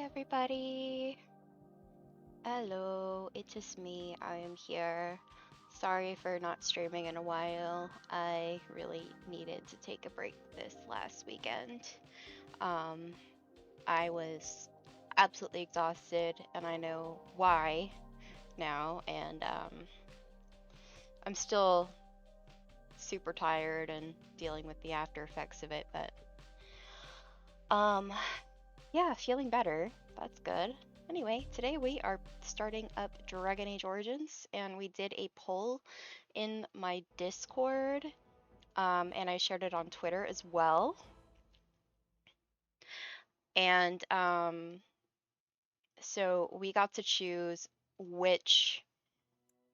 everybody. Hello, it's just me. I am here. Sorry for not streaming in a while. I really needed to take a break this last weekend. Um, I was absolutely exhausted, and I know why now. And I'm still super tired and dealing with the after effects of it. But um, yeah, feeling better. That's good. Anyway, today we are starting up Dragon Age Origins, and we did a poll in my Discord, and I shared it on Twitter as well. And so we got to choose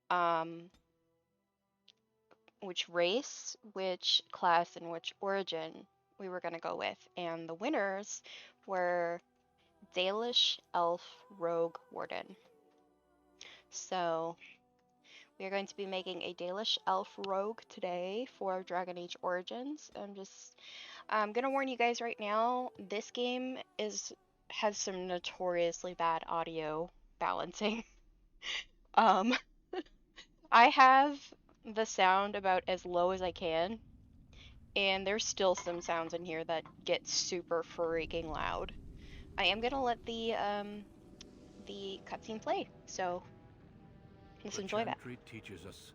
um, which race, which class, and which origin we were going to go with. And the winners were Dalish, Elf, Rogue, Warden. So we are going to be making a Dalish Elf Rogue today for Dragon Age Origins. I'm gonna warn you guys right now, this game has some notoriously bad audio balancing. Um, I have the sound about as low as I can, and there's still some sounds in here that get super freaking loud. I am gonna let the cutscene play, so let's The enjoy that. chantry teaches us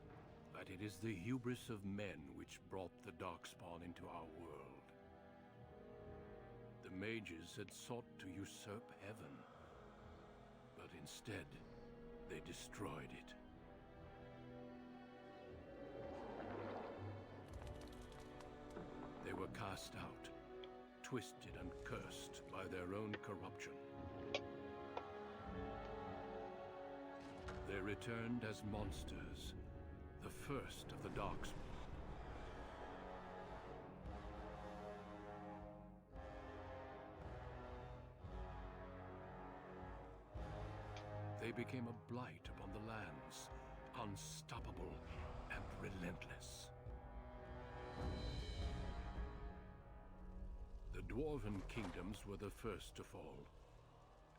that it is the hubris of men which brought the Darkspawn into our world. The mages had sought to usurp heaven, but instead, they destroyed it. They were cast out, twisted and cursed by their own corruption. They returned as monsters, the first of the Darkspawn. They became a blight upon the lands, unstoppable and relentless. The Dwarven kingdoms were the first to fall,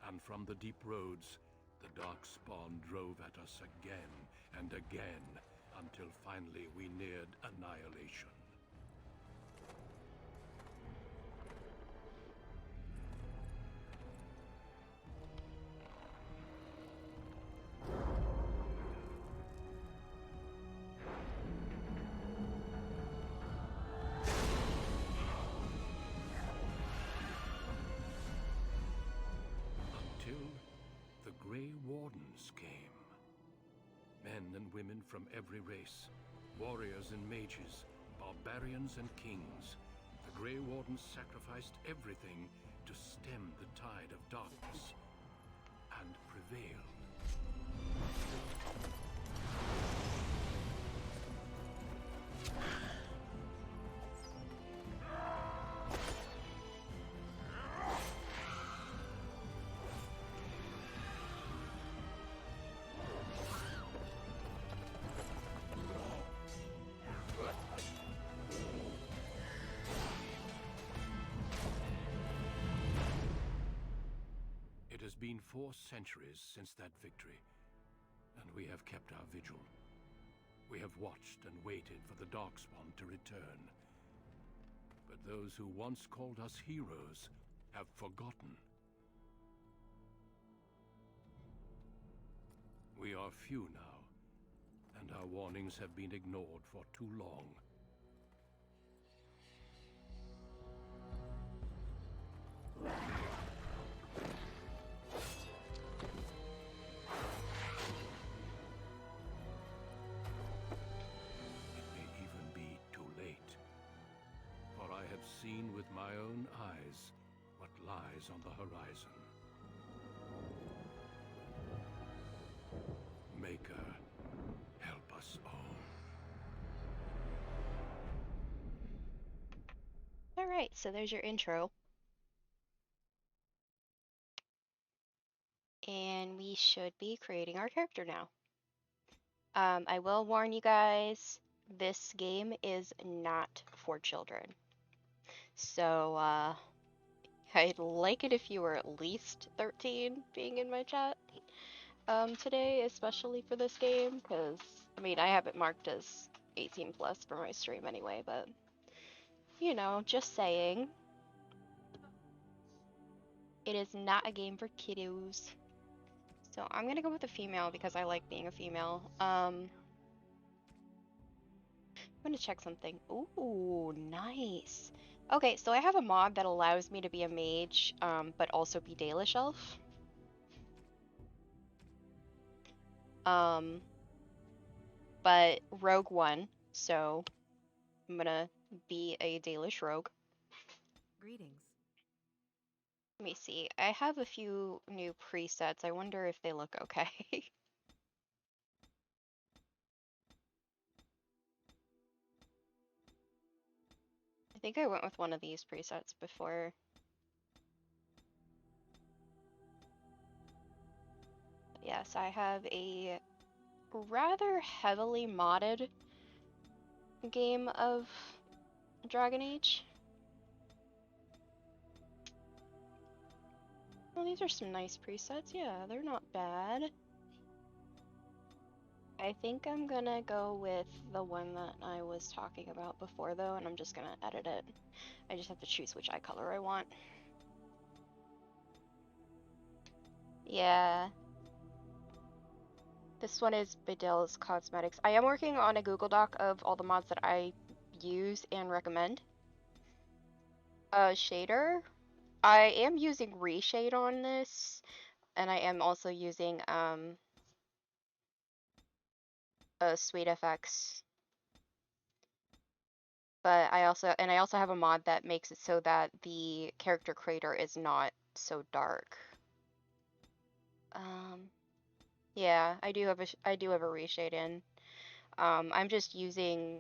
and from the deep roads, the Darkspawn drove at us again and again, until finally we neared annihilation. Until the Grey Wardens came. Men and women from every race, warriors and mages, barbarians and kings. The Grey Wardens sacrificed everything to stem the tide of darkness, and prevailed. It has been 4 centuries since that victory, and we have kept our vigil. We have watched and waited for the Darkspawn to return. But those who once called us heroes have forgotten. We are few now, and our warnings have been ignored for too long. It may even be too late, for I have seen with my own eyes what lies on the horizon. Maker, help us all. All right, so there's your intro. And we should be creating our character now. I will warn you guys, this game is not for children. So I'd like it if you were at least 13 being in my chat today, especially for this game, because, I mean, I have it marked as 18 plus for my stream anyway, but, you know, just saying. It is not a game for kiddos. So I'm gonna go with a female because I like being a female. I'm gonna check something. Ooh, nice. Okay, so I have a mod that allows me to be a mage, but also be Dalish Elf. Um, but Rogue won, so I'm gonna be a Dalish Rogue. Greetings. Let me see. I have a few new presets. I wonder if they look okay. I think I went with one of these presets before. Yes, I have a rather heavily modded game of Dragon Age. Oh, these are some nice presets. Yeah, they're not bad. I think I'm gonna go with the one that I was talking about before though, and I'm just gonna edit it. I just have to choose which eye color I want. Yeah. This one is Bedell's Cosmetics. I am working on a Google Doc of all the mods that I use and recommend. Shader. I am using Reshade on this, and I am also using Sweet FX. But I also have a mod that makes it so that the character creator is not so dark. Yeah, I do have a reshade in. I'm just using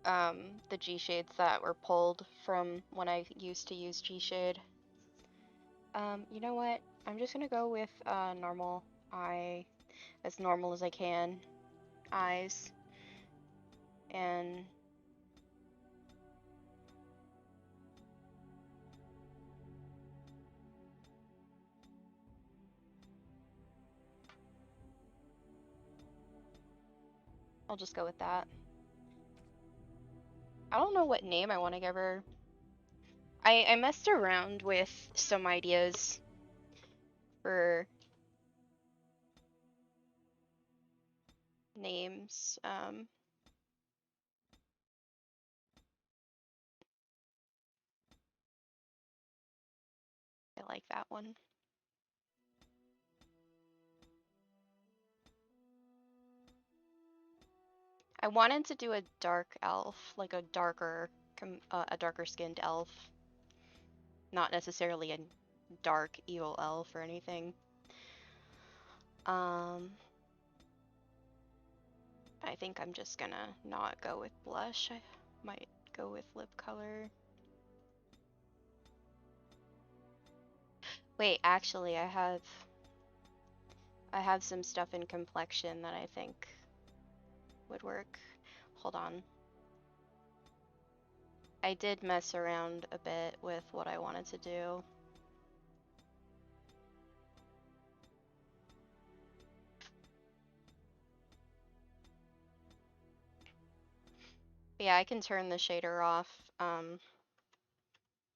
the G shades that were pulled from when I used to use G shade. You know what? I'm just gonna go with normal eye, as normal as I can, eyes, and I'll just go with that. I don't know what name I want to give her. I messed around with some ideas for names. I like that one. I wanted to do a dark elf, like a darker skinned elf. Not necessarily a dark evil elf or anything. I think I'm just gonna not go with blush. I might go with lip color. Wait, actually, I have some stuff in complexion that I think would work. Hold on. I did mess around a bit with what I wanted to do. Yeah, I can turn the shader off.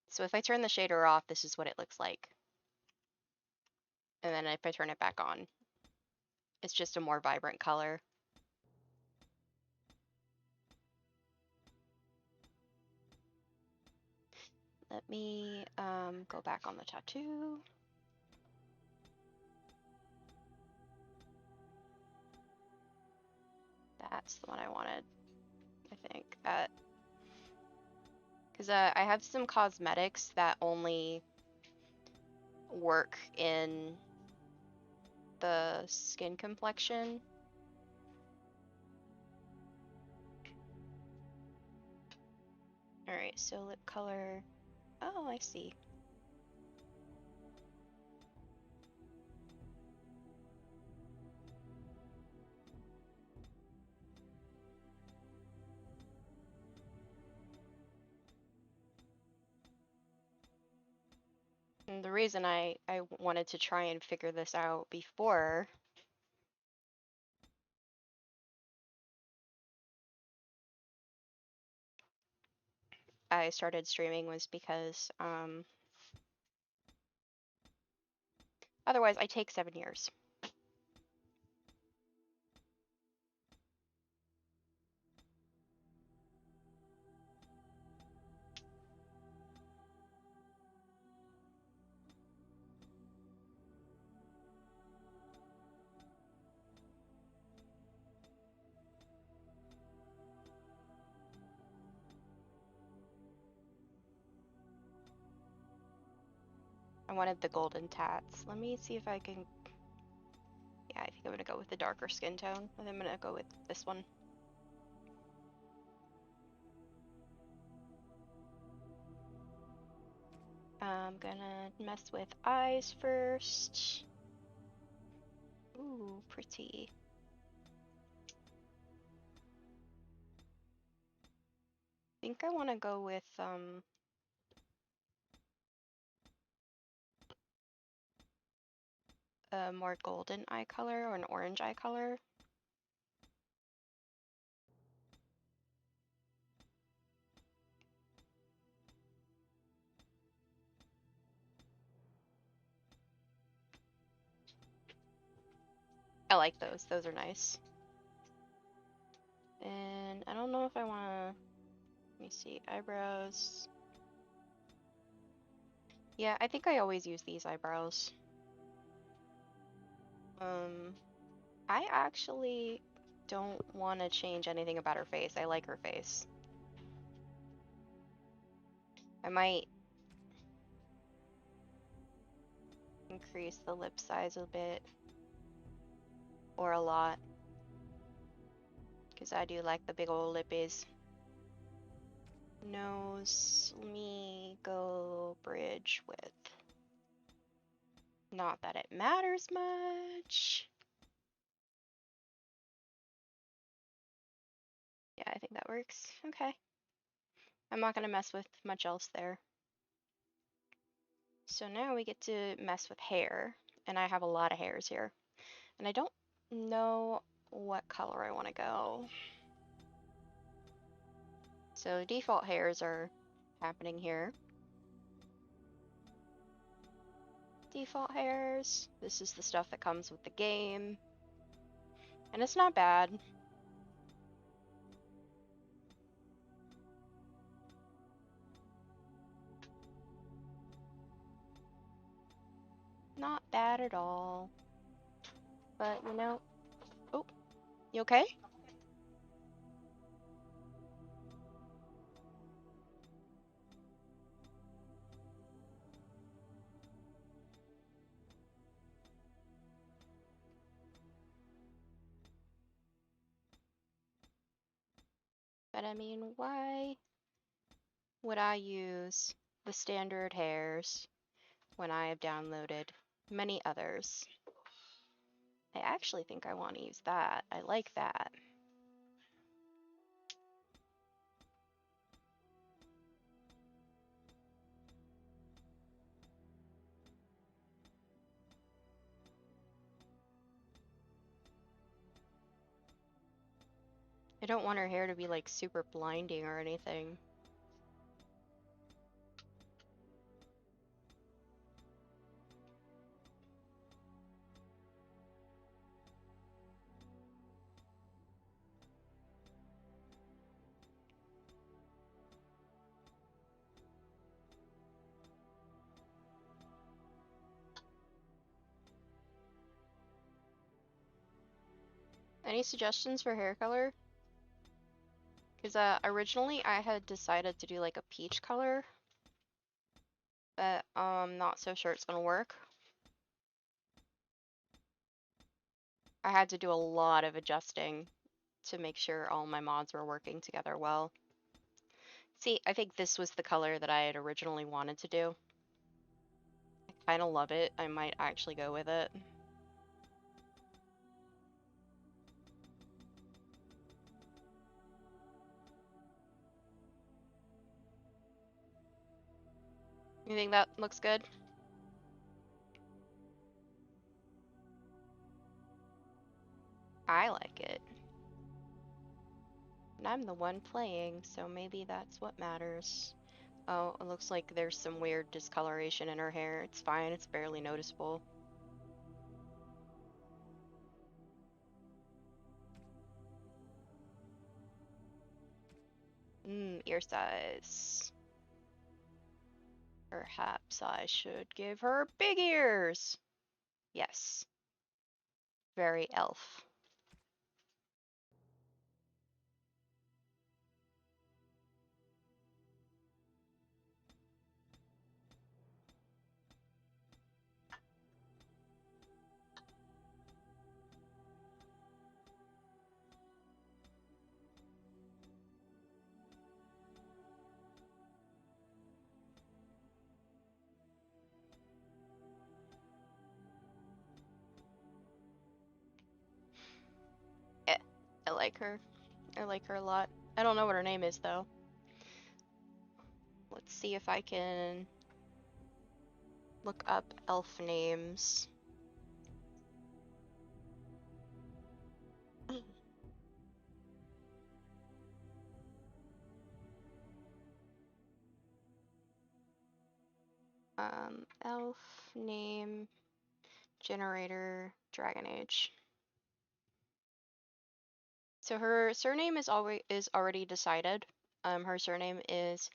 So if I turn the shader off, this is what it looks like. And then if I turn it back on, it's just a more vibrant color. Let me go back on the tattoo. That's the one I wanted, I think. Because I have some cosmetics that only work in the skin complexion. Alright, so lip color. Oh, I see. And the reason I wanted to try and figure this out before I started streaming was because otherwise I take 7 years. I wanted the golden tats. Let me see if I can. Yeah, I think I'm gonna go with the darker skin tone. And I'm gonna go with this one. I'm gonna mess with eyes first. Ooh, pretty. I think I want to go with a more golden eye color or an orange eye color. I like those. Those are nice. And I don't know if I want to. Let me see. Eyebrows. Yeah, I think I always use these eyebrows. I actually don't want to change anything about her face. I like her face. I might increase the lip size a bit or a lot because I do like the big old lippies. Nose, let me go bridge width. Not that it matters much. Yeah, I think that works. Okay. I'm not gonna mess with much else there. So now we get to mess with hair, and I have a lot of hairs here. And I don't know what color I want to go. So default hairs are happening here. Default hairs. This is the stuff that comes with the game. And it's not bad. Not bad at all. But you know, oh, you okay? But I mean, why would I use the standard hairs when I have downloaded many others? I actually think I want to use that. I like that. I don't want her hair to be like super blinding or anything. Any suggestions for hair color? Because originally I had decided to do like a peach color, but not so sure it's gonna work. I had to do a lot of adjusting to make sure all my mods were working together well. See, I think this was the color that I had originally wanted to do. I kind of love it. I might actually go with it. You think that looks good? I like it. And I'm the one playing, so maybe that's what matters. Oh, it looks like there's some weird discoloration in her hair. It's fine, it's barely noticeable. Ear size. Perhaps I should give her big ears. Yes, very elf. Eh, I like her. I like her a lot. I don't know what her name is though. Let's see if I can look up elf names. Elf name generator Dragon Age. So her surname is already decided. Her surname is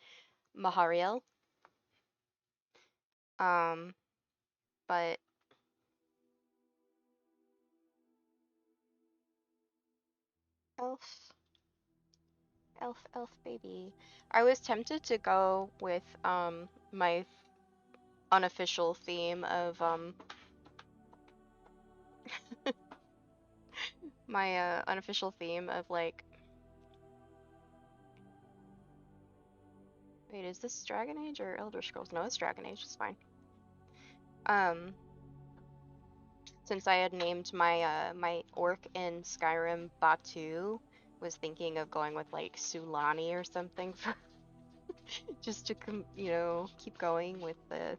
Mahariel. Um, but elf, elf baby. I was tempted to go with my unofficial theme of unofficial theme of like. Wait, is this Dragon Age or Elder Scrolls? No, it's Dragon Age. It's fine. Um, since I had named my orc in Skyrim Batu, was thinking of going with like Sulani or something for just to keep going with the.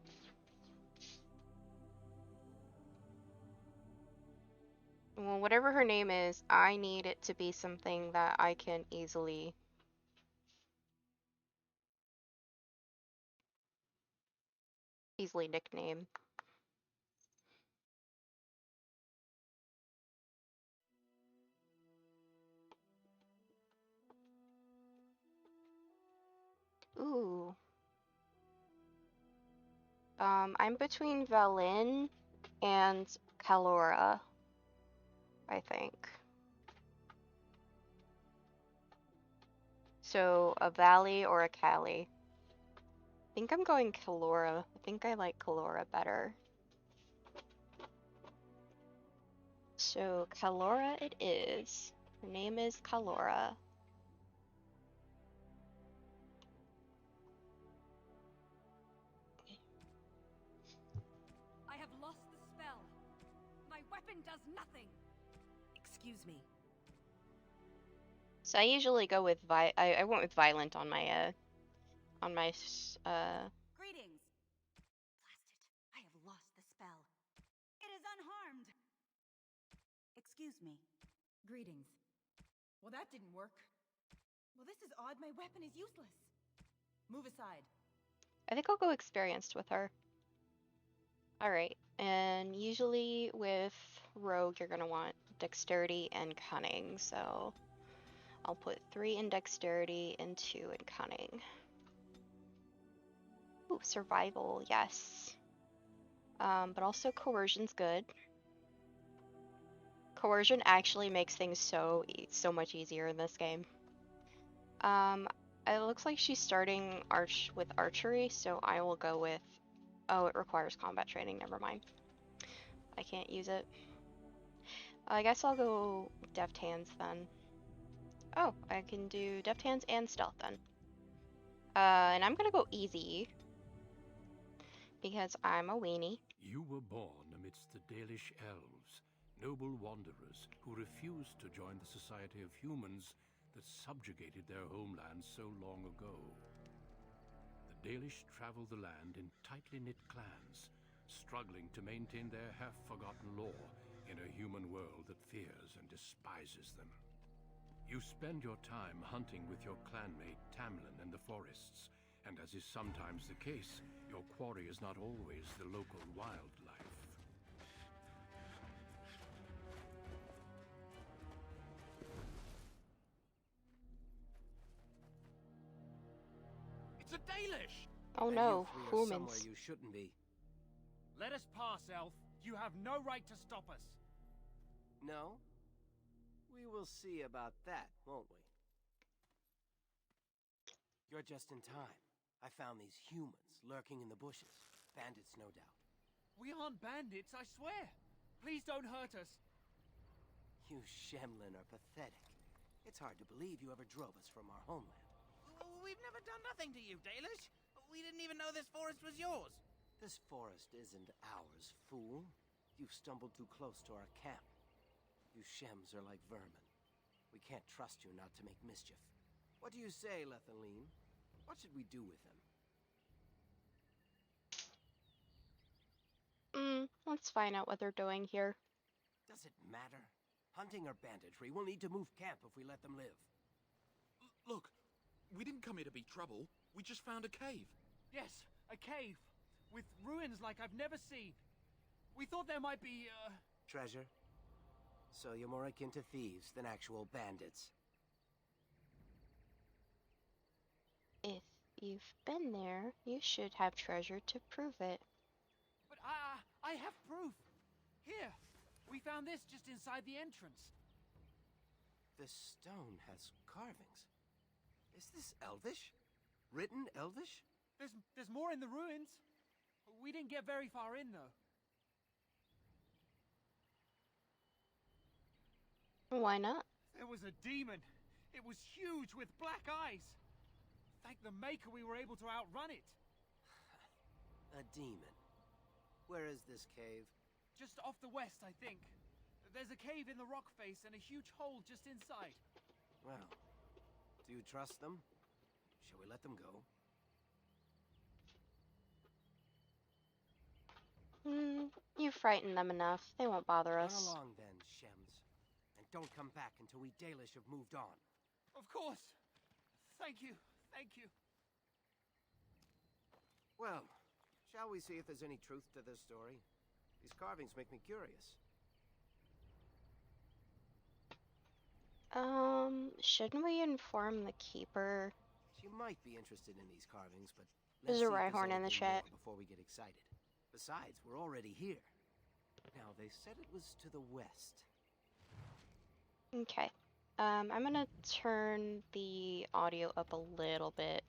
Well, whatever her name is, I need it to be something that I can easily nickname. Ooh. I'm between Valin and Kalora, I think. So a Valley or a Cali. I think I'm going Kalora. I think I like Kalora better. So Kalora it is. Her name is Kalora. I have lost the spell. My weapon does nothing. Excuse me. So I usually go with I went with Violent on my Greetings. Blast it. I have lost the spell. It is unharmed. Excuse me. Greetings. Well, that didn't work. Well, this is odd. My weapon is useless. Move aside. I think I'll go experienced with her. Alright, and usually with Rogue you're gonna want Dexterity and Cunning, so I'll put 3 in Dexterity and 2 in Cunning. Ooh, Survival, yes. But also Coercion's good. Coercion actually makes things so much easier in this game. It looks like she's starting with archery, so I will go with. Oh, it requires combat training. Never mind. I can't use it. I guess I'll go deft hands then. Oh, I can do deft hands and stealth then. And I'm gonna go easy because I'm a weenie. You were born amidst the Dalish elves, noble wanderers who refused to join the society of humans that subjugated their homeland so long ago. The Dalish travel the land in tightly knit clans, struggling to maintain their half-forgotten lore in a human world that fears and despises them. You spend your time hunting with your clanmate Tamlin in the forests, and as is sometimes the case, your quarry is not always the local wildlife. It's a Dalish! Oh And no, you three are somewhere humans. you shouldn't be. Let us pass, Elf. You have no right to stop us. No? We will see about that, won't we? You're just in time. I found these humans lurking in the bushes. Bandits, no doubt. We aren't bandits, I swear. Please don't hurt us. You Shemlin are pathetic. It's hard to believe you ever drove us from our homeland. We've never done nothing to you, Dalish. We didn't even know this forest was yours. This forest isn't ours, fool. You've stumbled too close to our camp. You Shems are like vermin. We can't trust you not to make mischief. What do you say, Lethaline? What should we do with him? Let's find out what they're doing here. Does it matter? Hunting or banditry, we'll need to move camp if we let them live. Look, we didn't come here to be trouble. We just found a cave. Yes, a cave. With ruins like I've never seen. We thought there might be, Treasure? So you're more akin to thieves than actual bandits. If you've been there, you should have treasure to prove it. But I have proof. Here, we found this just inside the entrance. This stone has carvings. Is this Elvish? Written Elvish? There's more in the ruins. We didn't get very far in, though. Why not? There was a demon. It was huge with black eyes. Thank the Maker we were able to outrun it. A demon. Where is this cave? Just off the west, I think. There's a cave in the rock face and a huge hole just inside. Well, do you trust them? Shall we let them go? You frightened them enough. They won't bother Run us. along then, Shems. And don't come back until we Dalish have moved on. Of course. Thank you. Thank you. Well, shall we see if there's any truth to this story? These carvings make me curious. Shouldn't we inform the keeper? She might be interested in these carvings, but There's let's a see if Rhyhorn in the anything chat. more before we get excited. Besides, we're already here. Now, they said it was to the west. Okay. I'm gonna turn the audio up a little bit.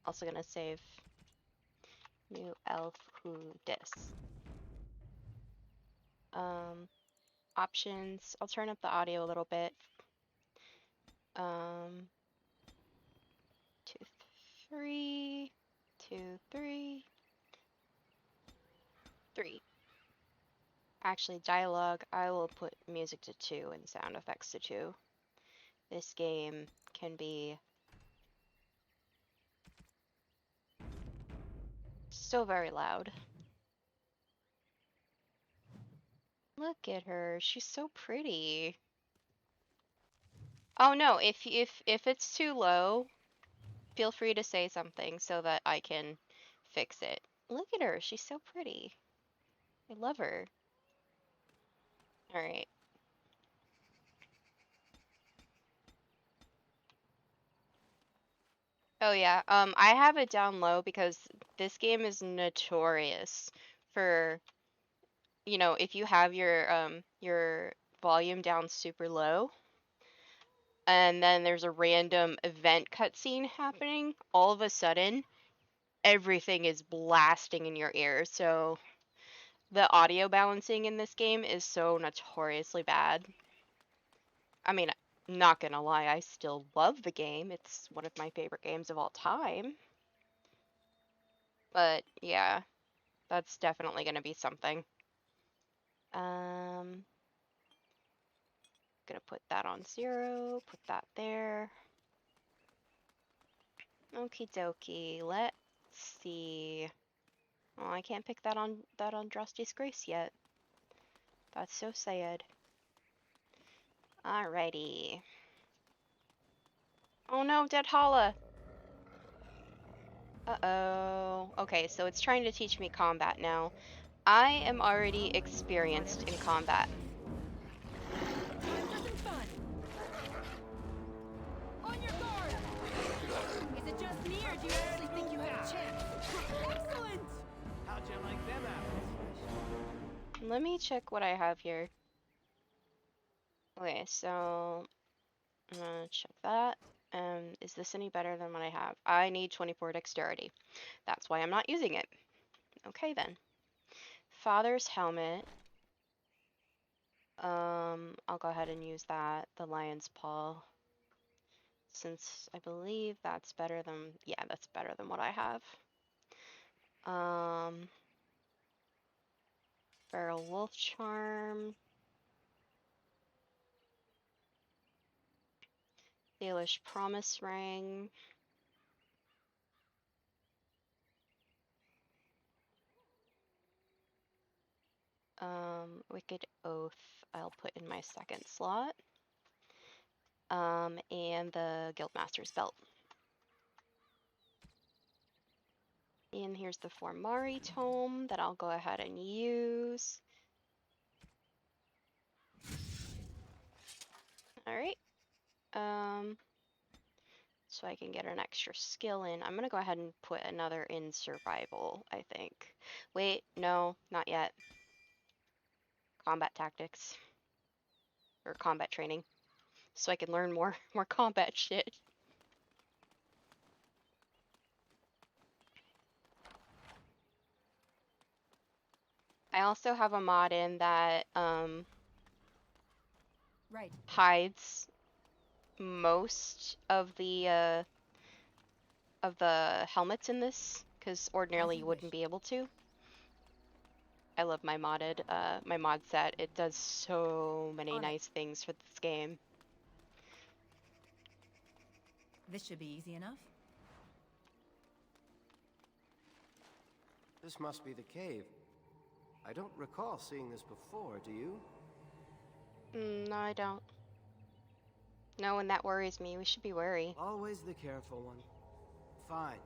Also gonna save new elf who dis. Options. I'll turn up the audio a little bit. 2, 3, 2, 3, 3. Actually, dialogue, I will put music to 2 and sound effects to 2. This game can be so very loud. Look at her, she's so pretty. Oh no, if it's too low, feel free to say something so that I can fix it. Look at her, she's so pretty. I love her. All right. Oh yeah, I have it down low because this game is notorious for, you know, if you have your volume down super low and then there's a random event cutscene happening, all of a sudden everything is blasting in your ears. So the audio balancing in this game is so notoriously bad. I mean, not gonna lie, I still love the game. It's one of my favorite games of all time. But yeah, that's definitely gonna be something. Gonna put that on 0, put that there. Okie dokie, let's see. Oh, I can't pick that on Drusty's Grace yet. That's so sad. Alrighty. Oh no, dead Hala! Uh-oh. Okay, so it's trying to teach me combat now. I am already experienced in combat. Time for some fun. On your guard. Is it just me, or do you actually think you have a chance? Excellent. How'd you like them apples? Let me check what I have here. Okay, so I'm gonna check that. Is this any better than what I have? I need 24 dexterity. That's why I'm not using it. Okay then. Father's helmet. I'll go ahead and use that. The lion's paw. Since I believe that's better than, yeah, that's better than what I have. Feral wolf charm. Dalish promise ring. Wicked oath I'll put in my second slot. And the guildmaster's belt. And here's the Formari tome that I'll go ahead and use. Alright. So I can get an extra skill in. I'm gonna go ahead and put another in survival, I think. Wait, no, not yet. Combat tactics. Or combat training. So I can learn more combat shit. I also have a mod in that Right. hides most of the helmets in this, because ordinarily you wouldn't be able to. I love my mod set. It does so many nice things for this game. This should be easy enough. This must be the cave. I don't recall seeing this before, do you? No, I don't. No, and that worries me. We should be wary. Always the careful one. Fine.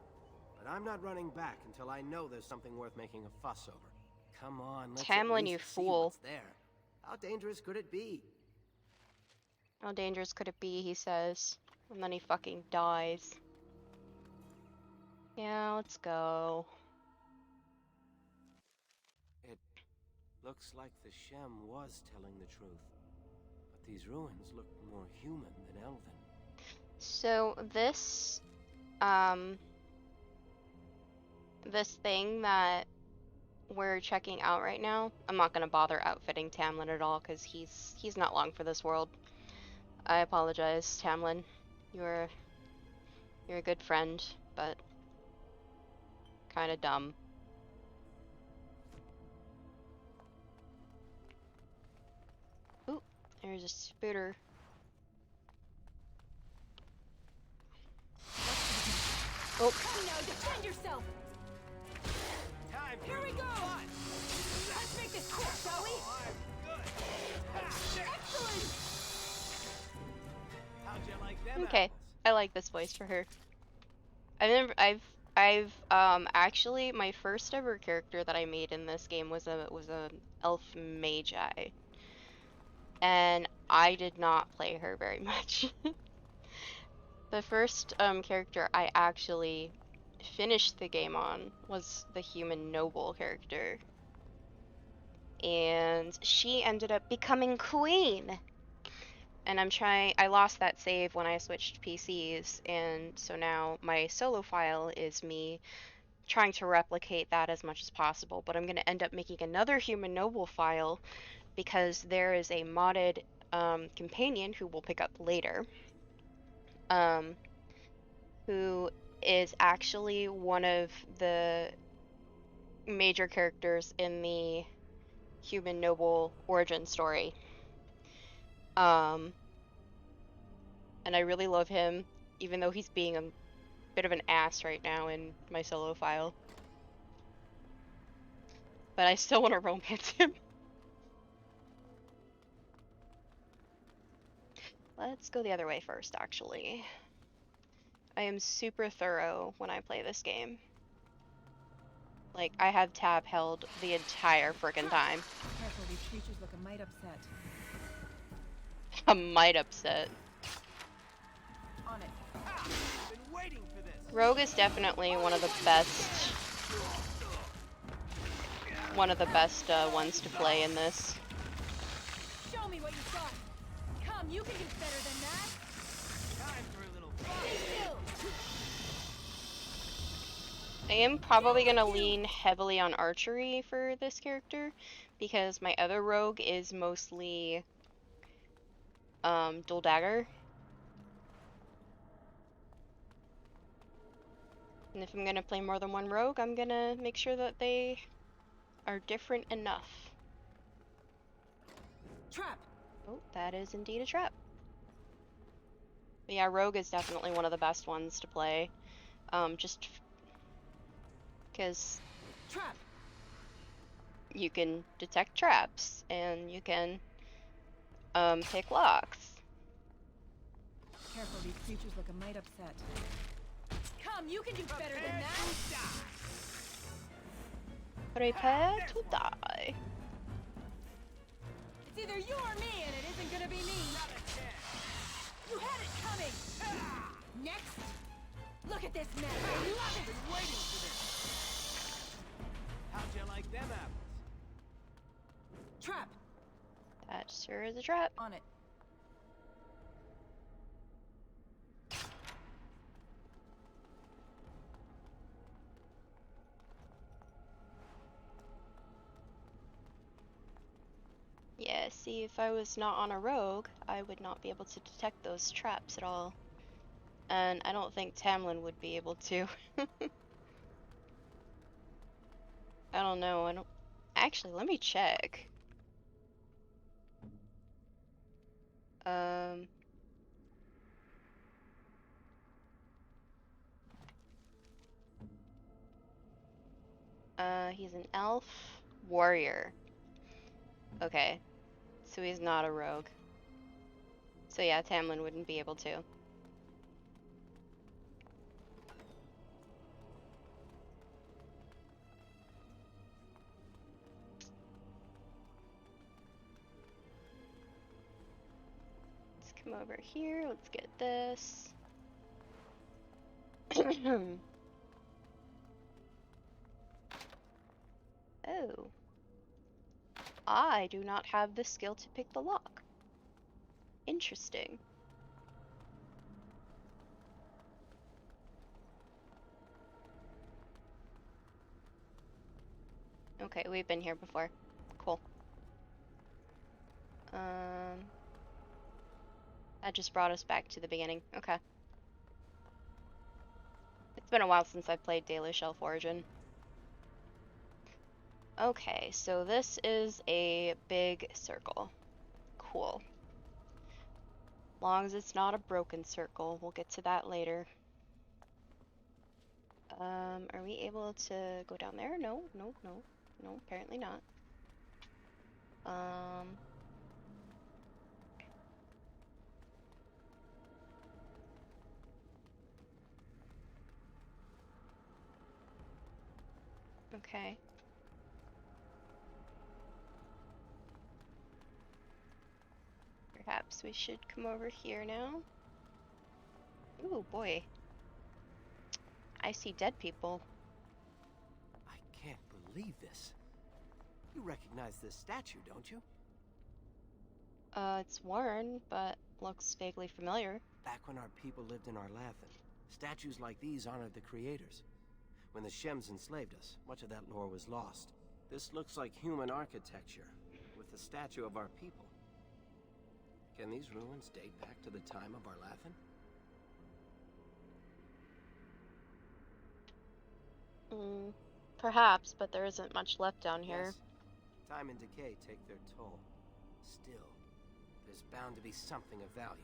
But I'm not running back until I know there's something worth making a fuss over. Come on, let's at Tamlin, least you see fool. what's there. How dangerous could it be? How dangerous could it be, he says. And then he fucking dies. Yeah, let's go. It looks like the Shem was telling the truth. But these ruins look more human than elven. So this this thing that we're checking out right now, I'm not gonna bother outfitting Tamlin at all because he's not long for this world. I apologize, Tamlin. You're a good friend, but kind of dumb. Ooh, there's a spooter. Oh. Come now, defend yourself. Time. Here we go. Let's make this quick, shall we? Excellent. How'd you like them Okay, apples? I like this voice for her. I've actually my first ever character that I made in this game was a elf magi, and I did not play her very much. The first character I actually finished the game on was the human noble character, and she ended up becoming queen. And I lost that save when I switched PCs, and so now my solo file is me trying to replicate that as much as possible, but I'm going to end up making another human noble file because there is a modded companion who we'll pick up later, who is actually one of the major characters in the human noble origin story. And I really love him, even though he's being a bit of an ass right now in my solo file. But I still want to romance him. Let's go the other way first, actually. I am super thorough when I play this game. Like, I have tab held the entire frickin' time. Careful, these creatures look a mite upset. I'm might upset. On it. Been waiting for this. Rogue is definitely one of the best ones to play in this. Show me what you got. Come, you can do better than that. Time for a little fun. Still. I am probably gonna lean heavily on archery for this character because my other rogue is mostly dual dagger. And if I'm gonna play more than one rogue, I'm gonna make sure that they are different enough. Trap. Oh, that is indeed a trap. But yeah, rogue is definitely one of the best ones to play. Just because Trap. you can detect traps and you can pick locks. Careful, these creatures look a mite upset. Come, you can do better than that. Prepare to die. It's either you or me, and it isn't gonna be me. You had it coming. Next. Look at this mess. I love it. Been waiting for this. How'd you like them apples? Trap. That sure is a trap. On it. Yeah, see, if I was not on a rogue, I would not be able to detect those traps at all. And I don't think Tamlin would be able to. I don't know, I don't... Actually, let me check. He's an elf warrior. Okay, so he's not a rogue. So yeah, Tamlin wouldn't be able to. Let's come over here, let's get this. Oh. I do not have the skill to pick the lock. Interesting. Okay, we've been here before. Cool. That just brought us back to the beginning. Okay. It's been a while since I've played Dalish Elf Origin. Okay, so this is a big circle. Cool. Long as it's not a broken circle, we'll get to that later. Are we able to go down there? No, no, no. No, apparently not. Okay. Perhaps we should come over here now. Ooh, boy. I see dead people. I can't believe this. You recognize this statue, don't you? It's worn, but looks vaguely familiar. Back when our people lived in Arlathan, statues like these honored the creators. When the Shems enslaved us, much of that lore was lost. This looks like human architecture, with the statue of our people. Can these ruins date back to the time of Arlathan? Perhaps, but there isn't much left down here. Yes. Time and decay take their toll. Still, there's bound to be something of value.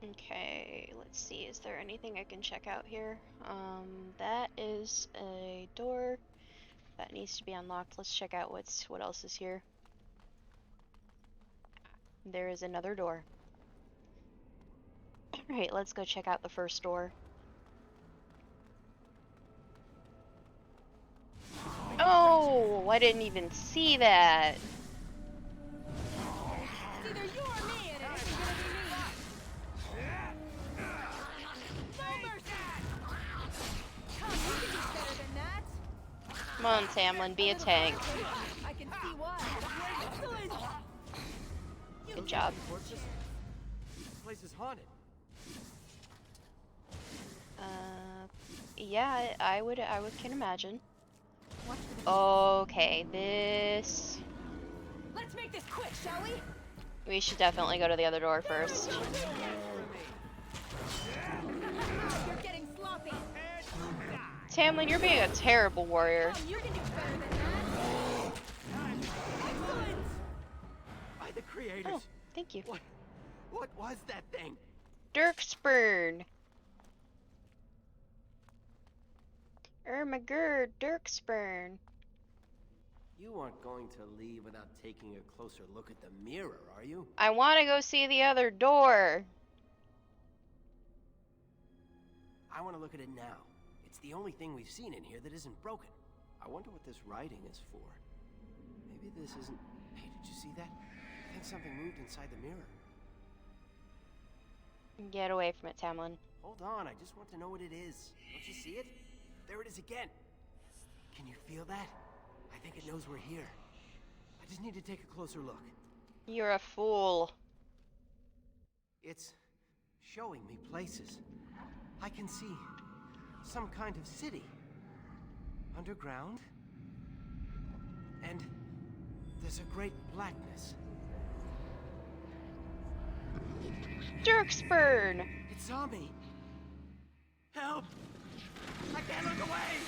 Okay, let's see, is there anything I can check out here? That is a door that needs to be unlocked. Let's check out what else is here. There is another door. Alright, let's go check out the first door. Oh, I didn't even see that. It's either you or me, and it isn't gonna be me. No mercy! Come, you can do better than that. Come on, Tamlin, be a tank. I can see why. Excellent! Good job. Corpses? This place is haunted. Yeah, I can imagine. Watch for the Okay, this... Let's make this quick, shall we? We should definitely go to the other door first. You're getting sloppy. Tamlin, you're being a terrible warrior. Come, you can do better than that. Excellent! By the creators. Oh, thank you. What was that thing? Dirkspurn. Ermagerd, Dirkspurn. You aren't going to leave without taking a closer look at the mirror, are you? I want to go see the other door. I want to look at it now. It's the only thing we've seen in here that isn't broken. I wonder what this writing is for. Maybe this isn't... Hey, did you see that? I think something moved inside the mirror. Get away from it, Tamlin. Hold on, I just want to know what it is. Don't you see it? There it is again. Can you feel that? I think it knows we're here. I just need to take a closer look. You're a fool. It's showing me places. I can see some kind of city. Underground. And there's a great blackness. Dirkspurn! It saw me. Help! I can't look away!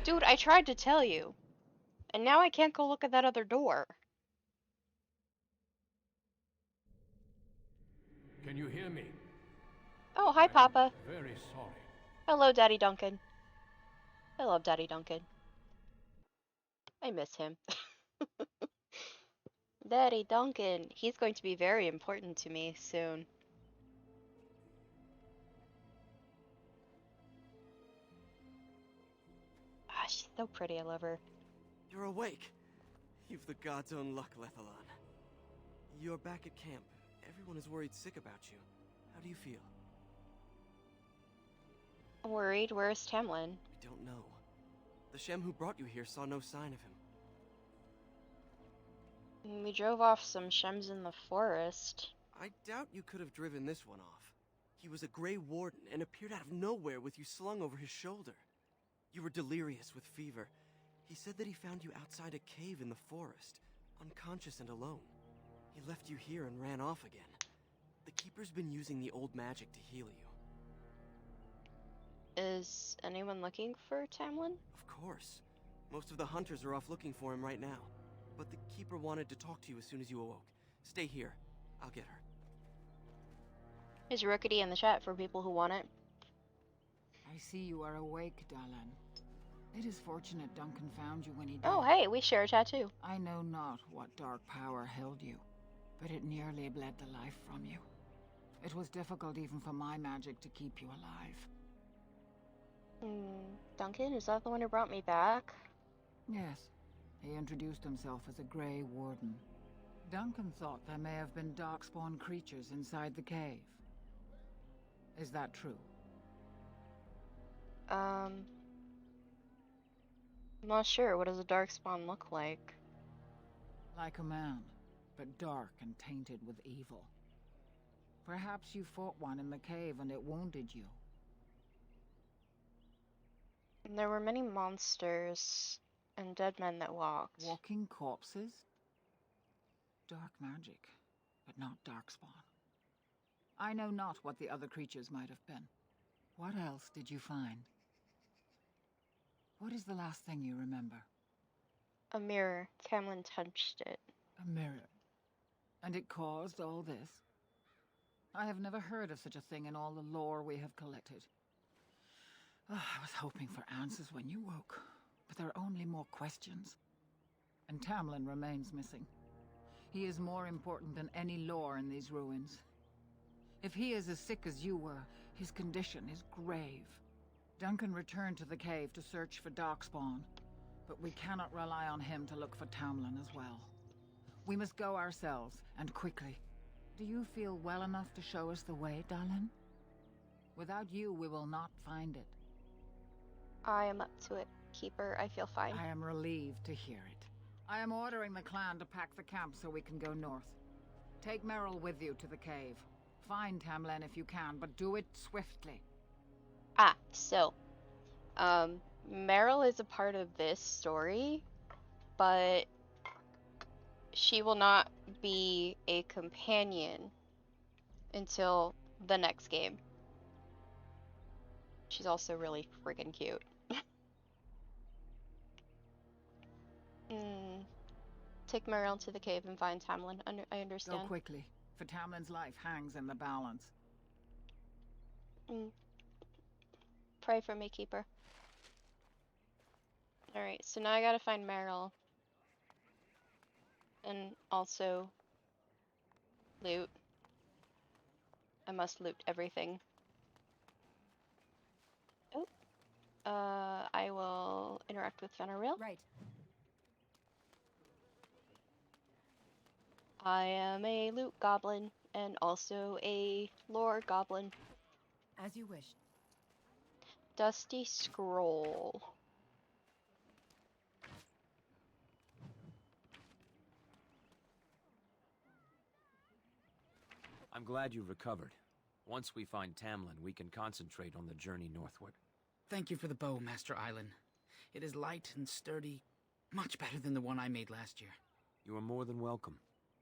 Dude, I tried to tell you. And now I can't go look at that other door. Can you hear me? Oh, hi, Papa. Very sorry. Hello, Daddy Duncan. I love Daddy Duncan. I miss him. Daddy Duncan. He's going to be very important to me soon. Ah, she's so pretty. I love her. You're awake. You've the god's own luck, Lethalon. You're back at camp. Everyone is worried sick about you. How do you feel? Worried? Where's Tamlin? We don't know. The Shem who brought you here saw no sign of him. We drove off some Shems in the forest. I doubt you could have driven this one off. He was a Grey Warden and appeared out of nowhere with you slung over his shoulder. You were delirious with fever. He said that he found you outside a cave in the forest, unconscious and alone. He left you here and ran off again. The Keeper's been using the old magic to heal you. Is anyone looking for Tamlin? Of course. Most of the hunters are off looking for him right now. But the Keeper wanted to talk to you as soon as you awoke. Stay here. I'll get her. Is Rookity in the chat for people who want it? I see you are awake, Dalan. It is fortunate Duncan found you when he did. Oh, hey, we share a tattoo. I know not what dark power held you, but it nearly bled the life from you. It was difficult even for my magic to keep you alive. Duncan, is that the one who brought me back? Yes. He introduced himself as a Grey Warden. Duncan thought there may have been darkspawn creatures inside the cave. Is that true? I'm not sure. What does a darkspawn look like? Like a man, but dark and tainted with evil. Perhaps you fought one in the cave and it wounded you. There were many monsters and dead men that walked. Walking corpses? Dark magic, but not darkspawn. I know not what the other creatures might have been. What else did you find? What is the last thing you remember? A mirror. Tamlin touched it. A mirror. And it caused all this? I have never heard of such a thing in all the lore we have collected. I was hoping for answers when you woke. but there are only more questions. And Tamlin remains missing. He is more important than any lore in these ruins. If he is as sick as you were, his condition is grave. Duncan returned to the cave to search for Darkspawn, but we cannot rely on him to look for Tamlin as well. We must go ourselves, and quickly. Do you feel well enough to show us the way, Dallin? Without you, we will not find it. I am up to it, Keeper. I feel fine. I am relieved to hear it. I am ordering the clan to pack the camp so we can go north. Take Merrill with you to the cave. Find Tamlin if you can, but do it swiftly. So, Meryl is a part of this story, but she will not be a companion until the next game. She's also really friggin' cute. Take Meryl to the cave and find Tamlin. I understand. Go quickly, for Tamlin's life hangs in the balance. Pray for me, Keeper. Alright, so now I gotta find Meryl. And also loot. I must loot everything. Oh. I will interact with Fenrir. Right. I am a loot goblin and also a lore goblin. As you wish. Dusty scroll. I'm glad you recovered. Once we find Tamlin, we can concentrate on the journey northward. Thank you for the bow, Master Island. It is light and sturdy, much better than the one I made last year. You are more than welcome.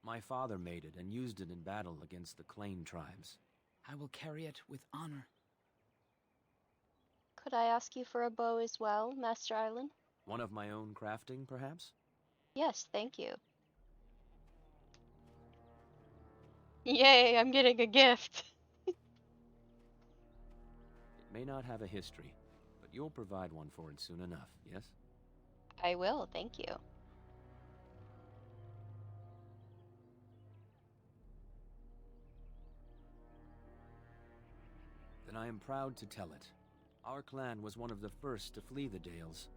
My father made it and used it in battle against the Clane tribes. I will carry it with honor. Could I ask you for a bow as well, Master Island? One of my own crafting, perhaps? Yes, thank you. Yay, I'm getting a gift. It may not have a history, but you'll provide one for it soon enough, yes? I will, thank you. Then I am proud to tell it. Our clan was one of the first to flee the Dales.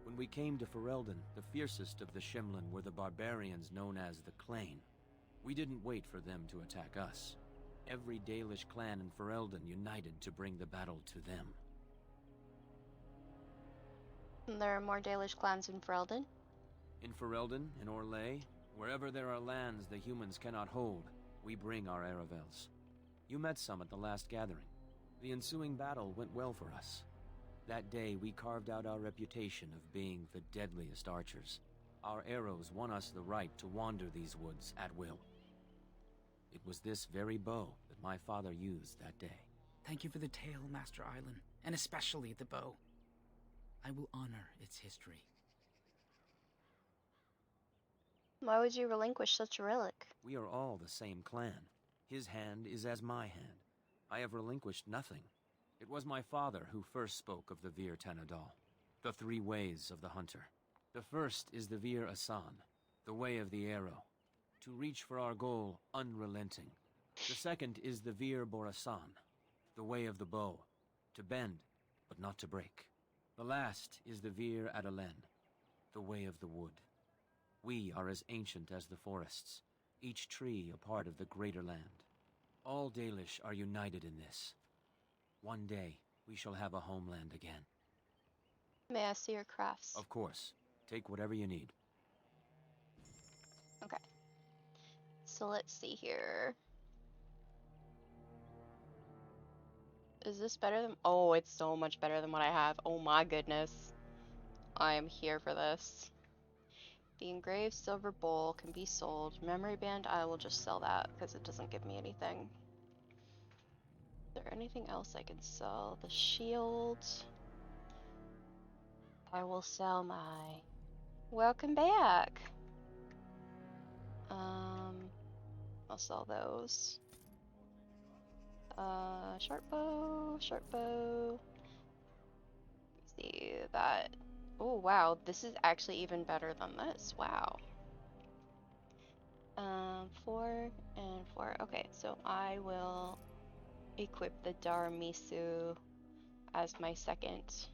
When we came to Ferelden, the fiercest of the Shimlin were the barbarians known as the Clane. We didn't wait for them to attack us. Every Dalish clan in Ferelden united to bring the battle to them. And there are more Dalish clans in Ferelden? In Ferelden, in Orlais, wherever there are lands the humans cannot hold, we bring our Aravels. You met some at the last gathering. The ensuing battle went well for us. That day, we carved out our reputation of being the deadliest archers. Our arrows won us the right to wander these woods at will. It was this very bow that my father used that day. Thank you for the tale, Master Island, and especially the bow. I will honor its history. Why would you relinquish such a relic? We are all the same clan. His hand is as my hand. I have relinquished nothing. It was my father who first spoke of the Vir Tanadal, the three ways of the hunter. The first is the Vir Asan, the way of the arrow, to reach for our goal unrelenting. The second is the Vir Borasan, the way of the bow, to bend but not to break. The last is the Vir Adalen, the way of the wood. We are as ancient as the forests, each tree a part of the greater land. All Dalish are united in this. One day, we shall have a homeland again. May I see your crafts? Of course. Take whatever you need. Okay. So let's see here. Is this better than... Oh, it's so much better than what I have. Oh my goodness. I am here for this. The engraved silver bowl can be sold. Memory band, I will just sell that because it doesn't give me anything. Is there anything else I can sell? The shield. I will sell my... Welcome back. I'll sell those. Sharp bow, sharp bow. Let's see that. Oh, wow. This is actually even better than this. Wow. 4 and 4. Okay, so I will equip the Darmisu as my second.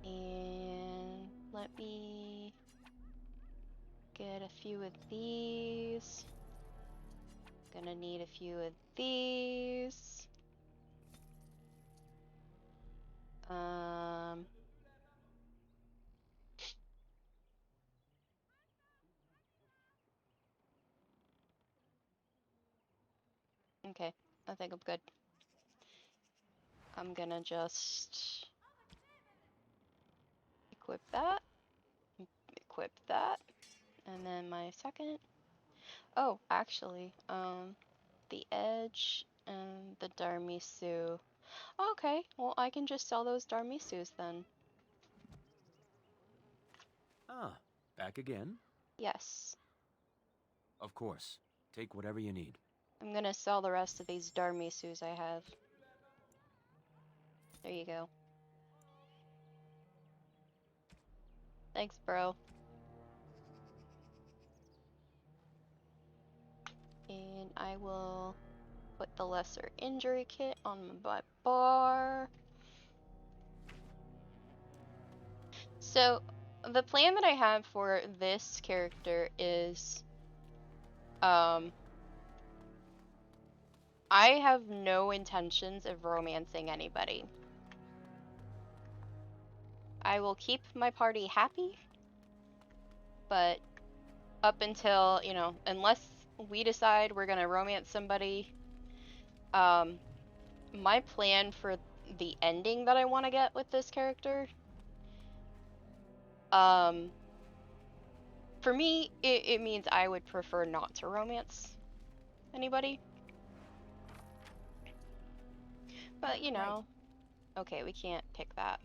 And let me get a few of these. Gonna need a few of these. Okay, I think I'm good. I'm gonna just equip that, and then my second. Oh, actually, the edge and the Darmisu. Okay, well, I can just sell those Darmisus then. Ah, back again? Yes. Of course. Take whatever you need. I'm gonna sell the rest of these Darmisus I have. There you go. Thanks, bro. And I will put the lesser injury kit on my bar. So, the plan that I have for this character is, I have no intentions of romancing anybody. I will keep my party happy, but up until, you know, unless we decide we're gonna romance somebody, my plan for the ending that I want to get with this character, for me, it means I would prefer not to romance anybody. But, you know, okay, we can't pick that.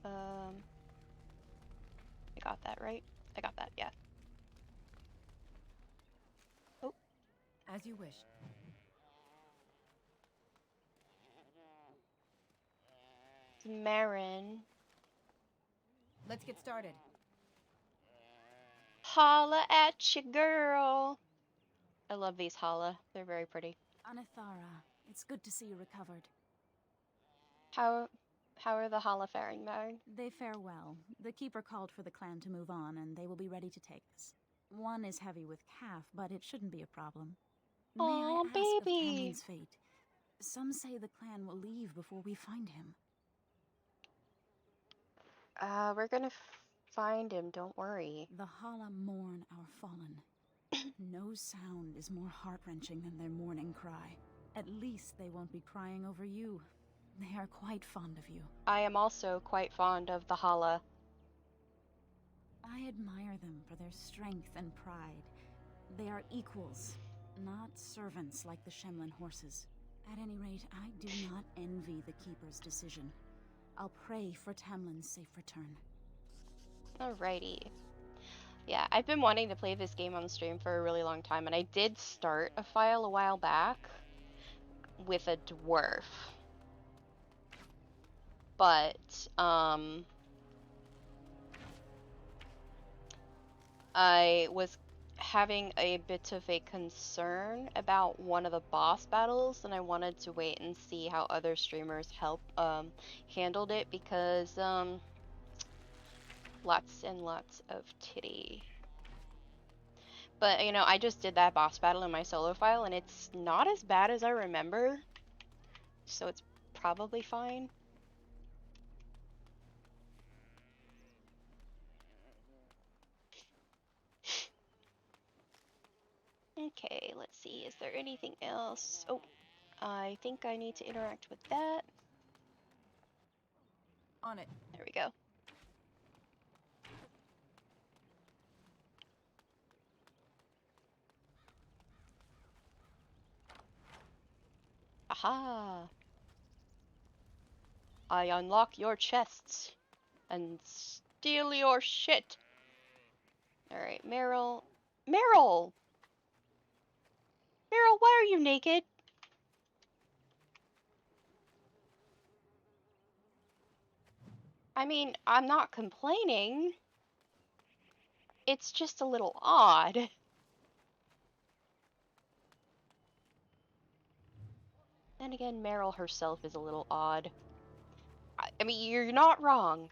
I got that right? I got that, yeah. Oh. As you wish. Marin. Let's get started. Holla at you, girl. I love these holla. They're very pretty. Anathara, it's good to see you recovered. How are the holla faring, Marin? They fare well. The Keeper called for the clan to move on, and they will be ready to take us. One is heavy with calf, but it shouldn't be a problem. May I ask baby. of Tamlin's fate? Some say the clan will leave before we find him. We're gonna find him, don't worry. The Hala mourn our fallen. No sound is more heart-wrenching than their mourning cry. At least they won't be crying over you. They are quite fond of you. I am also quite fond of the holla. I admire them for their strength and pride. They are equals, not servants like the Shemlin horses. At any rate, I do not envy the Keeper's decision. I'll pray for Tamlin's safe return. Alrighty. Yeah, I've been wanting to play this game on stream for a really long time, and I did start a file a while back with a dwarf. But, I was having a bit of a concern about one of the boss battles, and I wanted to wait and see how other streamers handled it, because, lots and lots of titty. But, you know, I just did that boss battle in my solo file, and it's not as bad as I remember, so it's probably fine. Okay, let's see, is there anything else? Oh, I think I need to interact with that. On it. There we go. Aha! I unlock your chests and steal your shit. Alright, Meryl. Meryl! Meryl, why are you naked? I mean, I'm not complaining. It's just a little odd. Then again, Meryl herself is a little odd. I mean, you're not wrong.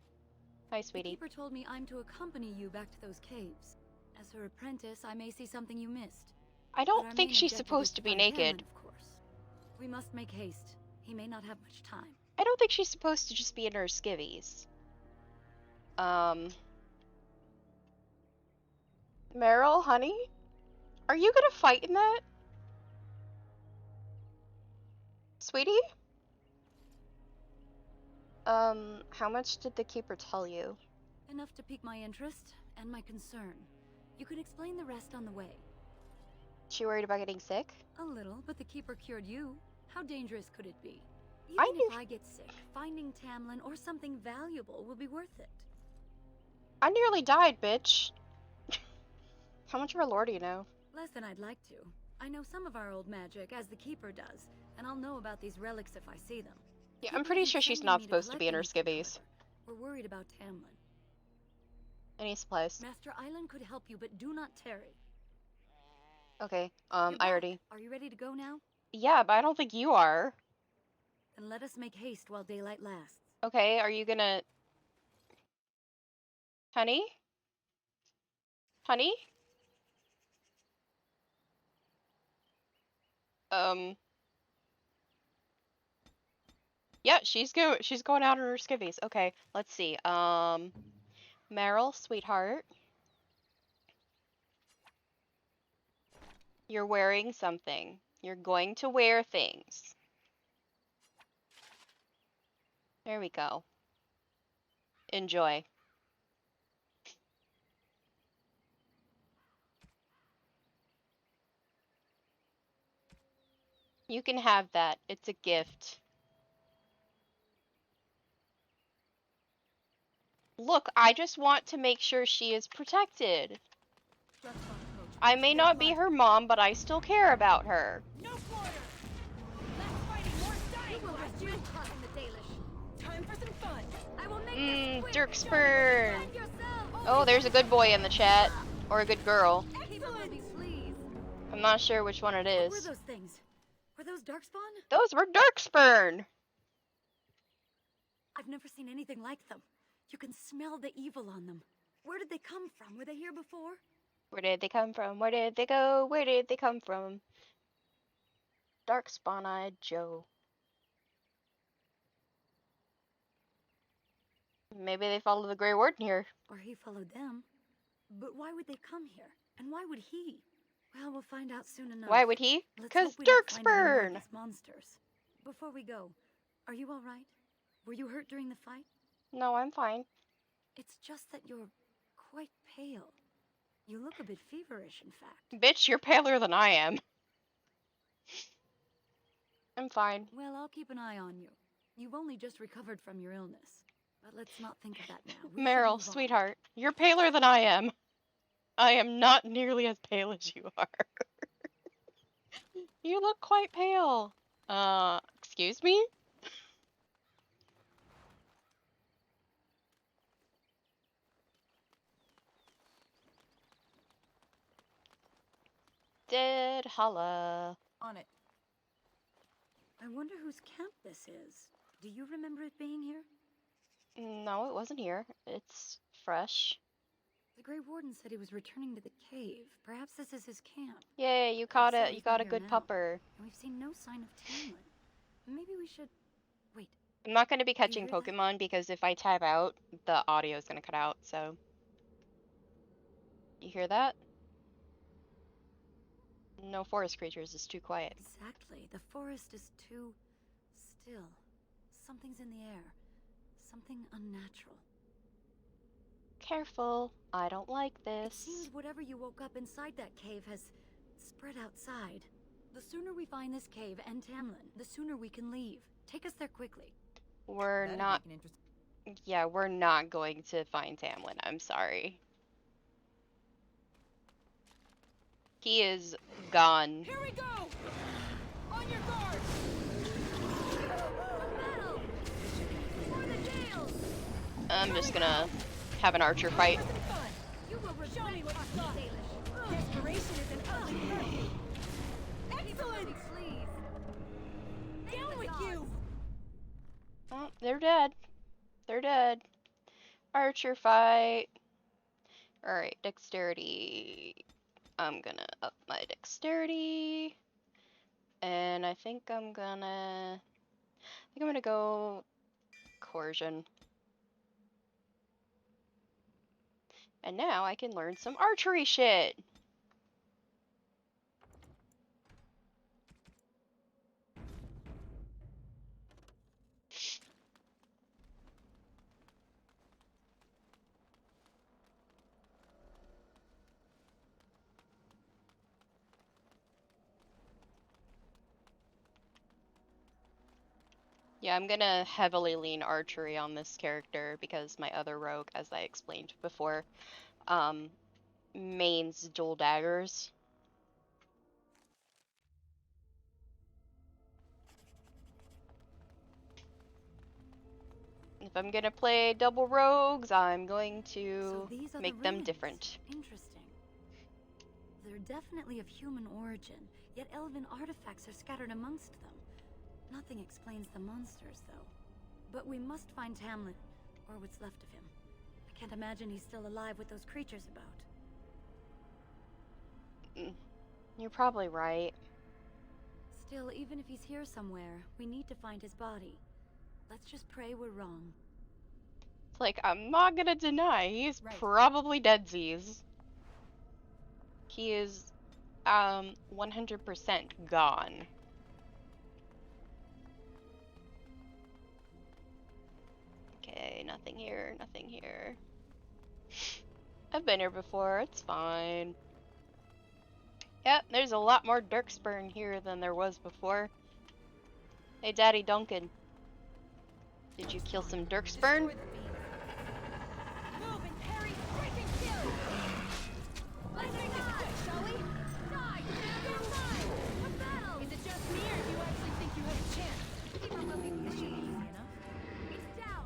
Hi, The sweetie. keeper told me I'm to accompany you back to those caves. As her apprentice, I may see something you missed. I But don't our think main she's objective is supposed to be find naked. Tamlin, of course. We must make haste. He may not have much time. I don't think she's supposed to just be in her skivvies. Meryl, honey? Are you gonna fight in that? Sweetie? How much did the keeper tell you? Enough to pique my interest and my concern. You can explain the rest on the way. She worried about getting sick? A little, but the keeper cured you. How dangerous could it be? I Even knew- if I get sick, finding Tamlin or something valuable will be worth it. I nearly died, bitch. How much of our lore do you know? Less than I'd like to. I know some of our old magic, as the keeper does, and I'll know about these relics if I see them. Yeah, I'm pretty sure she's not supposed to be in her skivvies. We're worried about Tamlin. Any supplies? Master Island could help you, but do not tarry. Okay, You're I back. already... Are you ready to go now? Yeah, but I don't think you are. Then let us make haste while daylight lasts. Okay, are you gonna... Honey? Honey? Yeah, she's going out on her skivvies. Okay, let's see. Meryl, sweetheart. You're wearing something. You're going to wear things. There we go. Enjoy. You can have that. It's a gift. Look, I just want to make sure she is protected. I may not be her mom, but I still care about her. No quarter! Less fighting, more dying! You will rescue crossing the Dalish. Time for some fun! I will make this quick. Dirk Spurn. Defend yourself. Oh, there's a good boy in the chat. Or a good girl. Keeper will be pleased. I'm not sure which one it What were is. those things? Were those Darkspawn? Those were Darkspurn! I've never seen anything like them. You can smell the evil on them. Where did they come from? Were they here before? Where did they come from? Where did they go? Where did they come from? Darkspawn-eyed Joe. Maybe they follow the Grey Warden here. Or he followed them. But why would they come here? And why would he? Well, we'll find out soon enough. Why would he? Let's Because hope we don't find any more of Darkspurn! these monsters. Before we go, are you all right? Were you hurt during the fight? No, I'm fine. It's just that you're quite pale. You look a bit feverish, in fact. Bitch, you're paler than I am. I'm fine. Well, I'll keep an eye on you. You've only just recovered from your illness. But let's not think of that now. We should Meryl, move on. sweetheart, you're paler than I am. I am not nearly as pale as you are. You look quite pale. Excuse me? Dead holla. On it. I wonder whose camp this is. Do you remember it being here? No, it wasn't here. It's fresh. The Grey Warden said he was returning to the cave. Perhaps this is his camp. Yay, you He caught said it. You he's got not a here good now, pupper. And we've seen no sign of Tamlin. Maybe we should... Wait. I'm not going to be catching hear that? Pokemon because if I tab out, the audio is going to cut out, so. You hear that? No forest creatures, it's too quiet. Exactly. The forest is too... still. Something's in the air. Something unnatural. Careful, I don't like It this. seems whatever you woke up inside that cave has spread outside. The sooner we find this cave and Tamlin, the sooner we can leave. Take us there quickly. We're That'd not, make an interest- yeah, we're not going to find Tamlin, I'm sorry. He is gone. Here we go! On your guard! For the jails! I'm just gonna have an archer fight. You will show me what you got. Desperation is an ugly thing. Excellent! Down with you! Oh, they're dead. They're dead. Archer fight. Alright, dexterity. I'm gonna up my dexterity. And I think I'm gonna go coercion. And now I can learn some archery shit. Yeah, I'm gonna heavily lean archery on this character because my other rogue, as I explained before, mains dual daggers. If I'm gonna play double rogues, I'm going to make them different. Interesting. They're definitely of human origin, yet elven artifacts are scattered amongst them. Nothing explains the monsters, though. But we must find Tamlin, or what's left of him. I can't imagine he's still alive with those creatures about. You're probably right. Still, even if he's here somewhere, we need to find his body. Let's just pray we're wrong. It's like, I'm not gonna deny, he's probably deadsies. He is, 100% gone. Okay, nothing here, nothing here. I've been here before, it's fine. Yep, there's a lot more Dirksburn here than there was before. Hey, Daddy Duncan. Did you kill some Dirksburn? Move and parry, freaking kill! Let's make this quick, shall we? Die! You're mine! A battle! Is it just me, or do you actually think you have a chance? Keep on moving. This should be easy enough. It's down!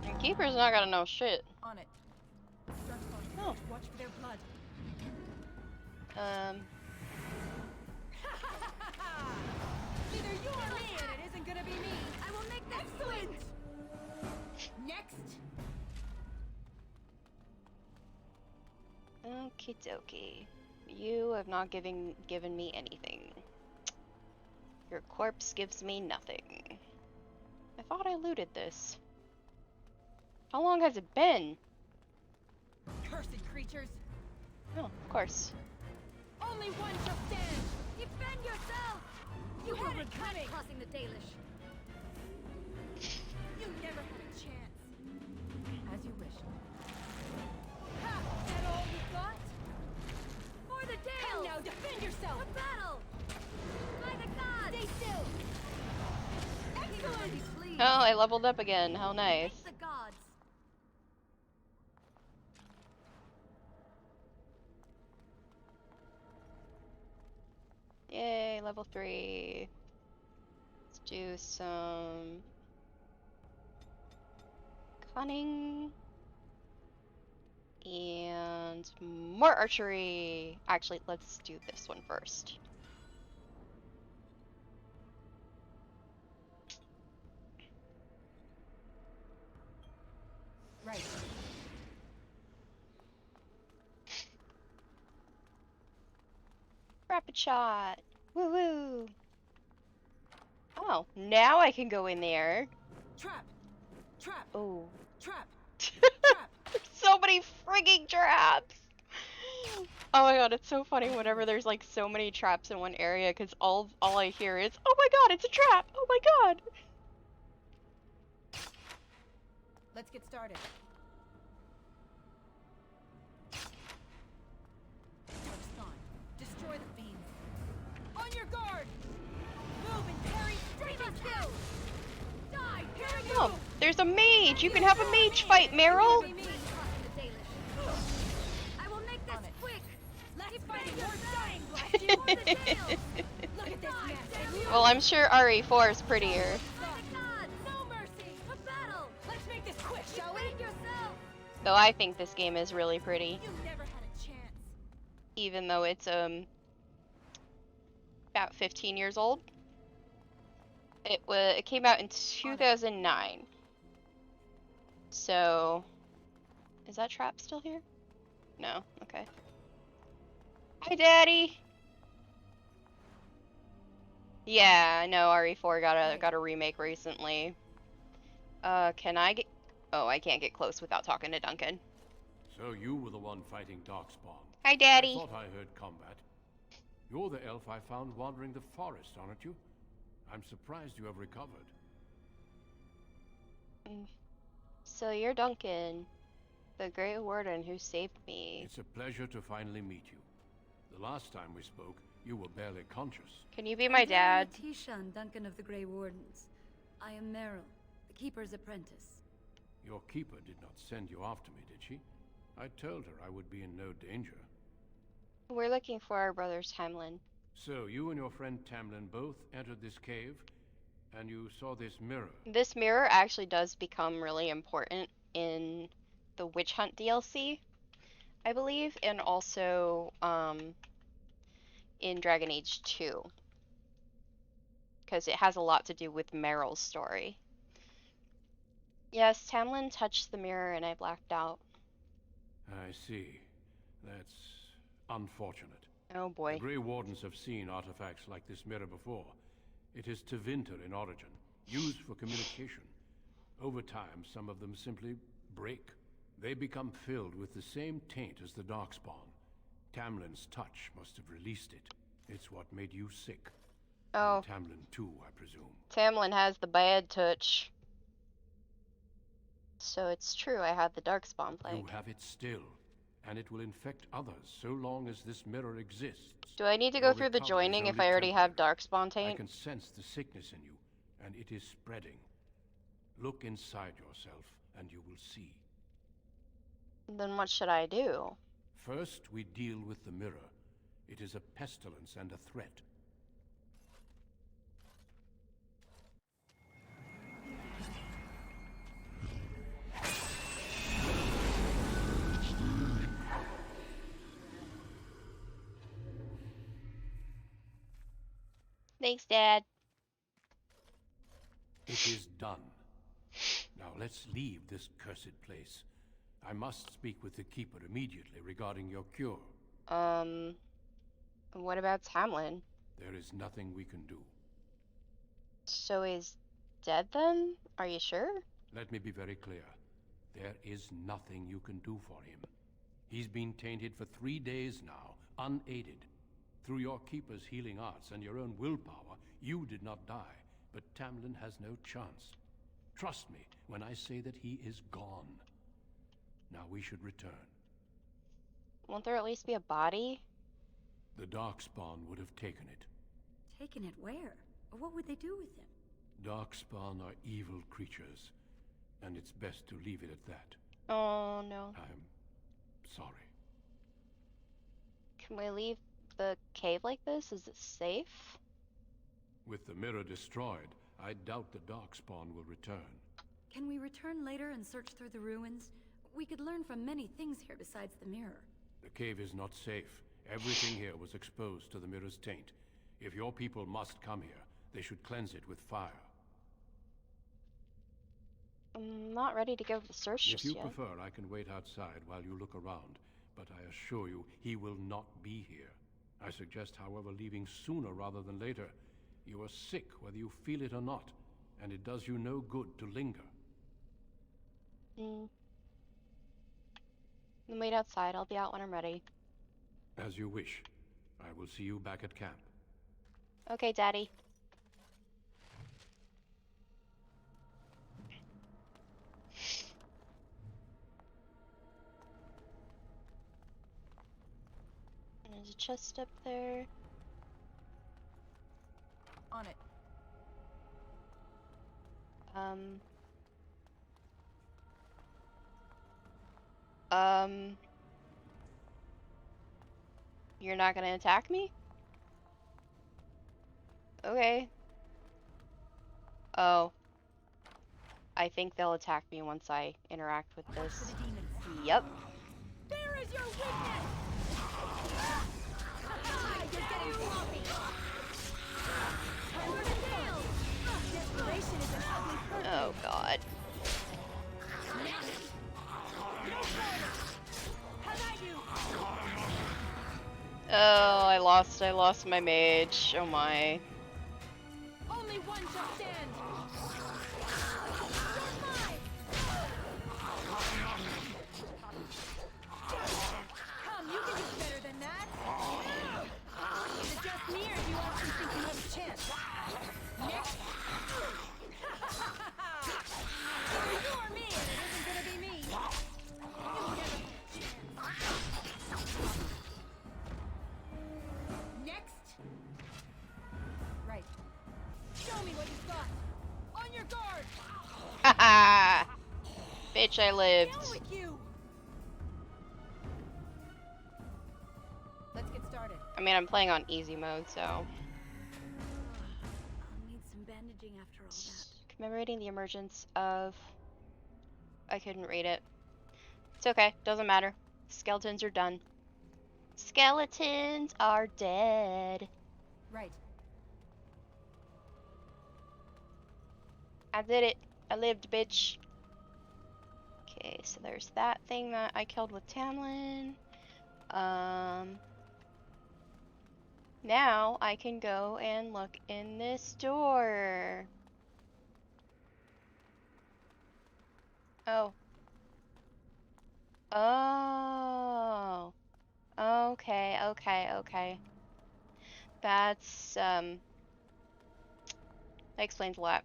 Your keeper's not gonna know shit. On it. Oh. Watch for their blood. Either you or me, and it isn't gonna be me. I will make that excellent. Next. Okie dokie. You have not given me anything. Your corpse gives me nothing. I thought I looted this. How long has it been? Cursed creatures. Oh, of course. Only one shall stand. Defend yourself. You had it coming. Crossing the Dalish. You never had a chance. As you wish. Ha! That all you got? For the Dales! Come now, defend yourself! A battle! By the gods! Stay still! Excellent! Oh, I leveled up again. How nice. The gods. Yay, level 3. Let's do some cunning and more archery. Actually, let's do this one first. Right. Rapid shot. Woo woo. Oh, now I can go in there. Trap! Trap! Oh. Trap! Trap! So many frigging traps. Oh my god, it's so funny whenever there's like so many traps in one area because all I hear is, oh my god, it's a trap. Oh my god. Let's get started. Dark's gone. Destroy the beams. On your guard! Move and parry, freaking kill! Die! Here we go! Oh, there's a mage. You can have a mage fight, Meryl. I will make this quick. Let's fight your dying blood! Well, I'm sure RE4 is prettier. No mercy! A battle! Let's make this quick, shall we? Though I think this game is really pretty. You never had a chance. Even though it's about 15 years old. It came out in 2009. So is that trap still here? No. Okay. Hi, Daddy. Yeah, I know RE4 got a remake recently. Can I get? Oh, I can't get close without talking to Duncan. So you were the one fighting Darkspawn. Hi, Daddy. I thought I heard combat. You're the elf I found wandering the forest, aren't you? I'm surprised you have recovered. So you're Duncan, the Grey Warden who saved me. It's a pleasure to finally meet you. The last time we spoke, you were barely conscious. Can you be my dad? I'm Tishan, Duncan of the Grey Wardens. I am Meryl, the Keeper's apprentice. Your keeper did not send you after me, did she? I told her I would be in no danger. We're looking for our brother Tamlin. So, you and your friend Tamlin both entered this cave, and you saw this mirror. This mirror actually does become really important in the Witch Hunt DLC, I believe, and also in Dragon Age 2. Because it has a lot to do with Meryl's story. Yes, Tamlin touched the mirror and I blacked out. I see. That's unfortunate. Oh boy. The Grey Wardens have seen artifacts like this mirror before. It is Tevinter in origin, used for communication. Over time, some of them simply break. They become filled with the same taint as the Darkspawn. Tamlin's touch must have released it. It's what made you sick. Oh. And Tamlin too, I presume. Tamlin has the bad touch. So it's true, I had the Darkspawn plague. You have it still, and it will infect others so long as this mirror exists. Do I need to go through the joining if I already have Darkspawn taint? I can sense the sickness in you, and it is spreading. Look inside yourself, and you will see. Then what should I do? First, we deal with the mirror. It is a pestilence and a threat. Thanks, Dad. It is done. Now let's leave this cursed place. I must speak with the Keeper immediately regarding your cure. What about Tamlin? There is nothing we can do. So he's dead then? Are you sure? Let me be very clear. There is nothing you can do for him. He's been tainted for 3 days now, unaided. Through your Keeper's healing arts and your own willpower, you did not die, but Tamlin has no chance. Trust me when I say that he is gone. Now we should return. Won't there at least be a body? The Darkspawn would have taken it. Taken it where? Or what would they do with him? Darkspawn are evil creatures, and it's best to leave it at that. Oh, no. I'm sorry. Can we leave the cave like this? Is it safe? With the mirror destroyed, I doubt the Darkspawn will return. Can we return later and search through the ruins? We could learn from many things here besides the mirror. The cave is not safe. Everything here was exposed to the mirror's taint. If your people must come here, they should cleanse it with fire. I'm not ready to go to the search If just you yet. prefer, I can wait outside while you look around, but I assure you, he will not be here. I suggest, however, leaving sooner rather than later. You are sick, whether you feel it or not, and it does you no good to linger. Then wait outside. I'll be out when I'm ready. As you wish. I will see you back at camp. Okay, Daddy. There's a chest up there. On it. You're not gonna attack me? Okay. Oh. I think they'll attack me once I interact with this. Yep. There is your weakness! You're getting sloppy! Time for scales! Desperation is an ugly perfume. Oh god. How about you? Oh, I lost my mage. Oh my. Only one shall stand! Come, you can do better than that! Is it just me, or do you actually think you have a chance? Next! Either you or me, and it isn't gonna be me! You never get a chance. Next! Right. Show me what you've got! On your guard! Haha! Bitch, I lived. Down with you! Let's get started. I mean, I'm playing on easy mode, so. I'll need some bandaging after all that. Commemorating the emergence of... I couldn't read it. It's okay, doesn't matter. Skeletons are done. Skeletons are dead. Right. I did it. I lived, bitch. Okay, so there's that thing that I killed with Tamlin. Now I can go and look in this door. Oh. Oh. Okay, okay, okay. That's, that explains a lot.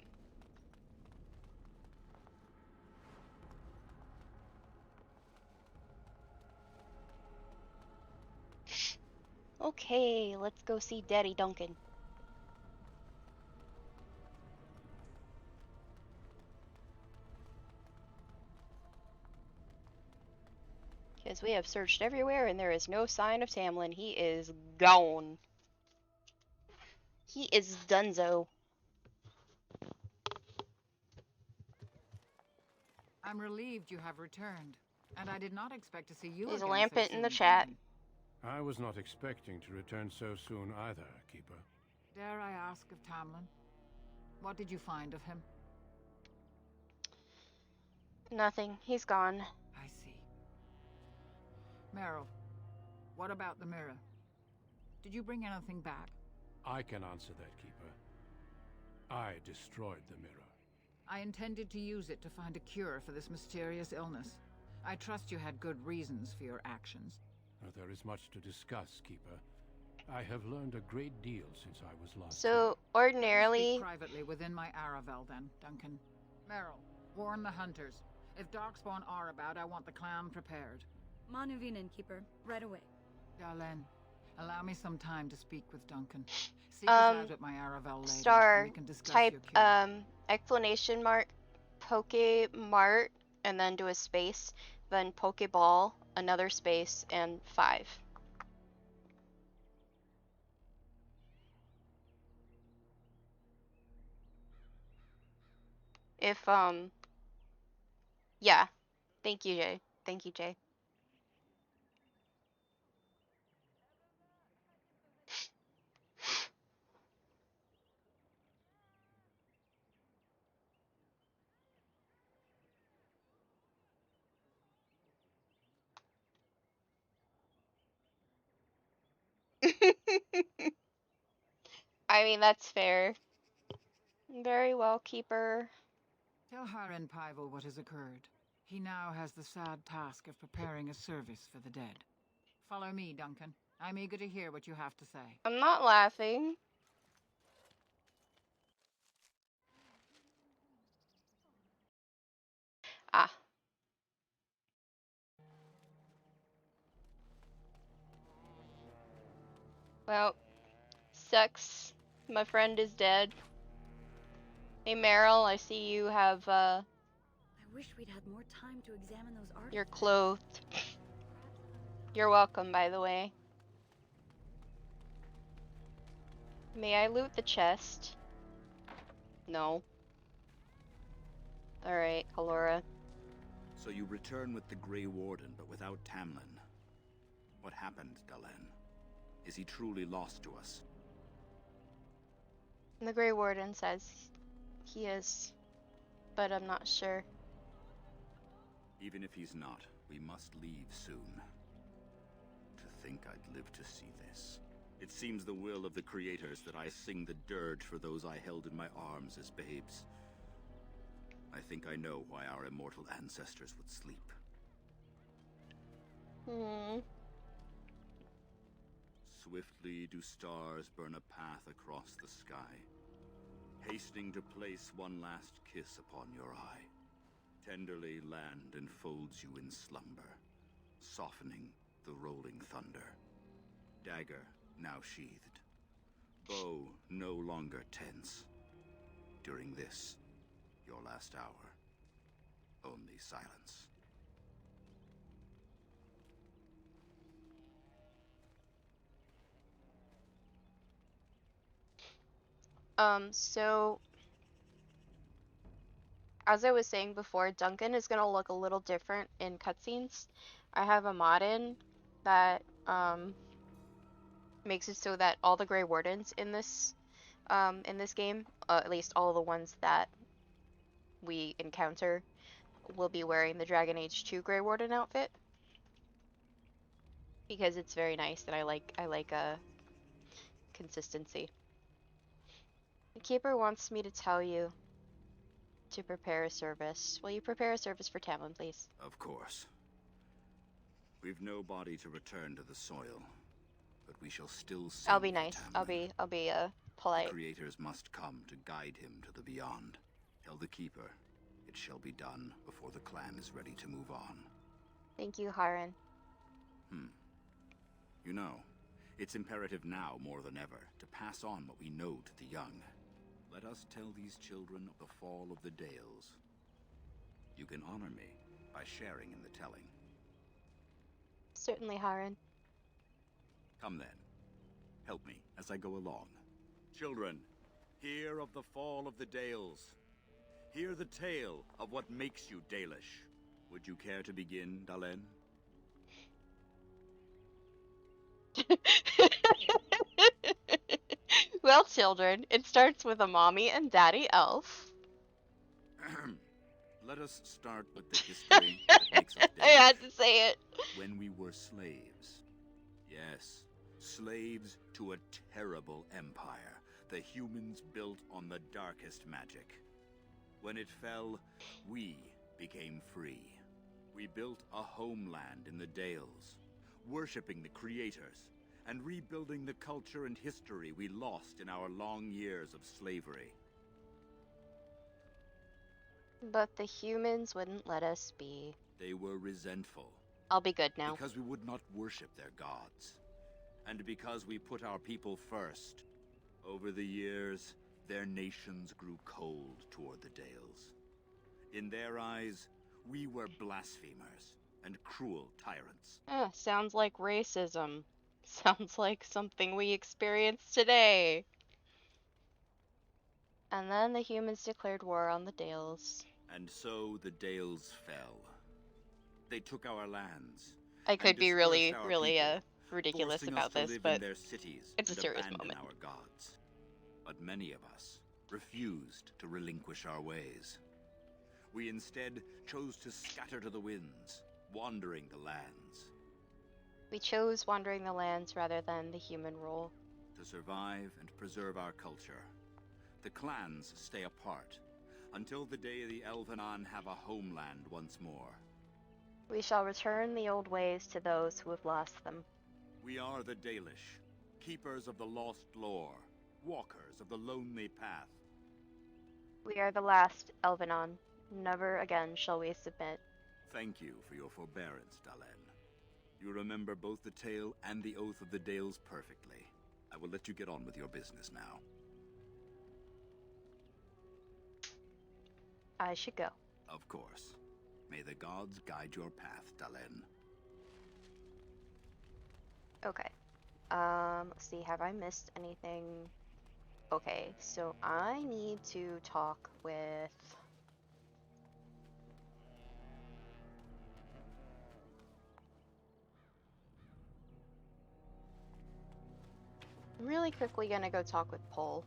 Okay, let's go see Daddy Duncan. Because we have searched everywhere and there is no sign of Tamlin. He is gone. He is donezo. I'm relieved you have returned, and I did not expect to see you There's a again lampet so in the soon, chat. Duncan. I was not expecting to return so soon either, Keeper. Dare I ask of Tamlin? What did you find of him? Nothing. He's gone. I see. Meryl, what about the mirror? Did you bring anything back? I can answer that, Keeper. I destroyed the mirror. I intended to use it to find a cure for this mysterious illness. I trust you had good reasons for your actions. There is much to discuss, Keeper. I have learned a great deal since I was last So, here. Speak ordinarily... privately within my Aravel, then, Duncan. Meryl, warn the hunters. If Darkspawn are about, I want the clan prepared. Manuvinen, Keeper. Right away. Darlene, allow me some time to speak with Duncan. Seek us out at my Aravel later, Star, and we can discuss type, your cure. exclamation mark, Pokemart, and then do a space, then Pokeball, another space, and 5. If, yeah. Thank you, Jay. Thank you, Jay. I mean, that's fair. Very well, Keeper. Tell Haren Pyvel what has occurred. He now has the sad task of preparing a service for the dead. Follow me, Duncan. I'm eager to hear what you have to say. I'm not laughing. Ah. Well, sucks. My friend is dead. Hey, Meryl, I see you have, I wish we'd had more time to examine those artifacts. you're clothed. You're welcome, by the way. May I loot the chest? No. Alright, Kalora. So you return with the Grey Warden, but without Tamlin. What happened, Dalen? Is he truly lost to us? The Grey Warden says he is, but I'm not sure. Even if he's not, we must leave soon. To think I'd live to see this. It seems the will of the creators that I sing the dirge for those I held in my arms as babes. I think I know why our immortal ancestors would sleep. Swiftly do stars burn a path across the sky, hastening to place one last kiss upon your eye. Tenderly land enfolds you in slumber, softening the rolling thunder. Dagger now sheathed, bow no longer tense. During this, your last hour, only silence. So as I was saying before, Duncan is gonna look a little different in cutscenes. I have a mod in that makes it so that all the Grey Wardens in this game, at least all the ones that we encounter, will be wearing the Dragon Age 2 Grey Warden outfit. Because it's very nice and I like consistency. The Keeper wants me to tell you to prepare a service. Will you prepare a service for Tamlin, please? Of course. We've no body to return to the soil, but we shall still sing. I'll be nice. I'll be polite. The creators must come to guide him to the beyond. Tell the Keeper, it shall be done before the clan is ready to move on. Thank you, Harren. You know, it's imperative now more than ever to pass on what we know to the young. Let us tell these children of the fall of the Dales. You can honor me by sharing in the telling. Certainly, Harren. Come then. Help me as I go along. Children, hear of the fall of the Dales. Hear the tale of what makes you Dalish. Would you care to begin, Dalen? Well, children, it starts with a mommy and daddy elf. Let us start with the history that makes us Dalish. I had to say it. When we were slaves. Yes, slaves to a terrible empire the humans built on the darkest magic. When it fell, we became free. We built a homeland in the Dales, worshipping the creators, and rebuilding the culture and history we lost in our long years of slavery. But the humans wouldn't let us be. They were resentful. I'll be good now. Because we would not worship their gods. And because we put our people first. Over the years, their nations grew cold toward the Dales. In their eyes, we were blasphemers and cruel tyrants. Sounds like racism. Sounds like something we experience today. And then the humans declared war on the Dales. And so the Dales fell. They took our lands. I could be really people, ridiculous about this, but their cities it's a serious moment. Our gods. But many of us refused to relinquish our ways. We instead chose to scatter to the winds, wandering the lands. We chose wandering the lands rather than the human rule. To survive and preserve our culture, the clans stay apart until the day the Elvenon have a homeland once more. We shall return the old ways to those who have lost them. We are the Dalish, keepers of the lost lore, walkers of the lonely path. We are the last Elvenon. Never again shall we submit. Thank you for your forbearance, Dalen. You remember both the tale and the oath of the Dales perfectly. I will let you get on with your business now. I should go. Of course. May the gods guide your path, Dalen. Okay. Let's see, have I missed anything? Okay, so I need to talk with... I'm really quickly gonna go talk with Pole.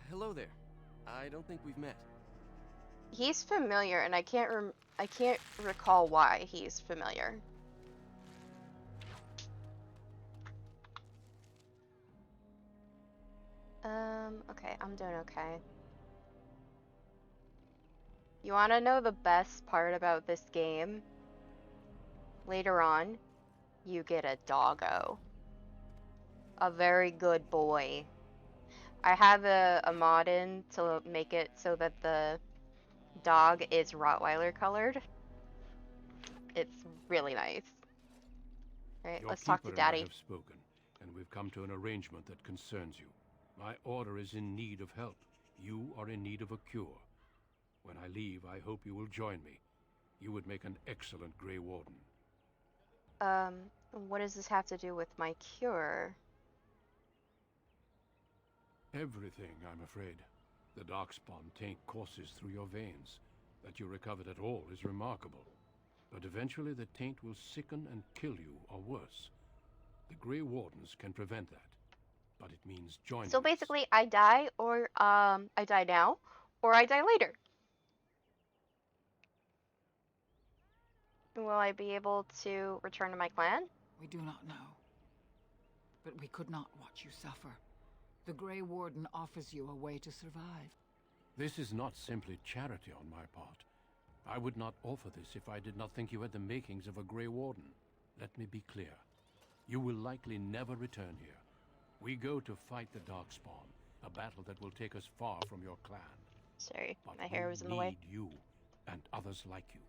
Hello there. I don't think we've met. He's familiar, and I can't recall why he's familiar. Okay, I'm doing okay. You wanna know the best part about this game? Later on, you get a doggo. A very good boy. I have a mod in to make it so that the dog is Rottweiler colored. It's really nice. Alright, Your let's talk to keeper and I Daddy. have spoken, and we've come to an arrangement that concerns you. My order is in need of help. You are in need of a cure. When I leave, I hope you will join me. You would make an excellent Grey Warden. What does this have to do with my cure? Everything, I'm afraid. The darkspawn taint courses through your veins. That you recovered at all is remarkable. But eventually the taint will sicken and kill you, or worse. The Grey Wardens can prevent that. But it means joining So us. basically, I die, or, I die now, or I die later. Will I be able to return to my clan? We do not know. But we could not watch you suffer. The Grey Warden offers you a way to survive. This is not simply charity on my part. I would not offer this if I did not think you had the makings of a Grey Warden. Let me be clear. You will likely never return here. We go to fight the Darkspawn, a battle that will take us far from your clan. Sorry, But my hair was in the we way. need you, and others like you.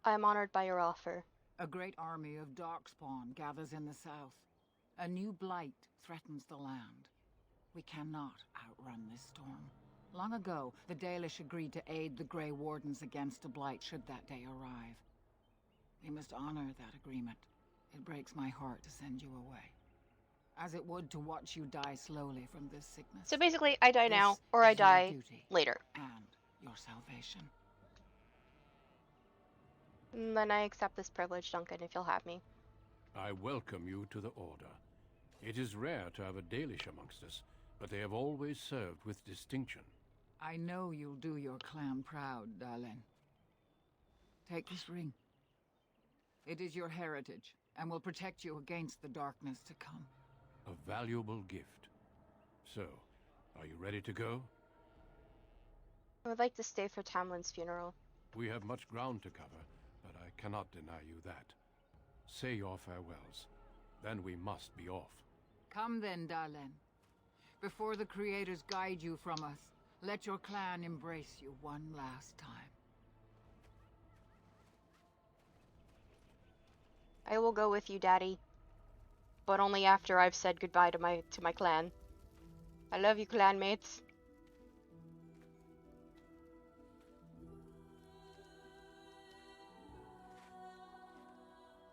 I am honored by your offer. A great army of Darkspawn gathers in the south. A new blight threatens the land. We cannot outrun this storm. Long ago, the Dalish agreed to aid the Grey Wardens against a blight should that day arrive. We must honor that agreement. It breaks my heart to send you away. As it would to watch you die slowly from this sickness. So basically, I die now, This or I is your die duty later. and your salvation. Then I accept this privilege, Duncan, if you'll have me. I welcome you to the Order. It is rare to have a Dalish amongst us, but they have always served with distinction. I know you'll do your clan proud, Dalen. Take this ring. It is your heritage, and will protect you against the darkness to come. A valuable gift. So, are you ready to go? I would like to stay for Tamlin's funeral. We have much ground to cover, but I cannot deny you that. Say your farewells. Then we must be off. Come then, Dalen. Before the creators guide you from us, let your clan embrace you one last time. I will go with you, Daddy. But only after I've said goodbye to my clan. I love you, clanmates.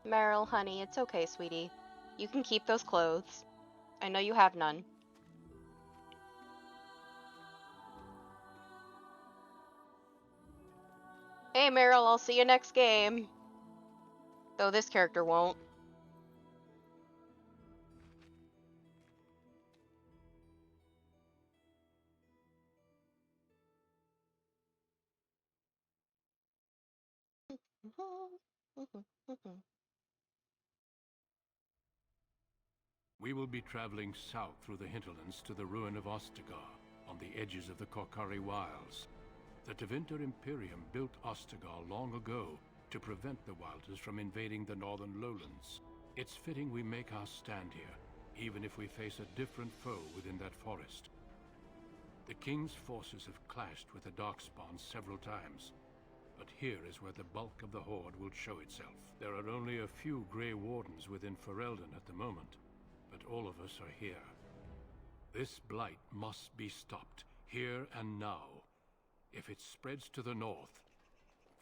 Meryl, honey, it's okay, sweetie. You can keep those clothes. I know you have none. Hey, Meryl, I'll see you next game. Though this character won't. We will be traveling south through the hinterlands to the ruin of Ostagar, on the edges of the Korkari Wilds. The Tevinter Imperium built Ostagar long ago to prevent the Wilders from invading the northern lowlands. It's fitting we make our stand here, even if we face a different foe within that forest. The King's forces have clashed with the Darkspawn several times, but here is where the bulk of the Horde will show itself. There are only a few Grey Wardens within Ferelden at the moment, but all of us are here. This blight must be stopped, here and now. If it spreads to the north,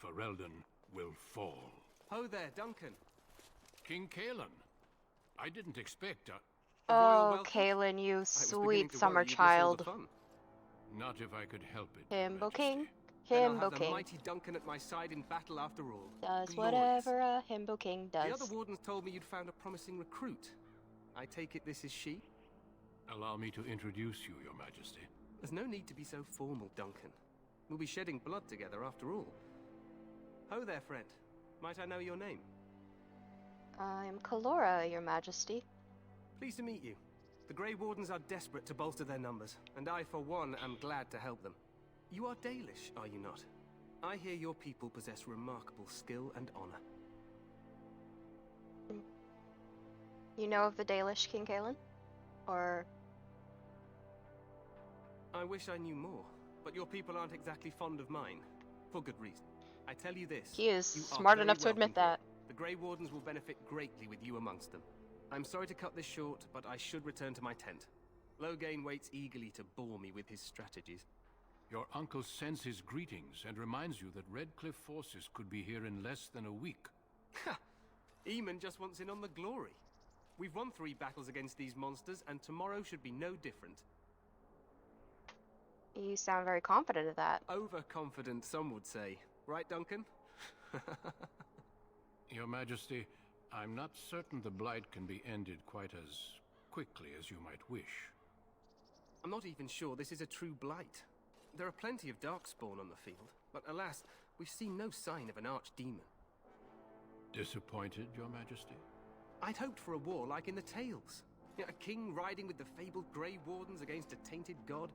Ferelden will fall. Ho there, Duncan. King Kalen. I didn't expect a royal Oh, welcome? Kaylin, you I was beginning sweet to summer worry you'd miss all the child. fun. Not if I could help it, Your Himbo Majesty. King. Then I'll Himbo have the King. mighty Duncan at my side in battle after all. Does Glorious. whatever a Himbo King does. The other wardens told me you'd found a promising recruit. I take it this is she? Allow me to introduce you, Your Majesty. There's no need to be so formal, Duncan. We'll be shedding blood together after all. Ho there, friend. Might I know your name? I'm Kalora, Your Majesty. Pleased to meet you. The Grey Wardens are desperate to bolster their numbers, and I, for one, am glad to help them. You are Dalish, are you not? I hear your people possess remarkable skill and honor. You know of the Dalish King Kalen? Or... I wish I knew more, but your people aren't exactly fond of mine. For good reason. I tell you this. He is you are smart very enough to admit welcome here. that. The Grey Wardens will benefit greatly with you amongst them. I'm sorry to cut this short, but I should return to my tent. Loghain waits eagerly to bore me with his strategies. Your uncle sends his greetings and reminds you that Redcliffe forces could be here in less than a week. Ha! Eamon just wants in on the glory. We've won 3 battles against these monsters, and tomorrow should be no different. You sound very confident of that. Overconfident, some would say. Right, Duncan? Your Majesty, I'm not certain the Blight can be ended quite as quickly as you might wish. I'm not even sure this is a true blight. There are plenty of Darkspawn on the field, but alas, we've seen no sign of an archdemon. Disappointed, Your Majesty? I'd hoped for a war like in the tales. A king riding with the fabled Grey Wardens against a tainted god.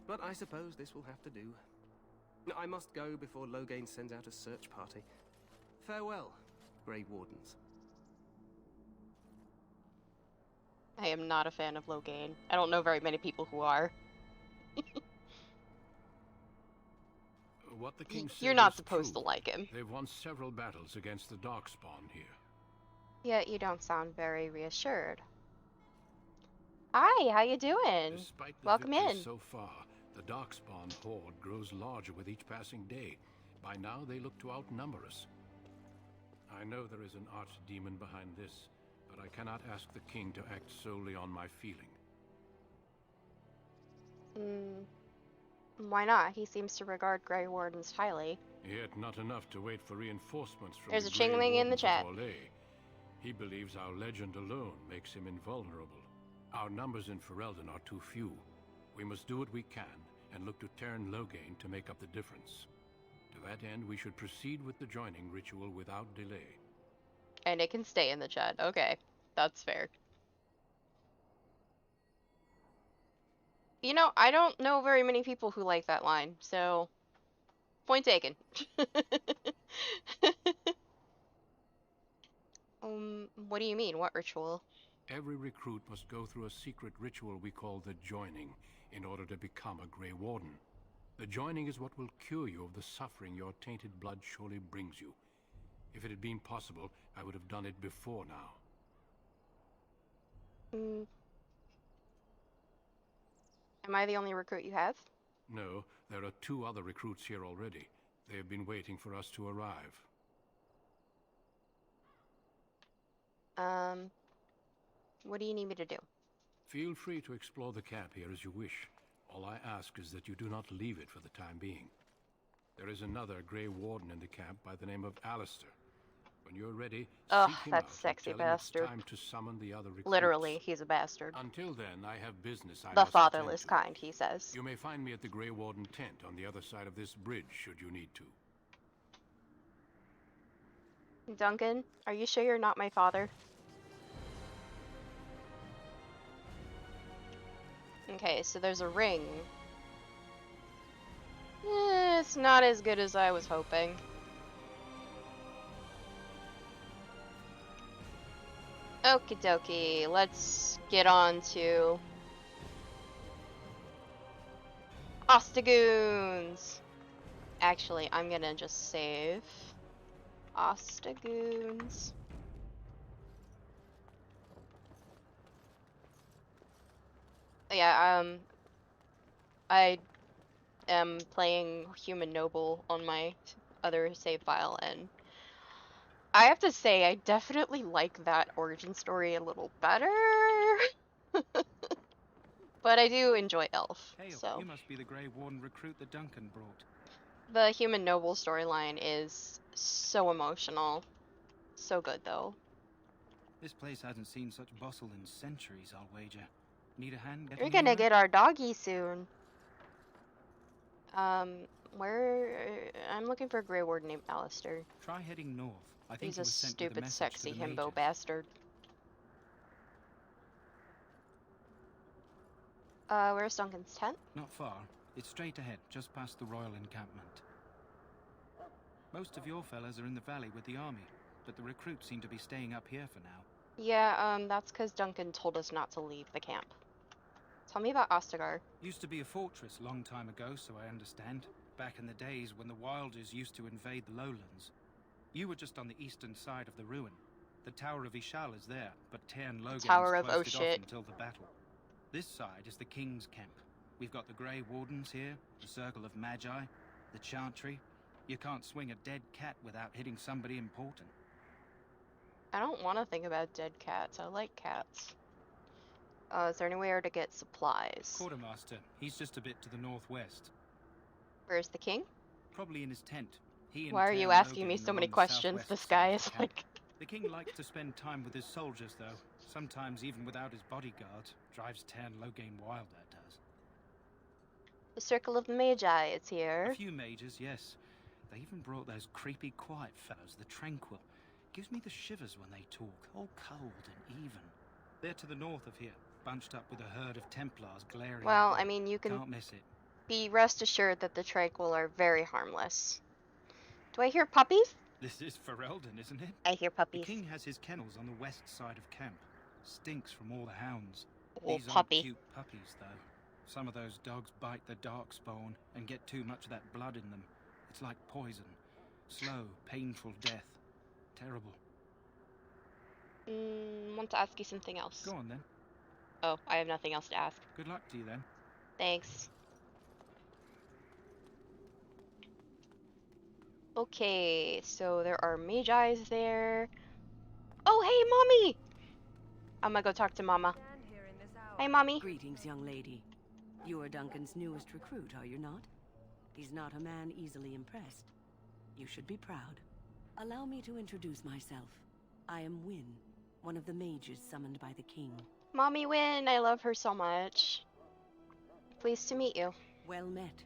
But I suppose this will have to do. I must go before Loghain sends out a search party. Farewell, Grey Wardens. I am not a fan of Loghain. I don't know very many people who are. What the king said You're not is supposed true. to like him. They've won several battles against the Darkspawn here. Yet you don't sound very reassured. Hi, how you doing? Despite the Welcome victories in. so far, the Darkspawn horde grows larger with each passing day. By now, they look to outnumber us. I know there is an archdemon behind this, but I cannot ask the king to act solely on my feeling. Why not? He seems to regard Grey Wardens highly. Yet not enough to wait for reinforcements from There's the a Grey Chingling in the Wardens of chat. Orlais. He believes our legend alone makes him invulnerable. Our numbers in Ferelden are too few. We must do what we can and look to Teyrn Loghain to make up the difference. To that end, we should proceed with the joining ritual without delay. And it can stay in the chat. Okay, that's fair. You know, I don't know very many people who like that line, so... Point taken. What do you mean? What ritual? Every recruit must go through a secret ritual we call the joining in order to become a Grey Warden. The joining is what will cure you of the suffering your tainted blood surely brings you. If it had been possible, I would have done it before now. Am I the only recruit you have? No, there are 2 other recruits here already. They have been waiting for us to arrive. What do you need me to do? Feel free to explore the camp here as you wish. All I ask is that you do not leave it for the time being. There is another Grey Warden in the camp by the name of Alistair. When you're ready, seek him that out sexy and tell him bastard. it's time to summon the other recruits. Literally, he's a bastard. Until then, I have business I The must fatherless attend to. kind, he says. You may find me at the Grey Warden tent on the other side of this bridge, should you need to. Duncan, are you sure you're not my father? Okay, so there's a ring. It's not as good as I was hoping. Okie dokie, let's get on to Ostagoons. Actually, I'm gonna just save Ostagoons. Yeah, I am playing Human Noble on my other save file, and I have to say, I definitely like that origin story a little better. But I do enjoy Elf, Hail, so. you must be the Grey Warden recruit that Duncan brought. The human noble storyline is so emotional. So good, though. This place hasn't seen such bustle in centuries, I'll wager. Need a hand We're getting gonna anywhere? get our doggy soon. Where... I'm looking for a Grey Warden named Alistair. Try heading north. I think He's he a was sent with a stupid, message to sexy the himbo mages. bastard. Where's Duncan's tent? Not far. It's straight ahead, just past the royal encampment. Most of your fellas are in the valley with the army, but the recruits seem to be staying up here for now. Yeah, that's because Duncan told us not to leave the camp. Tell me about Ostagar. Used to be a fortress long time ago, so I understand. Back in the days when the Wilders used to invade the lowlands. You were just on the eastern side of the ruin. The Tower of Ishal is there, but Tairn Logains Tower of closed it off Shit. until the battle. This side is the King's camp. We've got the Grey Wardens here, the Circle of Magi, the Chantry. You can't swing a dead cat without hitting somebody important. I don't want to think about dead cats. I like cats. Is there anywhere to get supplies? Quartermaster, he's just a bit to the northwest. Where's the king? Probably in his tent. He and Why are you Tairn asking me Logain so are many on the questions? southwest This side guy of is the camp. like... The king likes to spend time with his soldiers, though. Sometimes even without his bodyguard. Drives Tairn Logain wild, that does. The Circle of Magi is here. A few mages, yes. They even brought those creepy, quiet fellows, the Tranquil. Gives me the shivers when they talk, all cold and even. They're to the north of here, bunched up with a herd of Templars glaring Well, at them. I mean, you can Can't miss it. be rest assured that the Tranquil are very harmless. Do I hear puppies? This is Ferelden, isn't it? I hear The puppies. king has his kennels on the west side of camp. Stinks from all the hounds. Oh, These aren't puppy. cute puppies, though. Some of those dogs bite the darkspawn and get too much of that blood in them. It's like poison. Slow, painful death. Terrible. Want to ask you something else. Go on, then. Oh, I have nothing else to ask. Good luck to you, then. Thanks. Okay, so there are Magi's there. Oh, hey, Mommy! I'm gonna go talk to Mama. Hey, Mommy. Greetings, young lady. You are Duncan's newest recruit, are you not? He's not a man easily impressed. You should be proud. Allow me to introduce myself. I am Wynne, one of the mages summoned by the king. Mommy Wynne, I love her so much. Pleased to meet you. Well met.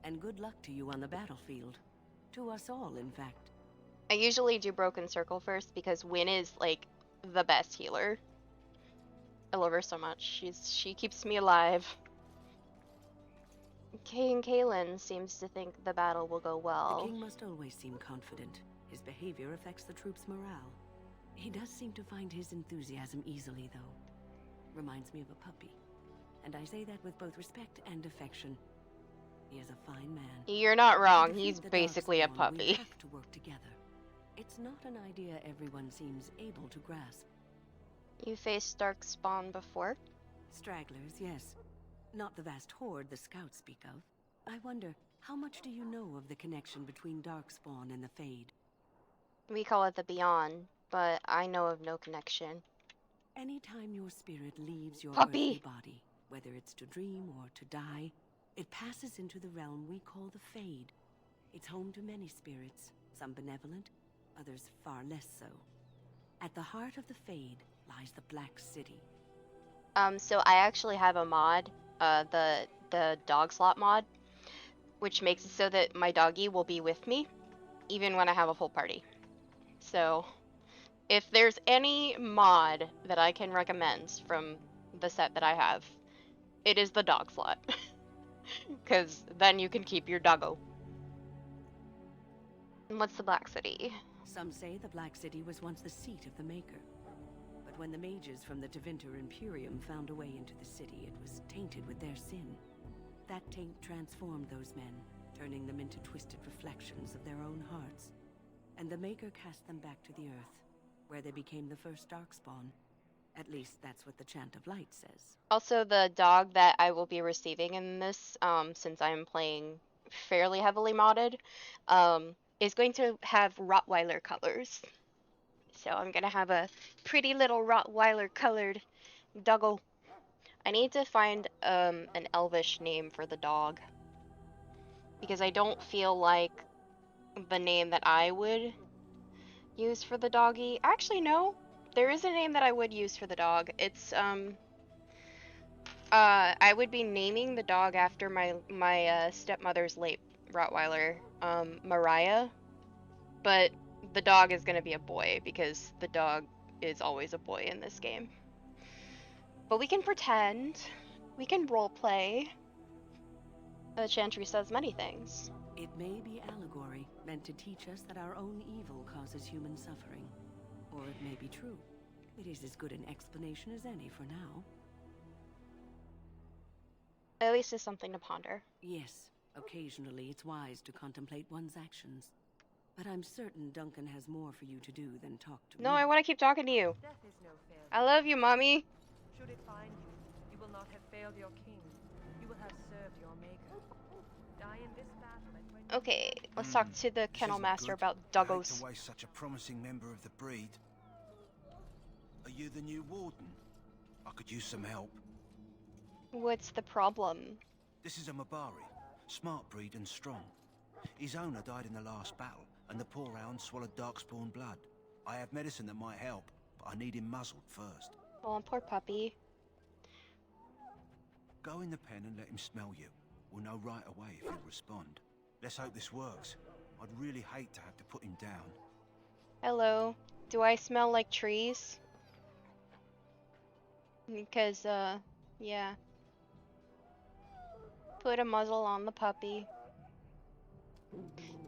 And good luck to you on the battlefield. To us all, in fact. I usually do Broken Circle first because Wynne is, like, the best healer. I love her so much. She keeps me alive. King Kalen seems to think the battle will go well. The king must always seem confident. His behavior affects the troops' morale. He does seem to find his enthusiasm easily, though. Reminds me of a puppy. And I say that with both respect and affection. He is a fine man. You're not wrong. To defeat He's the basically a Darkspawn, puppy. We have to work together. It's not an idea everyone seems able to grasp. You faced Darkspawn before? Stragglers, yes. Not the vast horde the scouts speak of. I wonder, how much do you know of the connection between Darkspawn and the Fade? We call it the Beyond, but I know of no connection. Anytime your spirit leaves your Puppy! earthly body, whether it's to dream or to die, it passes into the realm we call the Fade. It's home to many spirits, some benevolent, others far less so. At the heart of the Fade lies the Black City. So I actually have a mod, the dog slot mod, which makes it so that my doggy will be with me, even when I have a full party. So, if there's any mod that I can recommend from the set that I have, it is the dog slot. Because then you can keep your doggo. And what's the Black City? Some say the Black City was once the seat of the Maker. But when the mages from the Tevinter Imperium found a way into the city, it was tainted with their sin. That taint transformed those men, turning them into twisted reflections of their own hearts. And the Maker cast them back to the Earth, where they became the first Darkspawn. At least that's what the Chant of Light says. Also, the dog that I will be receiving in this, since I'm playing fairly heavily modded, is going to have Rottweiler colors. So I'm gonna have a pretty little Rottweiler colored doggo. I need to find an elvish name for the dog. Because I don't feel like the name that I would use for the doggy. Actually, no. There is a name that I would use for the dog. It's I would be naming the dog after my stepmother's late Rottweiler, Mariah, but the dog is gonna be a boy because the dog is always a boy in this game. But we can pretend. We can role play. The Chantry says many things. It may be allegory, meant to teach us that our own evil causes human suffering. Or it may be true. It is as good an explanation as any for now. At least it's something to ponder. Yes, occasionally it's wise to contemplate one's actions. But I'm certain Duncan has more for you to do than talk to me. No, I want to keep talking to you. I love you, Mommy. Should it find you, you will not have failed your king. You will have served your maker. Die in this battle and when Okay, let's talk to the kennel master about doggos. To waste such a promising member of the breed. Are you the new warden? I could use some help. What's the problem? This is a Mabari, smart breed and strong. His owner died in the last battle, and the poor hound swallowed darkspawn blood. I have medicine that might help, but I need him muzzled first. Oh, poor puppy. Go in the pen and let him smell you. We'll know right away if he'll respond. Let's hope this works. I'd really hate to have to put him down. Hello. Do I smell like trees? Because, yeah. Put a muzzle on the puppy.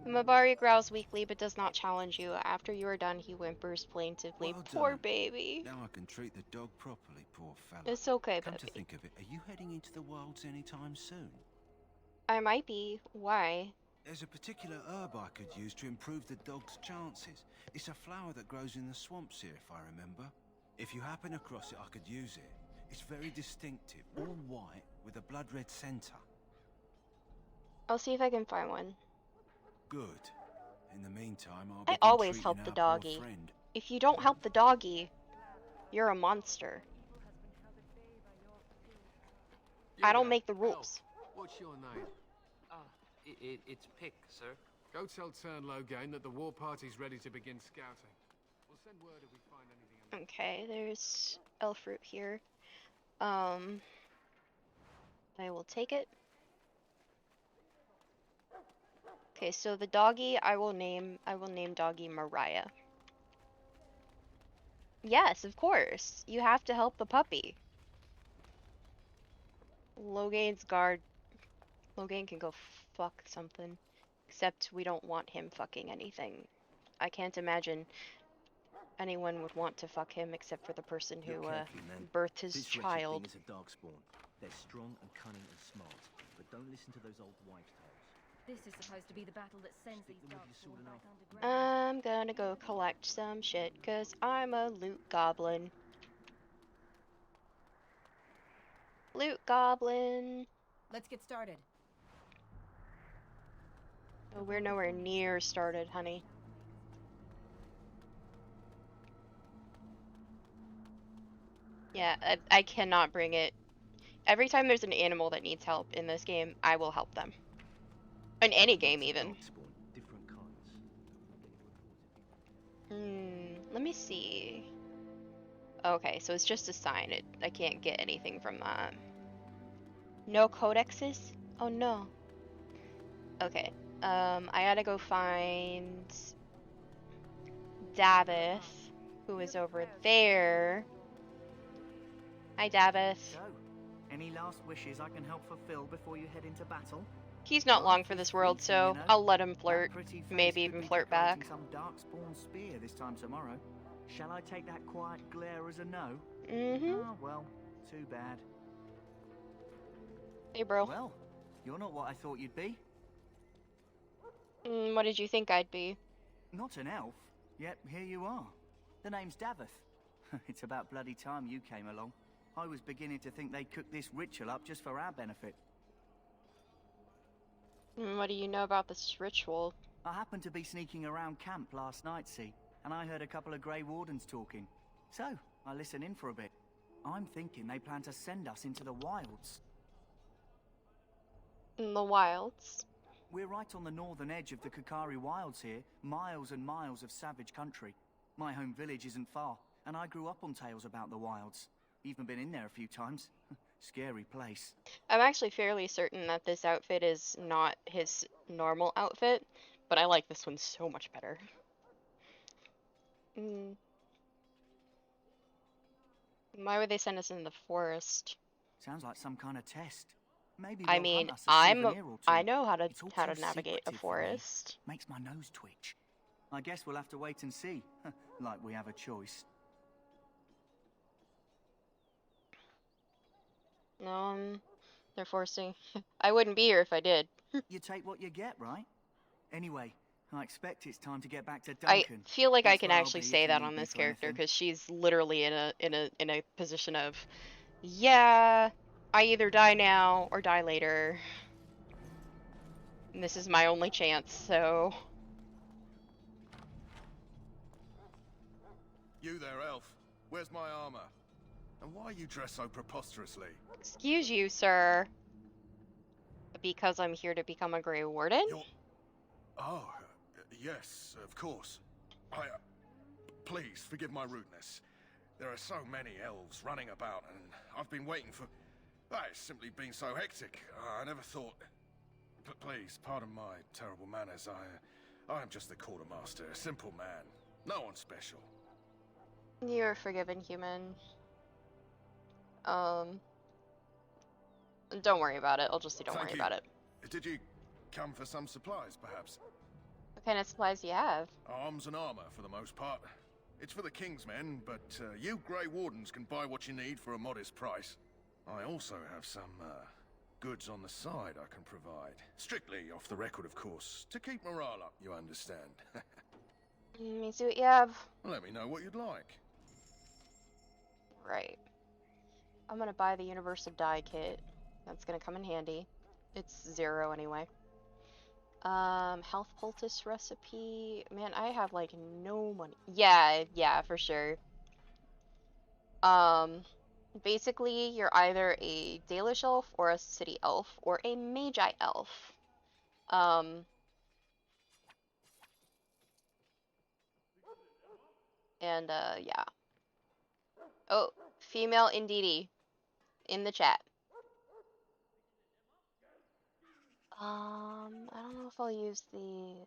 The Mabari growls weakly but does not challenge you. After you are done, he whimpers plaintively. Well Poor done. baby. Now I can treat the dog properly, poor fella. It's okay, Come baby. to think of it, are you heading into the wilds anytime soon? I might be. Why? There's a particular herb I could use to improve the dog's chances. It's a flower that grows in the swamps here, if I remember. If you happen across it, I could use it. It's very distinctive, all white, with a blood-red center. I'll see if I can find one. Good. In the meantime, I'll I begin always treating help our the poor doggy. friend. If you don't help the doggy, you're a monster. I don't make the rules. What's your name? It's Pick, sir. Go tell Turnlogain that the war party's ready to begin scouting. We'll send word if we find anything. Okay, there's Elfroot here. I will take it. Okay, so the doggy I will name doggy Mariah. Yes, of course. You have to help the puppy. Logain's guard. Logain can go fuck something. Except we don't want him fucking anything. I can't imagine anyone would want to fuck him except for the person who birthed his child. This wretched thing is a darkspawn. They're strong and cunning and smart, but don't listen to those old wives' tales. This is supposed to be the battle that sends these darkspawn back underground. I'm gonna go collect some shit, cause I'm a loot goblin. Loot goblin. Let's get started. Oh, we're nowhere near started, honey. Yeah, I cannot bring it. Every time there's an animal that needs help in this game, I will help them. In any game, even. Let me see. Okay, so it's just a sign. I can't get anything from that. No codexes? Oh no. Okay. I gotta go find Davith, who is over there. Hi, Davith. So, any last wishes I can help fulfill before you head into battle? He's not long for this world, so I'll let him flirt. Maybe even flirt back. Some darkspawn spear this time tomorrow. Shall I take that quiet glare as a no? Oh, well, too bad. Hey, bro. Well, you're not what I thought you'd be. What did you think I'd be? Not an elf, yet here you are. The name's Davith. It's about bloody time you came along. I was beginning to think they cooked this ritual up just for our benefit. What do you know about this ritual? I happened to be sneaking around camp last night, see? and I heard a couple of Grey Wardens talking. So, I listened in for a bit. I'm thinking they plan to send us into the wilds. In the wilds? We're right on the northern edge of the Kakari Wilds here, miles and miles of savage country. My home village isn't far, and I grew up on tales about the wilds. Even been in there a few times. Scary place. I'm actually fairly certain that this outfit is not his normal outfit, but I like this one so much better. Why would they send us in the forest? Sounds like some kind of test. Maybe I they'll mean, hunt us a souvenir or two. I know how to It's all too navigate a secretive for me. forest. Makes my nose twitch. I guess we'll have to wait and see. Like we have a choice. They're forcing. I wouldn't be here if I did. You take what you get, right? Anyway, I expect it's time to get back to I Duncan. feel like I That's can where I'll actually be if say you that need on me this for character anything. because she's literally in a position of, yeah, I either die now or die later. And this is my only chance, so. You there, elf. Where's my armor? And why are you dressed so preposterously? Excuse you, sir. Because I'm here to become a Grey Warden? Oh, yes, of course. Please, forgive my rudeness. There are so many elves running about, and I've been waiting for... it's simply been so hectic. I never thought... Please, pardon my terrible manners. I am just the quartermaster, a simple man. No one special. You're a forgiven human. Don't worry about it. I'll just say don't worry about it. Did you come for some supplies, perhaps? What kind of supplies do you have? Arms and armor, for the most part. It's for the King's men, but you Grey Wardens can buy what you need for a modest price. I also have some goods on the side I can provide. Strictly off the record, of course, to keep morale up, you understand. Let me see what you have. Let me know what you'd like. Right. I'm gonna buy the Universal Dye Kit. That's gonna come in handy. It's 0 anyway. Health poultice recipe. Man, I have like no money. Yeah, for sure. Basically, you're either a Dalish elf or a city elf or a magi elf. Yeah. Oh, female indeedy in the chat. I don't know if I'll use the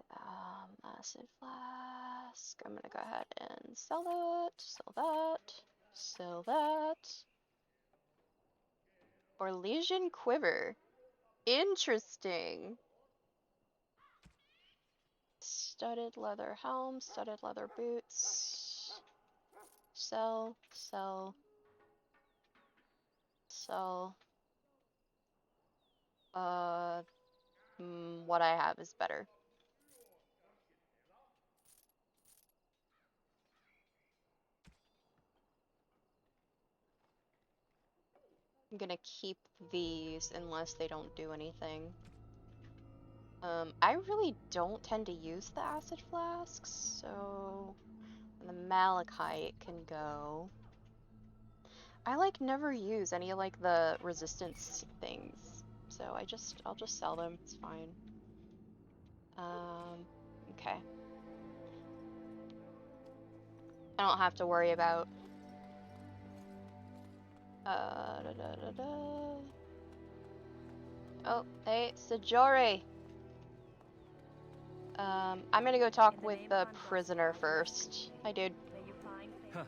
acid flask. I'm gonna go ahead and sell that. Or Legion Quiver. Interesting. Studded leather helm, studded leather boots. Sell. What I have is better. I'm gonna keep these unless they don't do anything. I really don't tend to use the acid flasks, so the malachite can go. I like never use any of like the resistance things, so I'll just sell them. It's fine. Okay. I don't have to worry about. Oh, hey, Sajori. I'm gonna go talk with the prisoner first. Hi, dude. Huh.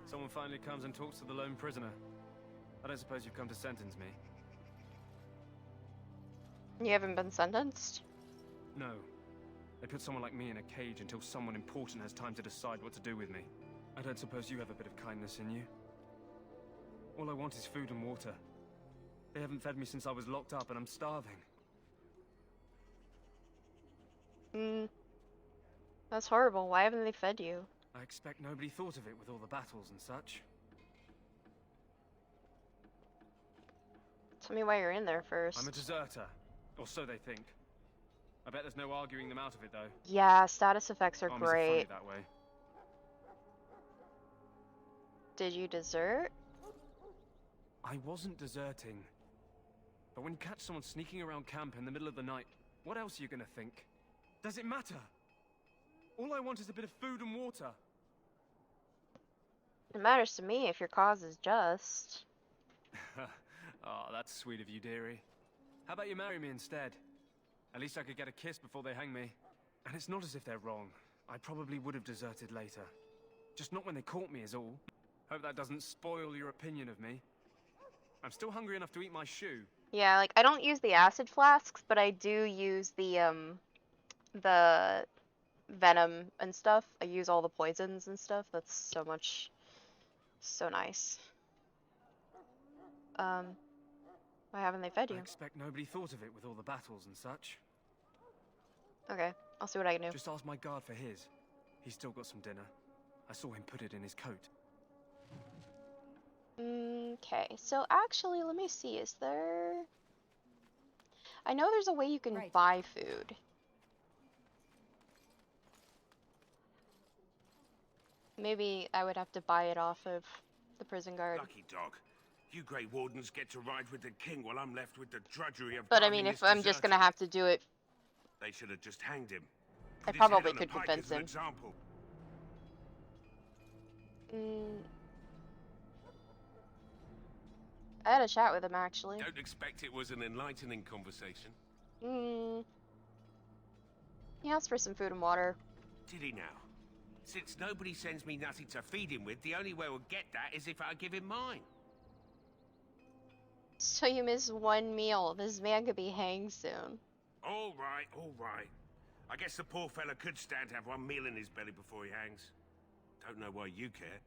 Someone finally comes and talks to the lone prisoner. I don't suppose you've come to sentence me. You haven't been sentenced? No. They put someone like me in a cage until someone important has time to decide what to do with me. I don't suppose you have a bit of kindness in you? All I want is food and water. They haven't fed me since I was locked up and I'm starving. That's horrible. Why haven't they fed you? I expect nobody thought of it with all the battles and such. Tell me why you're in there first. I'm a deserter. Or so they think. I bet there's no arguing them out of it, though. Yeah, status effects are Armies great. funny that way. Did you desert? I wasn't deserting. But when you catch someone sneaking around camp in the middle of the night, what else are you gonna think? Does it matter? All I want is a bit of food and water. It matters to me if your cause is just. Oh, that's sweet of you, dearie. How about you marry me instead? At least I could get a kiss before they hang me. And it's not as if they're wrong. I probably would have deserted later. Just not when they caught me is all. Hope that doesn't spoil your opinion of me. I'm still hungry enough to eat my shoe. Yeah, like, I don't use the acid flasks, but I do use the venom and stuff. I use all the poisons and stuff. That's so nice. Why haven't they fed you? I expect nobody thought of it with all the battles and such. Okay, I'll see what I can do. Just ask my guard for his. He's still got some dinner. I saw him put it in his coat. Okay, so actually, let me see, is there... I know there's a way you can buy food. Maybe I would have to buy it off of the prison guard. Lucky dog. You Grey Wardens get to ride with the king while I'm left with the drudgery of But I mean, if I'm just gonna have to do it... They should have just hanged him. I Put his head probably on a could pike convince as an him. example. I had a chat with him, actually. Don't expect it was an enlightening conversation. He asked for some food and water. Did he now? Since nobody sends me nothing to feed him with, the only way we'll get that is if I give him mine. So you miss one meal. This man could be hanged soon. All right, all right. I guess the poor fella could stand to have one meal in his belly before he hangs. Don't know why you care.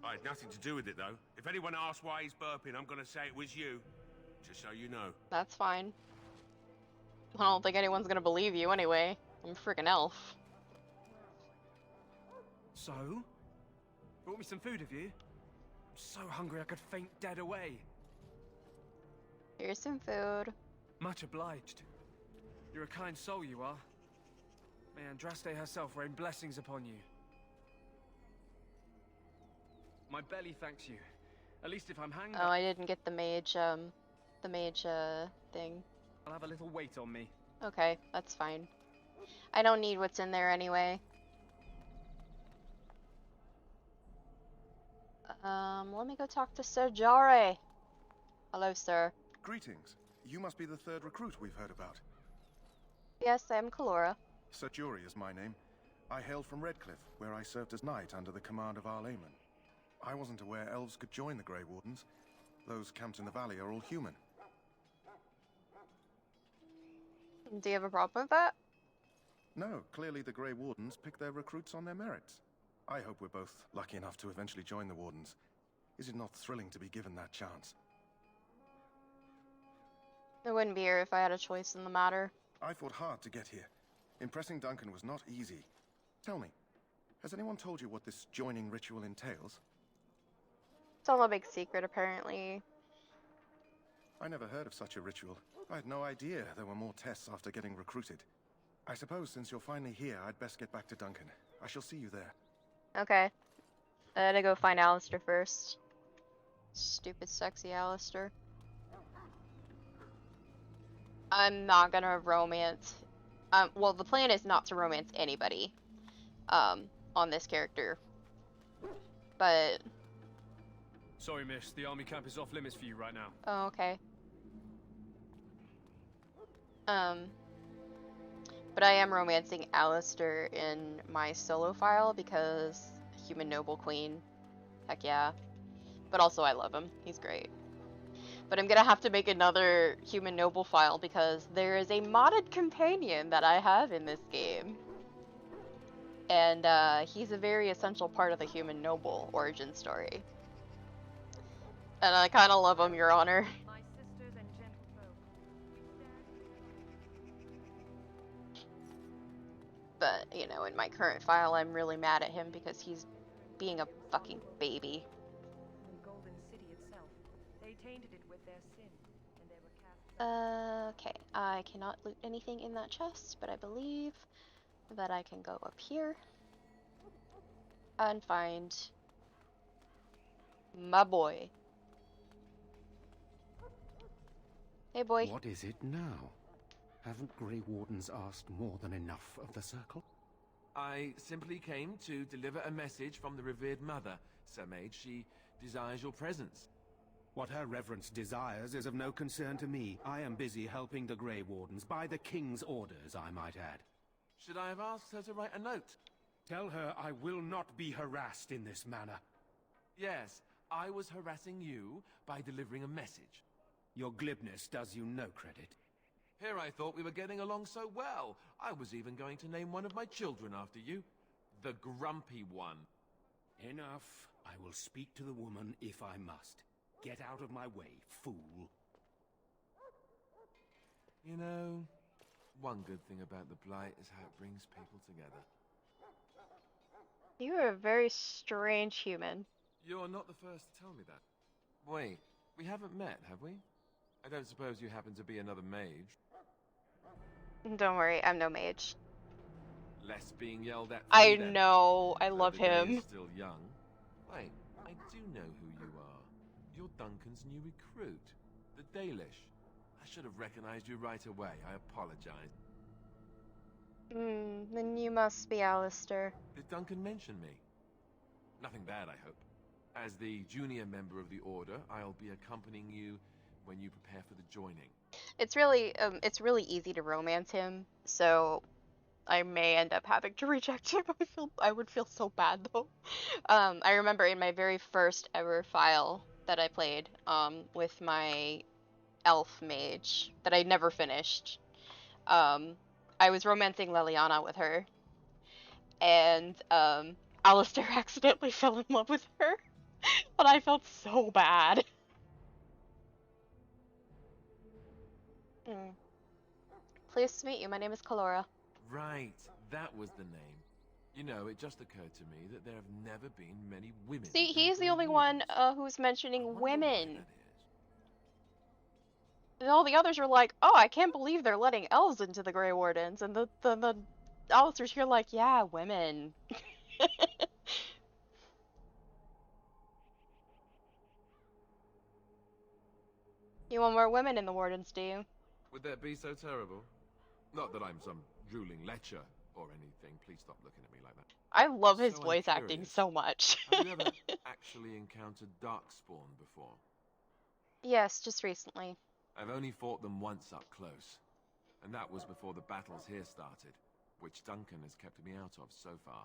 I had nothing to do with it, though. If anyone asks why he's burping, I'm gonna say it was you. Just so you know. That's fine. I don't think anyone's gonna believe you anyway. I'm a freaking elf. So? Brought me some food, have you? I'm so hungry I could faint dead away. Here's some food. Much obliged. You're a kind soul, you are. May Andraste herself rain blessings upon you. My belly thanks you. At least if I'm hanged... Oh, I didn't get the mage thing. I'll have a little weight on me. Okay, that's fine. I don't need what's in there anyway. Let me go talk to Sir Jare. Hello, sir. Greetings. You must be the third recruit we've heard about. Yes, I'm Kalora. Sir Jury is my name. I hail from Redcliffe, where I served as knight under the command of Arl Aemon. I wasn't aware elves could join the Grey Wardens. Those camped in the valley are all human. Do you have a problem with that? No, clearly the Grey Wardens pick their recruits on their merits. I hope we're both lucky enough to eventually join the Wardens. Is it not thrilling to be given that chance? I wouldn't be here if I had a choice in the matter. I fought hard to get here. Impressing Duncan was not easy. Tell me, has anyone told you what this joining ritual entails? It's all a big secret, apparently. I never heard of such a ritual. I had no idea there were more tests after getting recruited. I suppose since you're finally here, I'd best get back to Duncan. I shall see you there. Okay. I gotta go find Alistair first. Stupid, sexy Alistair. I'm not gonna romance... well, the plan is not to romance anybody, on this character. But... Sorry, miss. The army camp is off limits for you right now. Oh, okay. But I am romancing Alistair in my solo file because human noble queen. Heck yeah. But also I love him. He's great. But I'm gonna have to make another human noble file because there is a modded companion that I have in this game. And he's a very essential part of the human noble origin story. And I kinda love him, Your Honor. My sisters and gentlefolk. But, you know, in my current file, I'm really mad at him because he's being a fucking baby. The Golden City itself. They tainted it with their sin, and they were cast. Okay, I cannot loot anything in that chest, but I believe that I can go up here and find My boy. Hey, boy. What is it now? Haven't Grey Wardens asked more than enough of the Circle? I simply came to deliver a message from the revered mother, Sir Mage. She desires your presence. What her reverence desires is of no concern to me. I am busy helping the Grey Wardens, by the King's orders, I might add. Should I have asked her to write a note? Tell her I will not be harassed in this manner. Yes, I was harassing you by delivering a message. Your glibness does you no credit. Here I thought we were getting along so well. I was even going to name one of my children after you. The Grumpy One. Enough. I will speak to the woman if I must. Get out of my way, fool. You know, one good thing about the Blight is how it brings people together. You are a very strange human. You're not the first to tell me that. Wait, we haven't met, have we? I don't suppose you happen to be another mage? Don't worry, I'm no mage. Less being yelled at. I know, I love The day him. is still young. Wait, I do know who you are. You're Duncan's new recruit, the Dalish. I should have recognized you right away. I apologize. Then you must be Alistair. Did Duncan mention me? Nothing bad, I hope. As the junior member of the Order, I'll be accompanying you when you prepare for the joining. It's really easy to romance him, so I may end up having to reject him. I would feel so bad though. I remember in my very first ever file that I played, with my elf mage that I never finished, I was romancing Leliana with her, and Alistair accidentally fell in love with her, but I felt so bad. Pleased to meet you. My name is Kalora. Right, that was the name. You know, it just occurred to me that there have never been many women. See, he's the only one who's mentioning women. And all the others are like, oh, I can't believe they're letting elves into the Grey Wardens. And the Alistair's here like, yeah, women. You want more women in the Wardens, do you? Would that be so terrible? Not that I'm some drooling lecher or anything. Please stop looking at me like that. I love his So I'm voice acting curious. so much. Have you ever actually encountered Darkspawn before? Yes, just recently. I've only fought them once up close. And that was before the battles here started, which Duncan has kept me out of so far.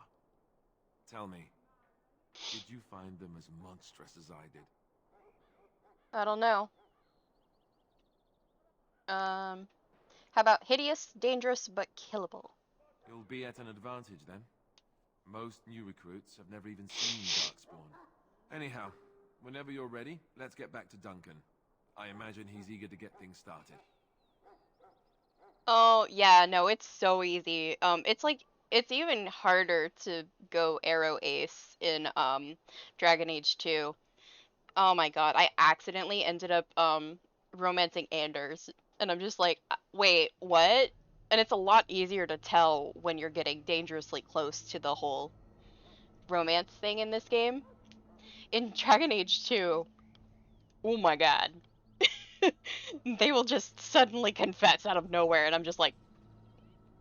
Tell me, did you find them as monstrous as I did? I don't know. How about hideous, dangerous, but killable? You'll be at an advantage then. Most new recruits have never even seen Darkspawn. Anyhow, whenever you're ready, let's get back to Duncan. I imagine he's eager to get things started. Oh, yeah, no, it's so easy. It's even harder to go arrow ace in, Dragon Age 2. Oh my god, I accidentally ended up, romancing Anders. And I'm just like, wait, what? And it's a lot easier to tell when you're getting dangerously close to the whole romance thing in this game. In Dragon Age 2, oh my god. They will just suddenly confess out of nowhere, and I'm just like,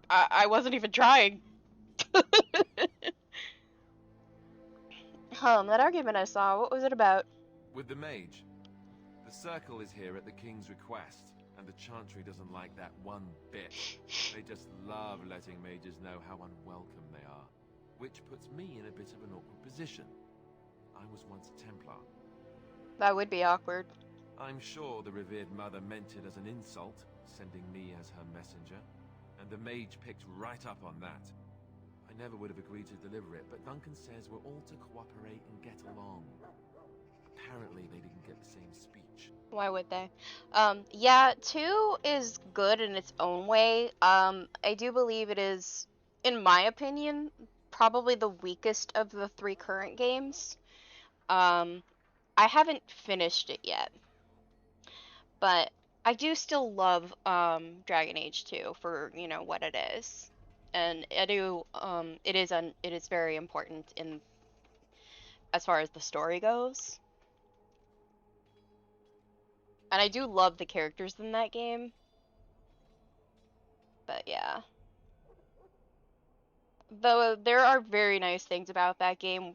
I wasn't even trying. That argument I saw, what was it about? With the mage. The Circle is here at the King's request, and the Chantry doesn't like that one bit. They just love letting mages know how unwelcome they are, which puts me in a bit of an awkward position. I was once a Templar. That would be awkward. I'm sure the revered mother meant it as an insult, sending me as her messenger, and the mage picked right up on that. I never would have agreed to deliver it, but Duncan says we're all to cooperate and get along. Apparently they didn't get the same speech. Why would they? Yeah, 2 is good in its own way. I do believe it is, in my opinion, probably the weakest of the 3 current games. I haven't finished it yet. But I do still love Dragon Age 2 for, you know, what it is. And I do it is very important in as far as the story goes. And I do love the characters in that game. But yeah. Though there are very nice things about that game,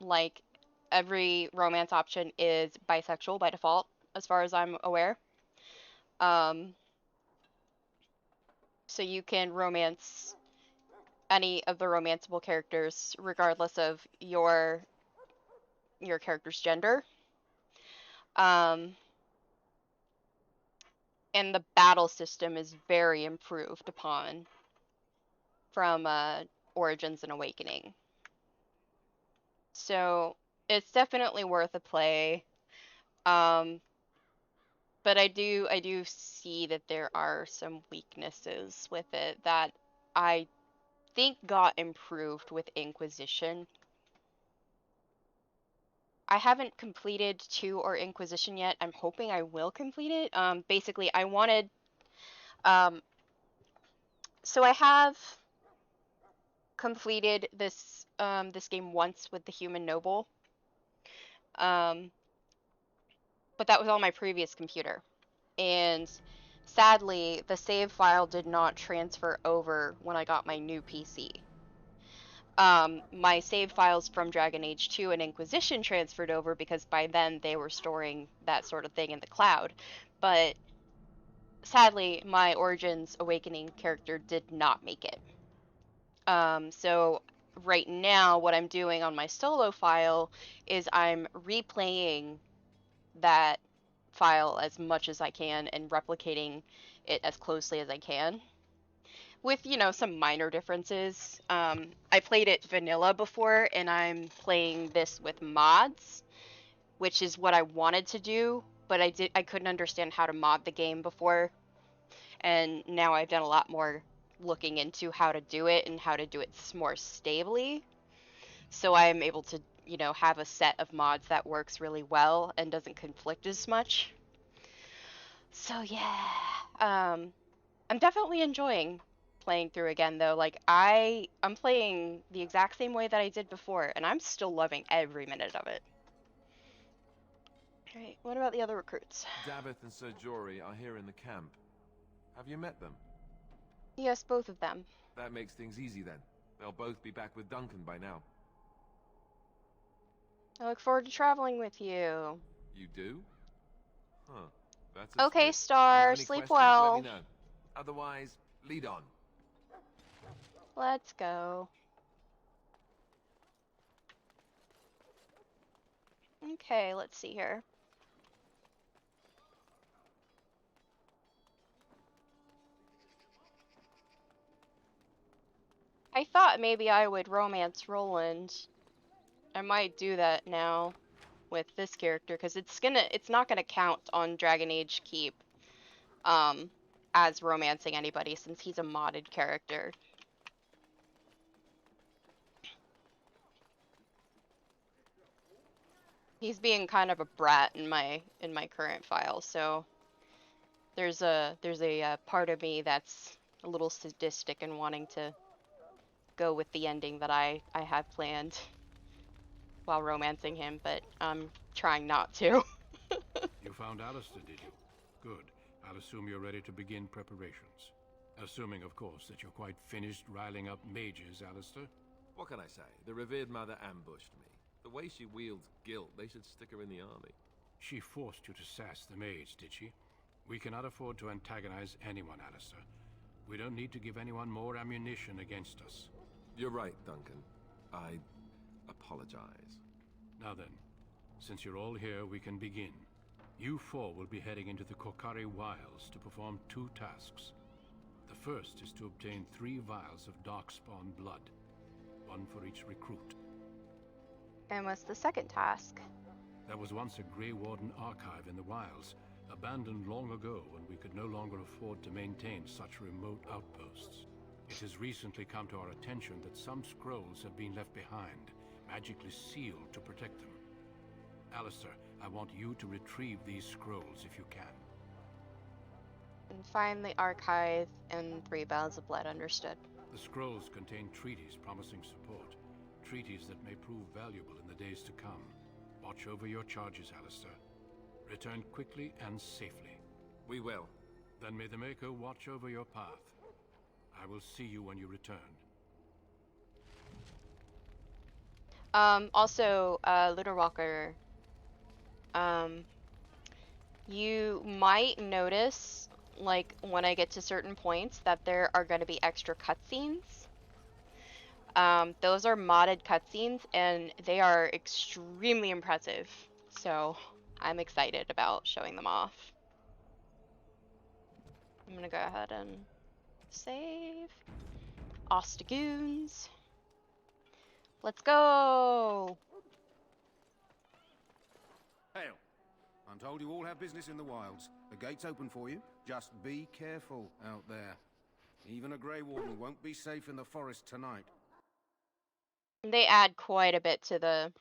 like every romance option is bisexual by default, as far as I'm aware. Um, so you can romance any of the romanceable characters regardless of your character's gender. Um, and the battle system is very improved upon from Origins and Awakening. So it's definitely worth a play. Um, but I do see that there are some weaknesses with it that I think got improved with Inquisition. I haven't completed 2 or Inquisition yet. I'm hoping I will complete it. Basically, I wanted, um, so I have completed this game once with the Human Noble. But that was on my previous computer. And sadly, the save file did not transfer over when I got my new PC. My save files from Dragon Age 2 and Inquisition transferred over because by then they were storing that sort of thing in the cloud. But sadly, my Origins Awakening character did not make it. So right now, what I'm doing on my solo file is I'm replaying that file as much as I can and replicating it as closely as I can. With, some minor differences. I played it vanilla before, and I'm playing this with mods, which is what I wanted to do, but I couldn't understand how to mod the game before, and now I've done a lot more looking into how to do it and how to do it more stably. So I'm able to, have a set of mods that works really well and doesn't conflict as much. So yeah, I'm definitely enjoying playing through again though. Like I'm playing the exact same way that I did before, and I'm still loving every minute of it. Alright, what about the other recruits? Davith and Sir Jory are here in the camp. Have you met them? Yes, both of them. That makes things easy then. They'll both be back with Duncan by now. I look forward to traveling with you. You do? Huh. That's a Okay, switch. Star, If you have sleep any questions, let well. me know. Otherwise, lead on. Let's go. Okay, let's see here. I thought maybe I would romance Roland. I might do that now with this character because it's not gonna count on Dragon Age Keep as romancing anybody since he's a modded character. He's being kind of a brat in my current file, so there's a part of me that's a little sadistic and wanting to go with the ending that I have planned while romancing him, but I'm trying not to. You found Alistair, did you? Good. I'll assume you're ready to begin preparations. Assuming, of course, that you're quite finished riling up mages, Alistair. What can I say? The revered mother ambushed me. The way she wields guilt, they should stick her in the army. She forced you to sass the mage, did she? We cannot afford to antagonize anyone, Alistair. We don't need to give anyone more ammunition against us. You're right, Duncan. I apologize. Now then, since you're all here, we can begin. You 4 will be heading into the Kokari Wilds to perform 2 tasks. The first is to obtain 3 vials of Darkspawn blood, 1 for each recruit. And what's the second task? There was once a Grey Warden archive in the wilds, abandoned long ago when we could no longer afford to maintain such remote outposts. It has recently come to our attention that some scrolls have been left behind, magically sealed to protect them. Alistair, I want you to retrieve these scrolls if you can. And find the archive and 3 vials of blood, understood. The scrolls contain treaties promising support, treaties that may prove valuable in the days to come. Watch over your charges, Alistair. Return quickly and safely. We will. Then may the Maker watch over your path. I will see you when you return. Also, Little Walker, you might notice, like, when I get to certain points, that there are going to be extra cutscenes. Those are modded cutscenes, and they are extremely impressive. So, I'm excited about showing them off. I'm gonna go ahead and save. Ostagoons. Let's go! Hail. I'm told you all have business in the wilds. The gate's open for you. Just be careful out there. Even a Grey Warden won't be safe in the forest tonight. They add quite a bit to the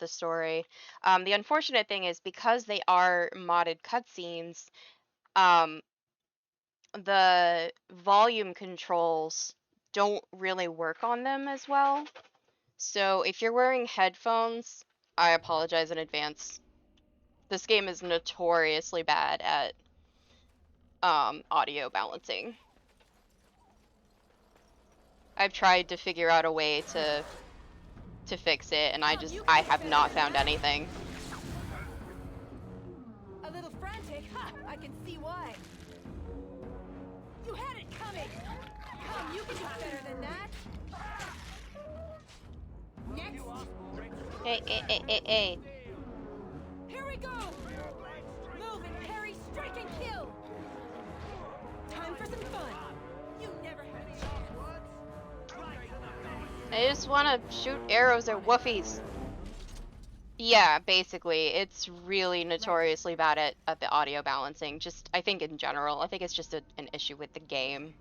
story. The unfortunate thing is, because they are modded cutscenes, the volume controls don't really work on them as well. So if you're wearing headphones, I apologize in advance. This game is notoriously bad at audio balancing. I've tried to figure out a way to fix it, and I have not found anything. A little frantic? Ha! I can see why. You had it coming! Come, you can do better than that! Next! Hey. Here we go! Move and parry, strike and kill! Time for some fun! You never had a chance! I just want to shoot arrows at woofies. Yeah, basically, it's really notoriously bad at the audio balancing. Just, I think in general, I think it's just an issue with the game.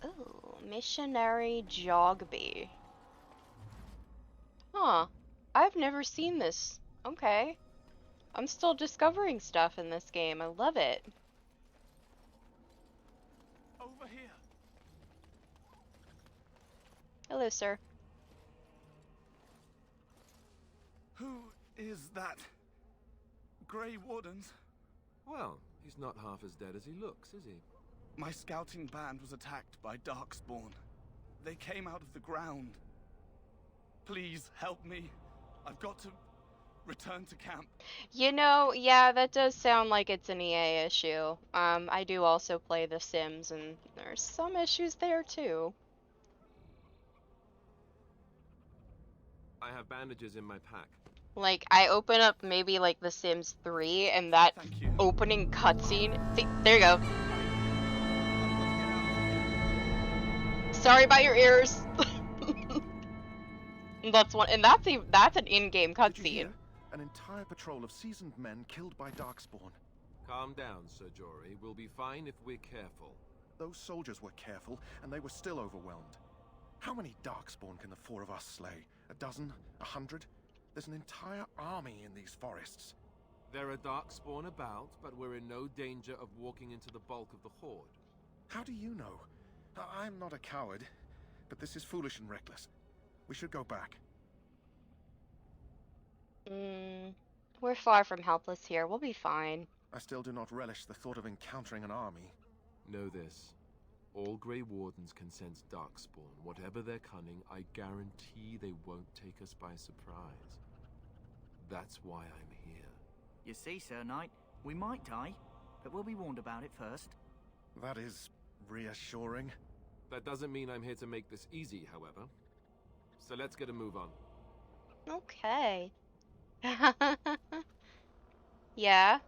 Ooh, Missionary Jogby. Huh. I've never seen this. Okay. I'm still discovering stuff in this game. I love it. Over here. Hello, sir. Who is that? Grey Wardens? Well, he's not half as dead as he looks, is he? My scouting band was attacked by Darkspawn. They came out of the ground. Please help me. I've got to return to camp. You know, yeah, that does sound like it's an EA issue. I do also play The Sims, and there's some issues there too. I have bandages in my pack. Like, I open up maybe like The Sims 3, and that opening cutscene. See, there you go. Sorry about your ears. That's one, and that's an in-game cutscene. An entire patrol of seasoned men killed by Darkspawn. Calm down, Sir Jory. We'll be fine if we're careful. Those soldiers were careful, and they were still overwhelmed. How many Darkspawn can the four of us slay? A dozen? 100? There's an entire army in these forests. There are Darkspawn about, but we're in no danger of walking into the bulk of the Horde. How do you know? I'm not a coward, but this is foolish and reckless. We should go back. We're far from helpless here. We'll be fine. I still do not relish the thought of encountering an army. Know this. All Grey Wardens can sense Darkspawn. Whatever their cunning, I guarantee they won't take us by surprise. That's why I'm here. You see, Sir Knight, we might die, but we'll be warned about it first. That is reassuring. That doesn't mean I'm here to make this easy, however. So let's get a move on. Okay. Yeah.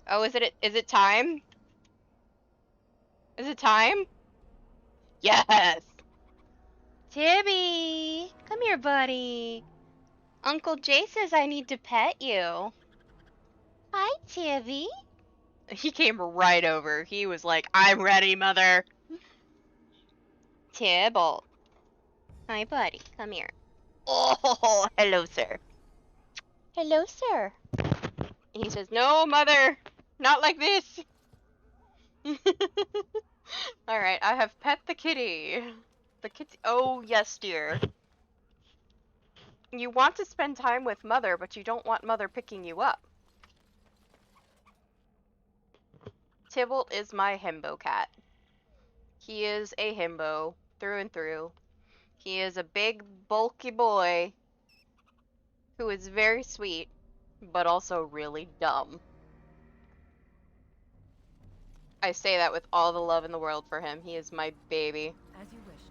Oh, is it time? Is it time? Yes! Tibby! Come here, buddy. Uncle Jay says I need to pet you. Hi, Tibby. He came right over. He was like, I'm ready, mother. Tibble. Hi, buddy. Come here. Oh, hello, sir. Hello, sir. He says, no, mother. Not like this. Alright, I have pet the kitty. The kitty. Oh, yes, dear. You want to spend time with Mother, but you don't want Mother picking you up. Tybalt is my himbo cat. He is a himbo through and through. He is a big, bulky boy who is very sweet, but also really dumb. I say that with all the love in the world for him. He is my baby. As you wish.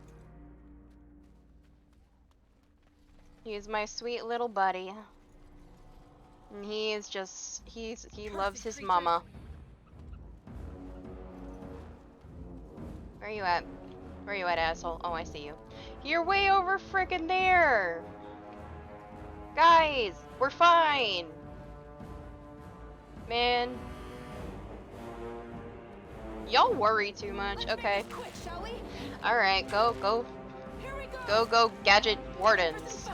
He is my sweet little buddy. And he is just, he loves his mama. Where you at? Where you at, asshole? Oh, I see you. You're way over frickin' there! Guys, we're fine! Man. Y'all worry too much. Okay. Alright, go, Gadget Wardens.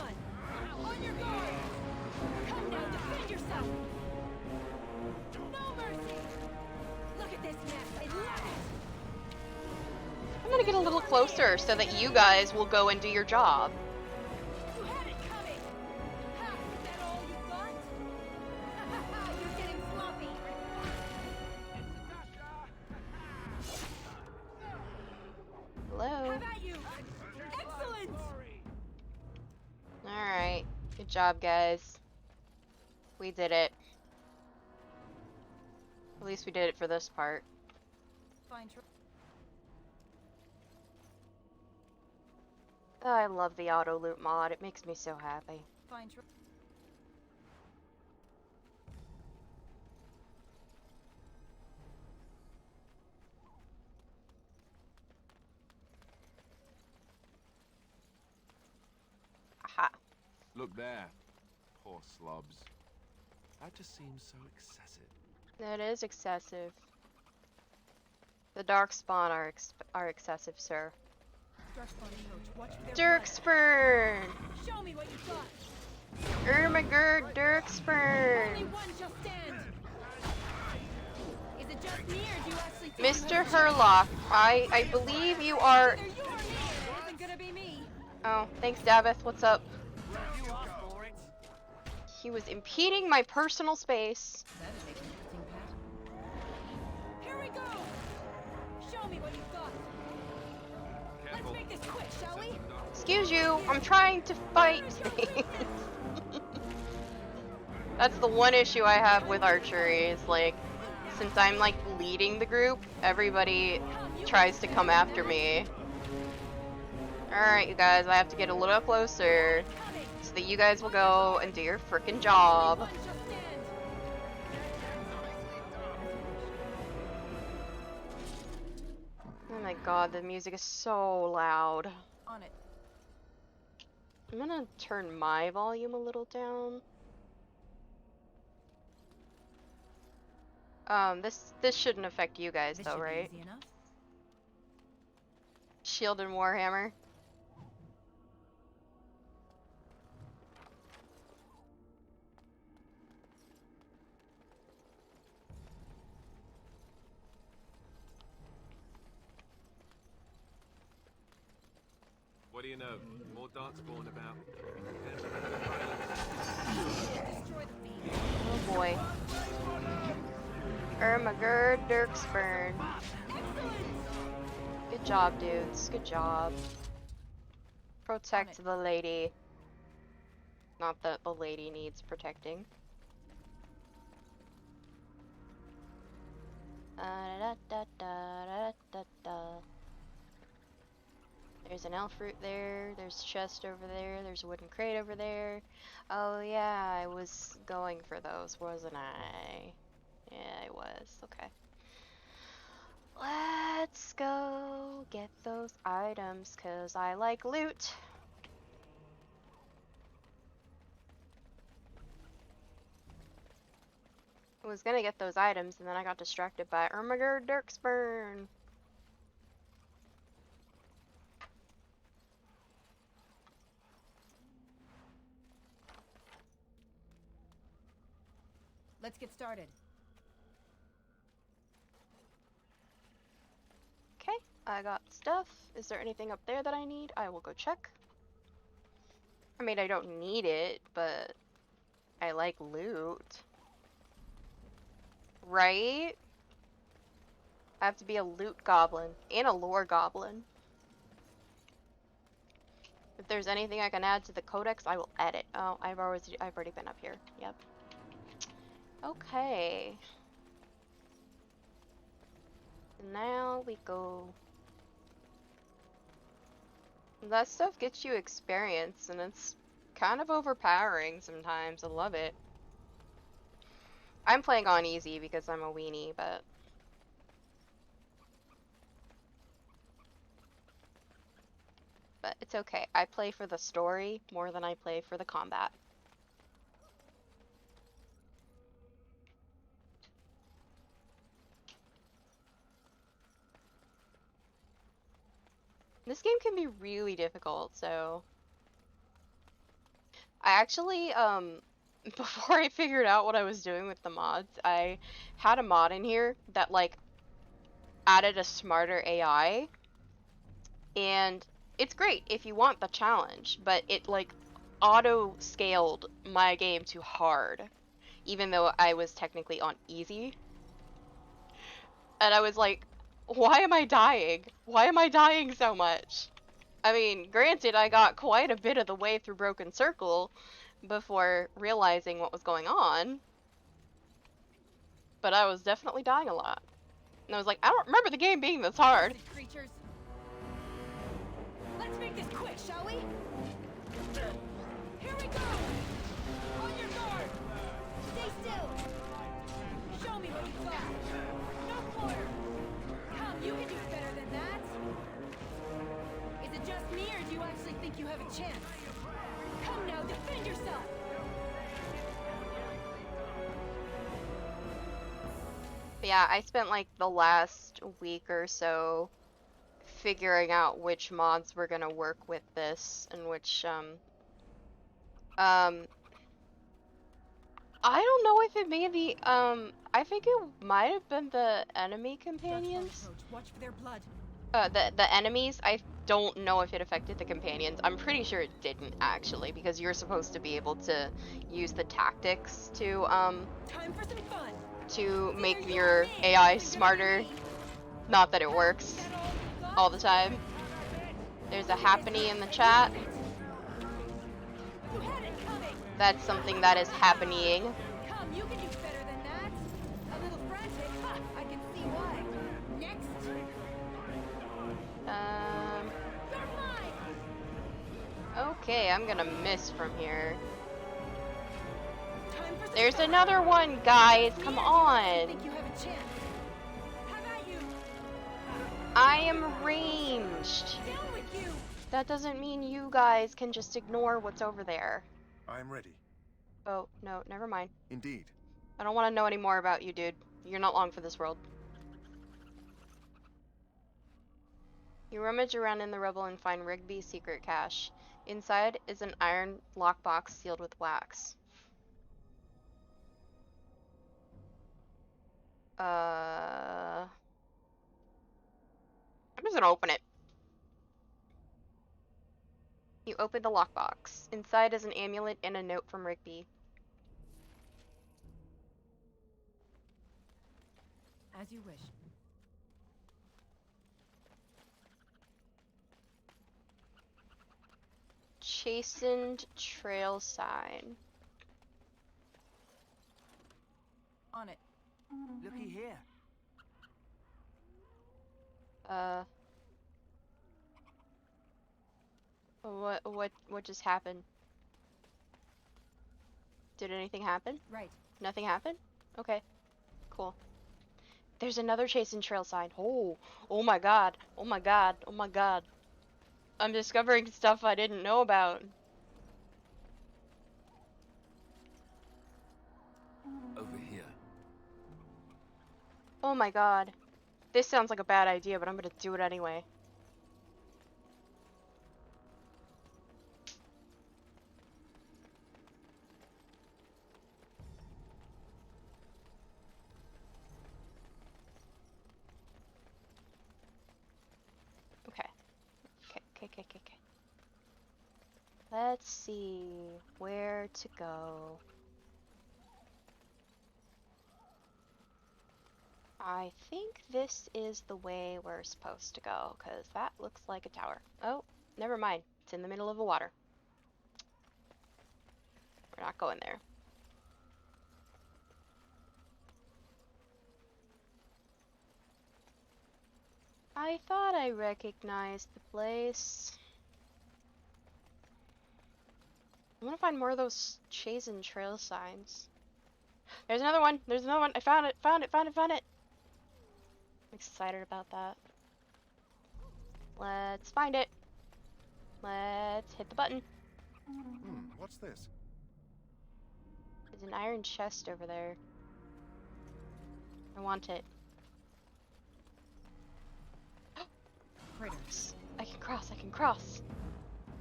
I'm gonna get a little closer so that you guys will go and do your job. Hello? Alright. Good job, guys. We did it. At least we did it for this part. Oh, I love the auto loot mod. It makes me so happy. Aha. Look there. Poor slobs. That just seems so excessive. That is excessive. The darkspawn are excessive, sir. Dirkspurn! Show me what you got. Ermagerd Dirkspurn! Only one shall stand. Is it just me, or do you actually think Mr. Herlock, I believe you are... It isn't gonna be me. Oh, thanks, Davith. What's up? He was impeding my personal space. Here we go. Show me what you've got. Let's make this quick, shall we? Excuse you, I'm trying to fight things. That's the one issue I have with archery, is like, since I'm like leading the group, everybody tries to come after me. Alright, you guys, I have to get a little closer so that you guys will go and do your frickin' job. Oh my god, the music is so loud. On it. I'm gonna turn my volume a little down. This shouldn't affect you guys though, right? Shield and Warhammer. What do you know? More darkspawn about. Oh boy. Ermagerd Dirkspurn. Good job, dudes. Good job. Protect the lady. Not that the lady needs protecting. There's an elf root there, there's a chest over there, there's a wooden crate over there. Oh yeah, I was going for those, wasn't I? Yeah, I was. Okay. Let's go get those items, cause I like loot. I was gonna get those items, and then I got distracted by Ermagerd Dirkspurn. Let's get started. Okay, I got stuff. Is there anything up there that I need? I will go check. I mean, I don't need it, but I like loot. Right? I have to be a loot goblin and a lore goblin. If there's anything I can add to the codex, I will add it. Oh, I've already been up here. Yep. Okay. Now we go. That stuff gets you experience, and it's kind of overpowering sometimes. I love it. I'm playing on easy because I'm a weenie, but it's okay. I play for the story more than I play for the combat. This game can be really difficult, so I actually before I figured out what I was doing with the mods, I had a mod in here that like added a smarter AI, and it's great if you want the challenge, but it like auto scaled my game to hard, even though I was technically on easy. And I was like, why am I dying? Why am I dying so much? I mean, granted, I got quite a bit of the way through Broken Circle before realizing what was going on, but I was definitely dying a lot. And I was like, I don't remember the game being this hard. Creatures. Let's make this quick, shall we? Here we go! On your guard! Stay still! Show me what you got! No quarter! Come, you can do better than that! Is it just me, or do you actually think you have a chance? Come now, defend yourself! But yeah, I spent like the last week or so figuring out which mods were gonna work with this and which I don't know if it made the I think it might have been the enemy companions. Watch for their blood. The enemies, I don't know if it affected the companions. I'm pretty sure it didn't actually, because you're supposed to be able to use the tactics to Time for some fun. To make your AI smarter. Not that it works all the time. There's a happening in the chat. That's something that is happening. Come, you can do better than that. A little frantic. Ha, I can see why. Next. Okay, I'm gonna miss from here. There's another one, guys. Come on. I am ranged. That doesn't mean you guys can just ignore what's over there. I am ready. Oh, no, never mind. Indeed. I don't want to know any more about you, dude. You're not long for this world. You rummage around in the rubble and find Rigby's secret cache. Inside is an iron lockbox sealed with wax. I'm just gonna open it. You open the lockbox. Inside is an amulet and a note from Rigby. As you wish. Chastened trail sign. On it. Looky here. What just happened? Did anything happen? Right. Nothing happened? Okay. Cool. There's another chastened trail sign. Oh my god. Oh my god. Oh my god. I'm discovering stuff I didn't know about. Over here. Oh my god. This sounds like a bad idea, but I'm gonna do it anyway. Okay. Let's see where to go. I think this is the way we're supposed to go, because that looks like a tower. Oh, never mind. It's in the middle of the water. We're not going there. I thought I recognized the place. I'm gonna find more of those chase and trail signs. There's another one! There's another one! I found it! Found it! Found it! Found it! I'm excited about that. Let's find it. Let's hit the button. What's this? There's an iron chest over there. I want it. Critters. I can cross, I can cross.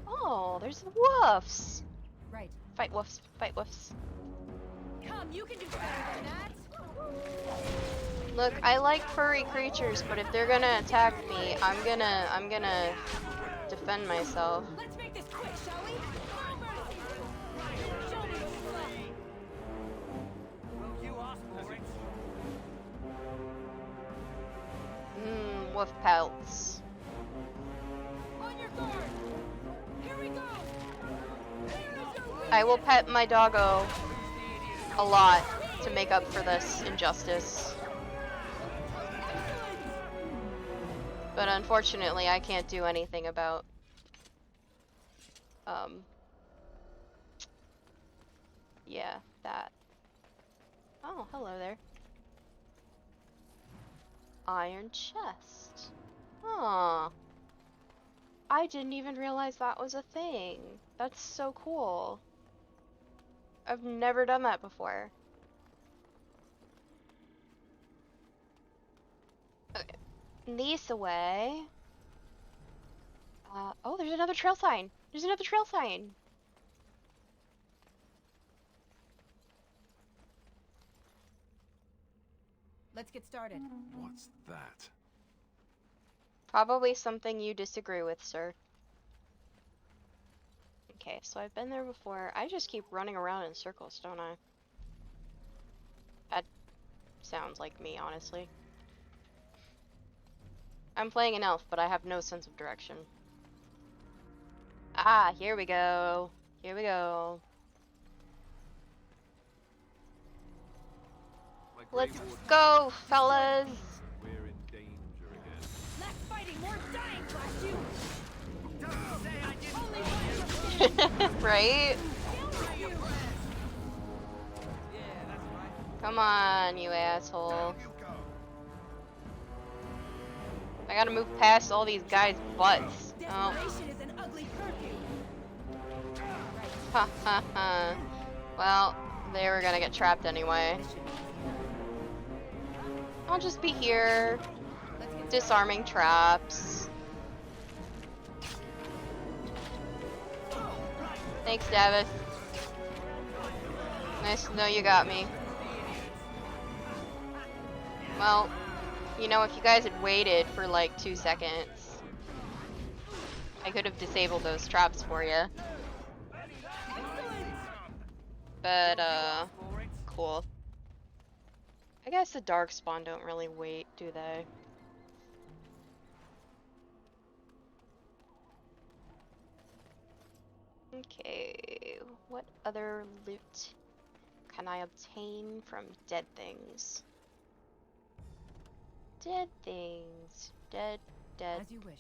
Oh, there's wolves. Right. Fight wolves, fight wolves. Come, you can do better than that. Look, I like furry creatures, but if they're gonna attack me, I'm gonna defend myself. Let's make this quick, shall we? Wolf pelts. On your guard. Here we go. I will pet my doggo a lot to make up for this injustice. But unfortunately, I can't do anything about yeah, that. Oh, hello there. Iron chest. Huh. I didn't even realize that was a thing. That's so cool. I've never done that before. Okay. This away. Oh, there's another trail sign. There's another trail sign. Let's get started. What's that? Probably something you disagree with, sir. Okay, so I've been there before. I just keep running around in circles, don't I? That sounds like me, honestly. I'm playing an elf, but I have no sense of direction. Ah, here we go. Here we go. Let's go, fellas! We're in danger again. Less fighting, more dying, blast you! Don't say I didn't Right? Come on, you asshole. I gotta move past all these guys' butts. Oh. Desperation is an ugly perfume. Ha ha ha. Well, they were gonna get trapped anyway. I'll just be here, disarming traps. Thanks, Davis. Nice to know you got me. Well, you know, if you guys had waited for like 2 seconds, I could have disabled those traps for you. But, cool. I guess the Darkspawn don't really wait, do they? Okay, what other loot can I obtain from dead things? Dead things. Dead. As you wish.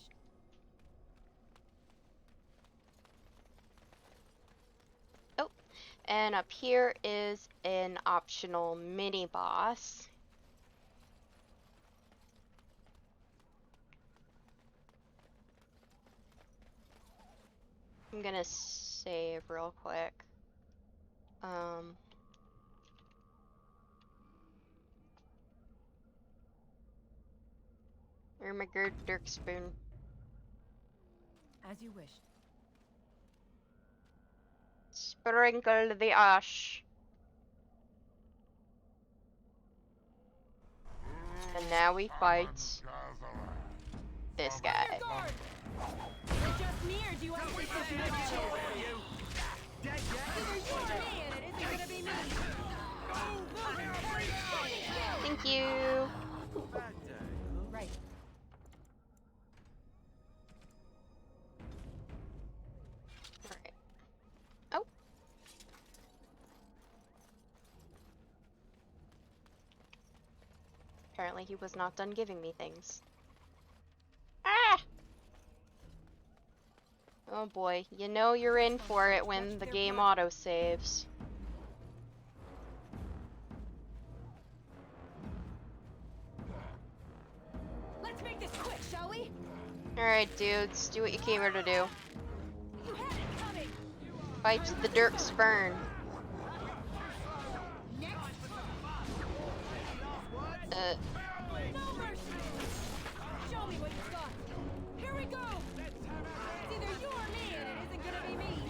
Oh, and up here is an optional mini boss. I'm gonna save real quick. Where's my good dirk spoon? As you wish. Sprinkle the ash. And now we fight this guy. We're just near. Do you want to Thank you. Bad day, huh? Right. Alright. Oh. Apparently he was not done giving me things. Ah! Oh boy, you know you're in for it when the game auto-saves. Let's make this quick, shall we? Alright, dudes, do what you came here to do. You had it coming. Fight the dirt spurn. No mercy. Show me what you got. Here we go. It's either you or me, and it isn't gonna be me.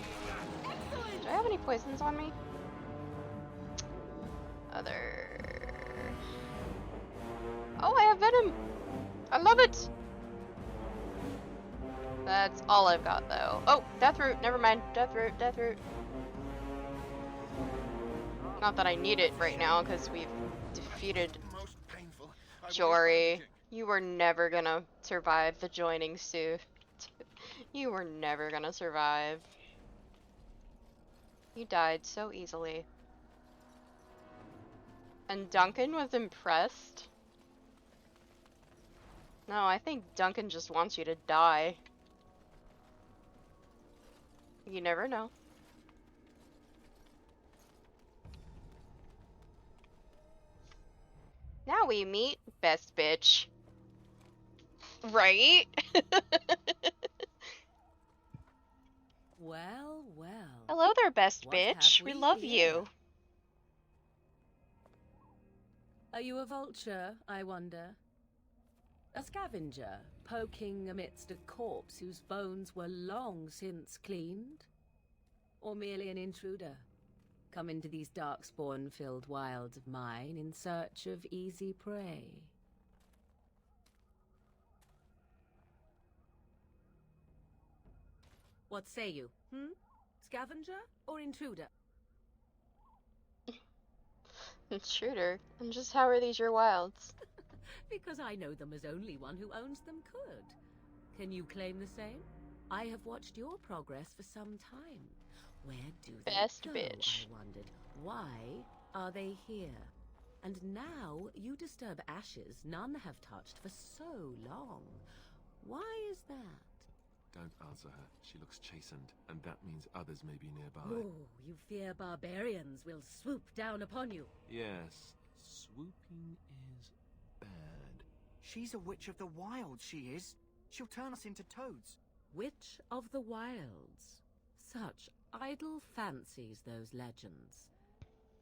Excellent. Do I have any poisons on me? Other... Oh, I have venom! I love it! That's all I've got, though. Oh, death root. Never mind. Death root. Death root. Not that I need it right now, because we've defeated Jory. You were never gonna survive the joining suit. You were never gonna survive. You died so easily. And Duncan was impressed? No, I think Duncan just wants you to die. You never know. Now we meet Best Bitch. Right? Well, well. Hello there, Best What Bitch. have We we love here? you. Are you a vulture, I wonder? A scavenger, poking amidst a corpse whose bones were long since cleaned? Or merely an intruder, come into these darkspawn-filled wilds of mine in search of easy prey? What say you, Scavenger or intruder? Intruder. And just how are these your wilds? Because I know them as only one who owns them could. Can you claim the same? I have watched your progress for some time. Where do they Best go, bitch. I wondered. Why are they here? And now you disturb ashes none have touched for so long. Why is that? Don't answer her. She looks chastened, and that means others may be nearby. Oh, you fear barbarians will swoop down upon you. Yes, swooping is bad. She's a witch of the wild, she is. She'll turn us into toads. Witch of the Wilds. Such idle fancies, those legends.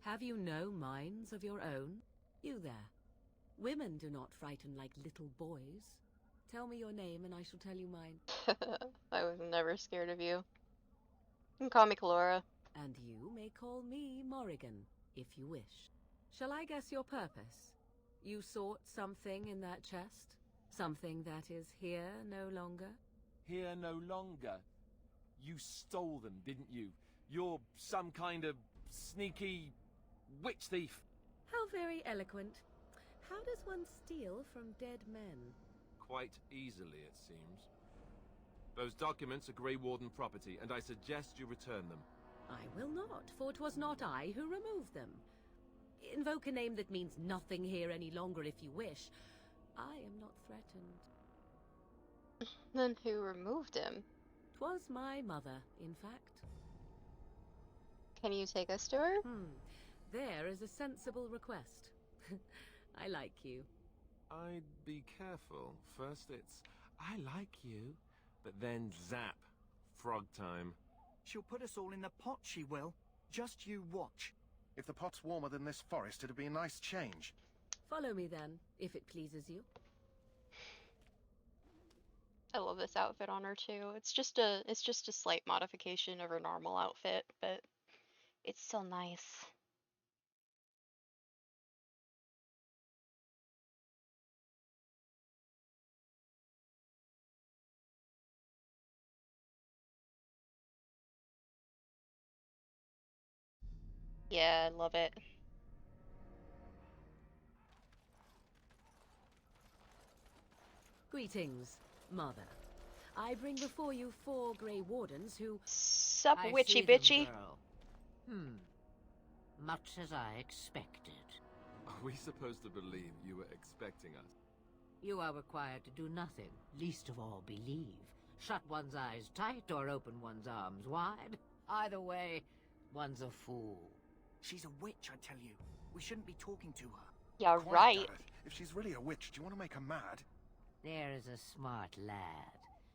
Have you no minds of your own? You there. Women do not frighten like little boys. Tell me your name and I shall tell you mine. I was never scared of you. You can call me Kalora. And you may call me Morrigan, if you wish. Shall I guess your purpose? You sought something in that chest? Something that is here no longer? Here no longer. You stole them, didn't you? You're some kind of sneaky witch thief. How very eloquent. How does one steal from dead men? Quite easily, it seems. Those documents are Grey Warden property, and I suggest you return them. I will not, for it was not I who removed them. Invoke a name that means nothing here any longer if you wish. I am not threatened. Then who removed him? 'Twas my mother, in fact. Can you take us to her? There is a sensible request. I like you. I'd be careful. First it's, I like you, but then zap. Frog time. She'll put us all in the pot, she will. Just you watch. If the pot's warmer than this forest, it'd be a nice change. Follow me then, if it pleases you. I love this outfit on her too. It's just a slight modification of her normal outfit, but it's still nice. Yeah, I love it. Greetings, Mother. I bring before you 4 Grey Wardens who... Sup, I witchy see them, bitchy? girl. Much as I expected. Are we supposed to believe you were expecting us? You are required to do nothing, least of all believe. Shut one's eyes tight or open one's arms wide. Either way, one's a fool. She's a witch, I tell you. We shouldn't be talking to her. Yeah, Quiet, right. Dad. If she's really a witch, do you want to make her mad? There is a smart lad.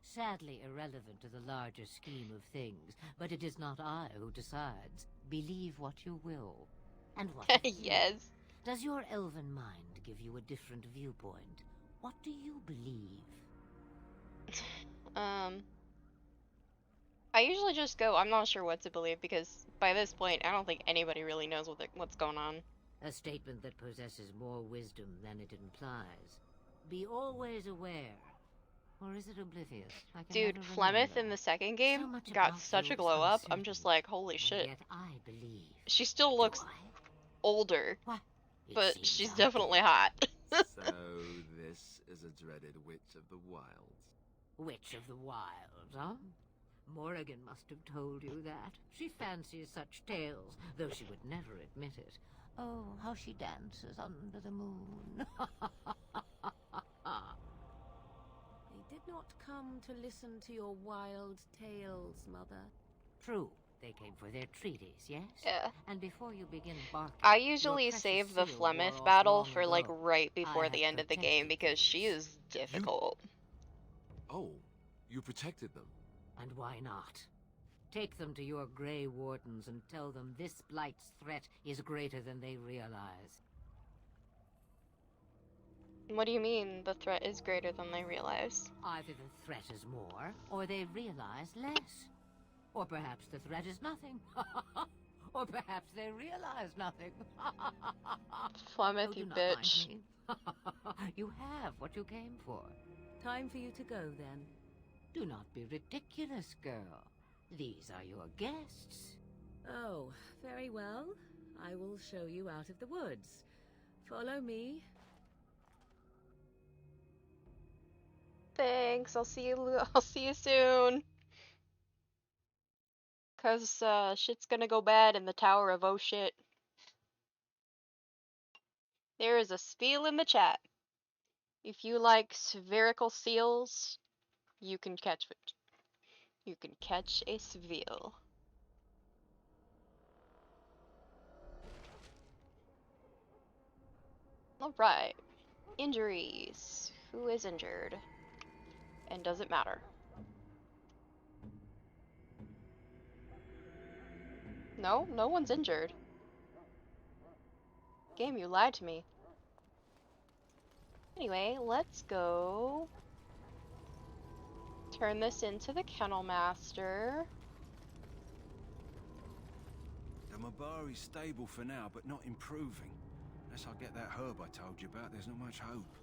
Sadly irrelevant to the larger scheme of things, but it is not I who decides. Believe what you will. And what of you? Yes. Does your elven mind give you a different viewpoint? What do you believe? I usually just go, I'm not sure what to believe, because by this point, I don't think anybody really knows what's going on. A statement that possesses more wisdom than it implies. Be always aware. Or is it oblivious? I can Dude, never Flemeth remember. in the second game So much got about such a you is glow up. I'm uncertain, just like, holy and shit. yet I believe. She still looks older, What? It but seems she's unfair. definitely hot. So, this is a dreaded witch of the wilds. Witch of the Wilds, huh? Morrigan must have told you that. She fancies such tales, though she would never admit it. Oh, how she dances under the moon. They did not come to listen to your wild tales, Mother. True, they came for their treaties, yes? Yeah. And before you begin barking, I your usually precious save the seal wore Flemeth off battle long for like ago. right I before have the end of the game protected because she these. is difficult. Oh, you protected them. And why not? Take them to your Grey Wardens and tell them this Blight's threat is greater than they realize. What do you mean the threat is greater than they realize? Either the threat is more, or they realize less. Or perhaps the threat is nothing. Or perhaps they realize nothing. Flemeth, Oh, you do not mind bitch. me. You have what you came for. Time for you to go, then. Do not be ridiculous, girl. These are your guests. Oh, very well. I will show you out of the woods. Follow me. Thanks. I'll see you soon. Cause shit's gonna go bad in the Tower of Oh shit. There is a spiel in the chat. If you like spherical seals, you can catch it. You can catch a sveal. Alright. Injuries. Who is injured? And does it matter? No, no one's injured. Game, you lied to me. Anyway, let's go turn this into the Kennel Master. The Mabari's stable for now, but not improving. Unless I get that herb I told you about, there's not much hope.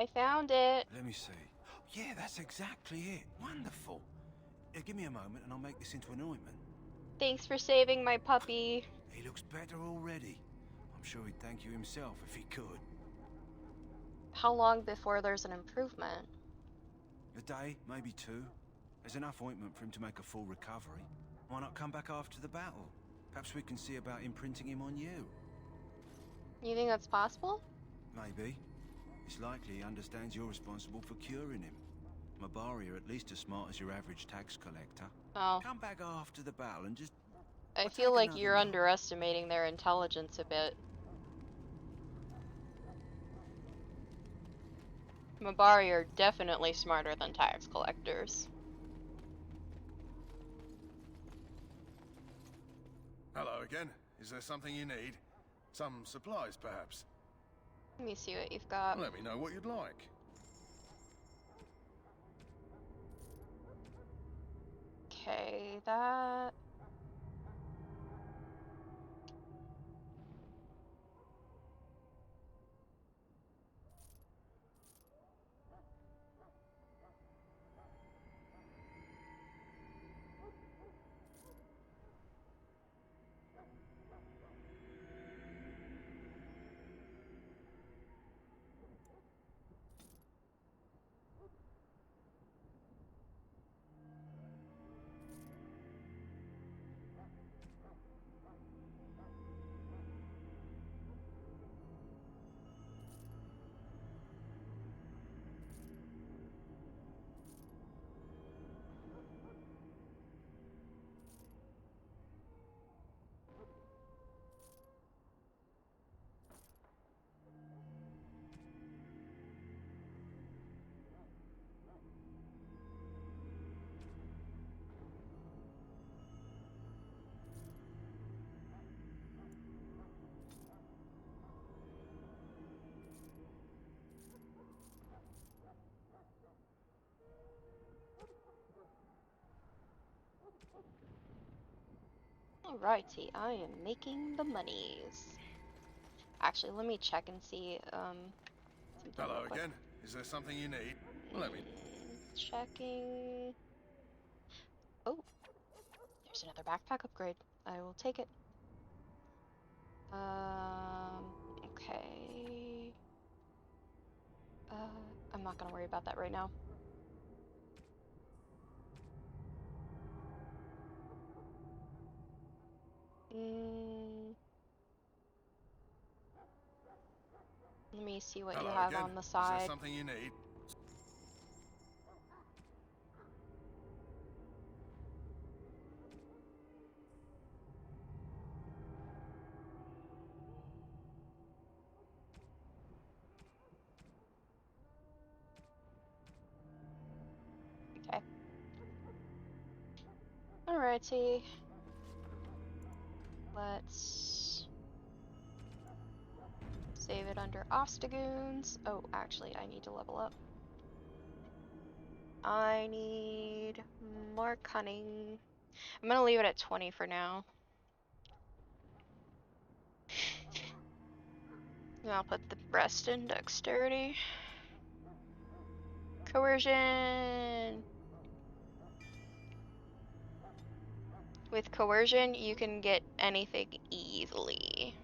I found it. Let me see. Yeah, that's exactly it. Wonderful. Give me a moment and I'll make this into an ointment. Thanks for saving my puppy. He looks better already. I'm sure he'd thank you himself if he could. How long before there's an improvement? A day, maybe 2. There's enough ointment for him to make a full recovery. Why not come back after the battle? Perhaps we can see about imprinting him on you. You think that's possible? Maybe. It's likely he understands you're responsible for curing him. Mabari are at least as smart as your average tax collector. Oh. Come back after the battle and just... I feel like you're underestimating their intelligence a bit. Mabari are definitely smarter than tax collectors. Hello again. Is there something you need? Some supplies, perhaps? Let me see what you've got. Let me know what you'd like. Okay, that... Alrighty, I am making the monies. Actually, let me check and see, something Hello real quick. again. Is there something you need? Let me... Checking... Oh, there's another backpack upgrade. I will take it. Okay. I'm not gonna worry about that right now. Let me see what you Hello have again. on the Is there side. something you need? Okay. Alrighty. Let's save it under Ostagoons. Oh, actually, I need to level up. I need more cunning. I'm gonna leave it at 20 for now. And I'll put the rest in dexterity. Coercion! With coercion, you can get anything easily.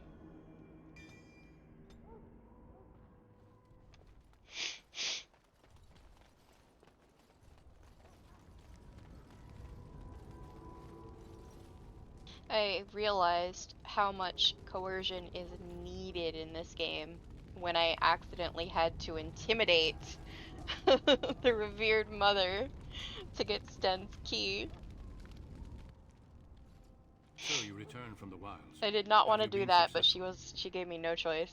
I realized how much coercion is needed in this game when I accidentally had to intimidate the revered mother to get Sten's key. So you return from the wilds. I did not want to Have you do been that, but successful? she gave me no choice.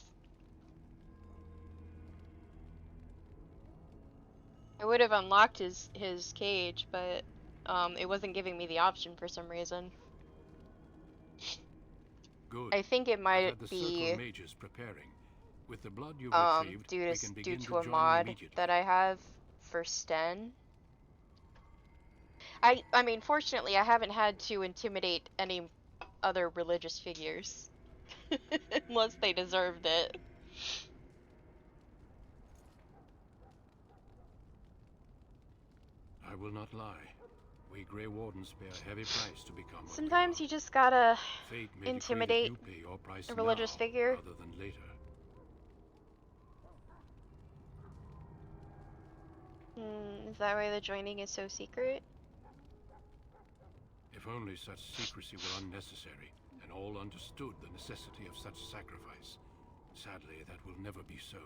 I would have unlocked his cage, but it wasn't giving me the option for some reason. Good. I think it I've might had the be circle mages preparing. With the blood you've retrieved, we can due begin to a joining mod immediately. that I have for Sten. I mean, fortunately, I haven't had to intimidate any other religious figures. Unless they deserved it. I will not lie. We Grey Wardens pay a heavy price to become what Sometimes we you just gotta Fate may intimidate decree that you pay your price a religious now, figure. rather than later. Is that why the joining is so secret? If only such secrecy were unnecessary, and all understood the necessity of such sacrifice. Sadly, that will never be so.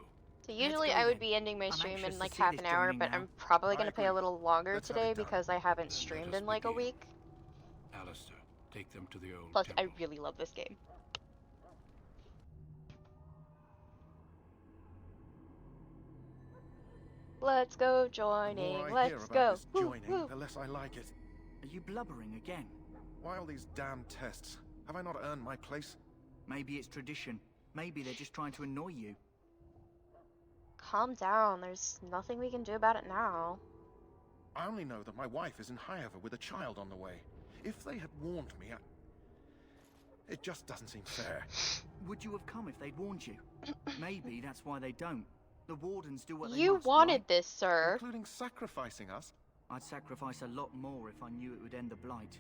So usually I would be ending my stream in like half an hour, but I'm probably gonna play a little longer today because I haven't streamed in like a week. Alistair, take them to the old Plus, temple. I really love this game. Let's go joining. The more I Let's hear about go. this joining, the less I like it. Are you blubbering again? Why all these damn tests? Have I not earned my place? Maybe it's tradition. Maybe they're just trying to annoy you. Calm down. There's nothing we can do about it now. I only know that my wife is in Highover with a child on the way. If they had warned me, it just doesn't seem fair. Would you have come if they'd warned you? Maybe that's why they don't. The Wardens do what they You must, wanted right? this, sir. Including sacrificing us? I'd sacrifice a lot more if I knew it would end the Blight.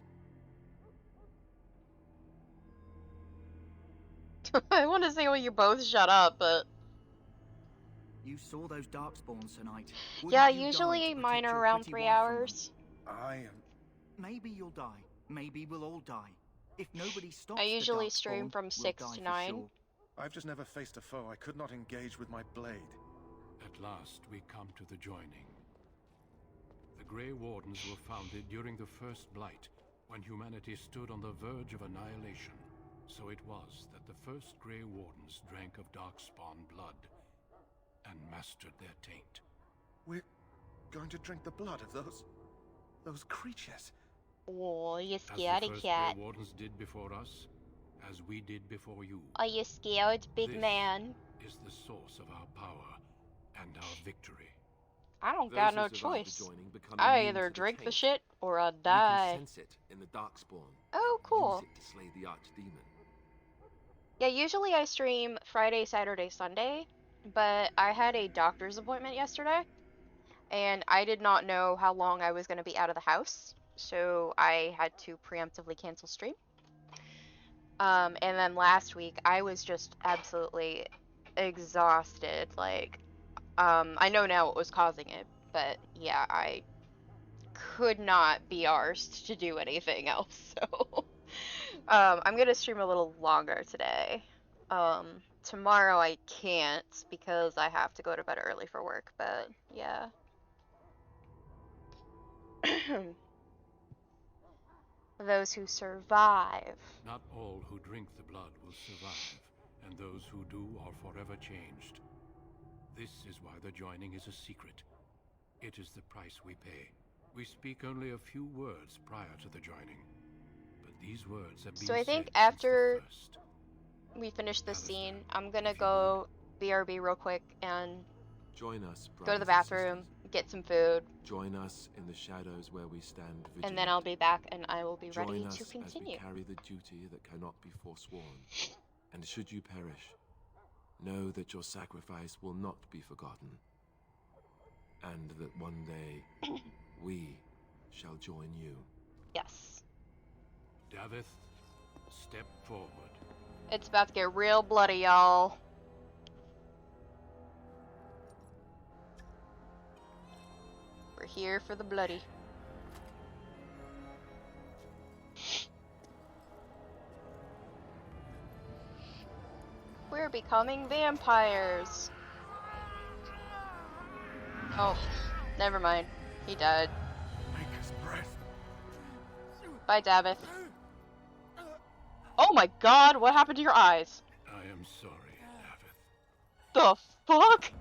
I want to say, well, you both shut up, but... You saw those Darkspawns tonight. Yeah, Wouldn't you die usually to mine protect are your around pretty 3 wife from them? hours. I am... Maybe you'll die. Maybe we'll all die. If nobody stops I usually the stream Darkspawn, from we'll 6 die to for 9. sure. I've just never faced a foe I could not engage with my blade. At last, we come to the joining. The Grey Wardens were founded during the First Blight, when humanity stood on the verge of annihilation. So it was that the first Grey Wardens drank of Darkspawn blood and mastered their taint. We're going to drink the blood of those creatures. Oh, you As the scaredy first cat. Grey Wardens did before us, as we did before you. Are you scared, big This man? is the source of our power and our victory. I don't Those got who no survive the choice. joining become I immune either to the drink the taint. shit or I We die. can sense it in the Darkspawn. Oh, cool. Use it to slay the Archdemon. Yeah, usually I stream Friday, Saturday, Sunday, but I had a doctor's appointment yesterday, and I did not know how long I was going to be out of the house, so I had to preemptively cancel stream. And then last week I was just absolutely exhausted. Like, I know now what was causing it, but yeah, I could not be arsed to do anything else. So, I'm gonna stream a little longer today. Tomorrow I can't because I have to go to bed early for work, but yeah. Those who survive. Not all who drink the blood will survive, and those who do are forever changed. This is why the joining is a secret. It is the price we pay. We speak only a few words prior to the joining, but these words have been So I think said after since the first. we finish this scene, I'm gonna go BRB real quick and Join us, go to the brothers and bathroom, sisters. get some food, Join us in the shadows where we stand vigilant. and then I'll be back and I will be Join ready us to as we continue. carry the duty that cannot be forsworn. And should you perish, know that your sacrifice will not be forgotten. And that one day, we shall join you. Yes. Davith, step forward. It's about to get real bloody, y'all. We're here for the bloody. We're becoming vampires. Oh, never mind. He died. Make his breath. Bye, Davith. Oh my god, what happened to your eyes? I am sorry, Davith. The fuck?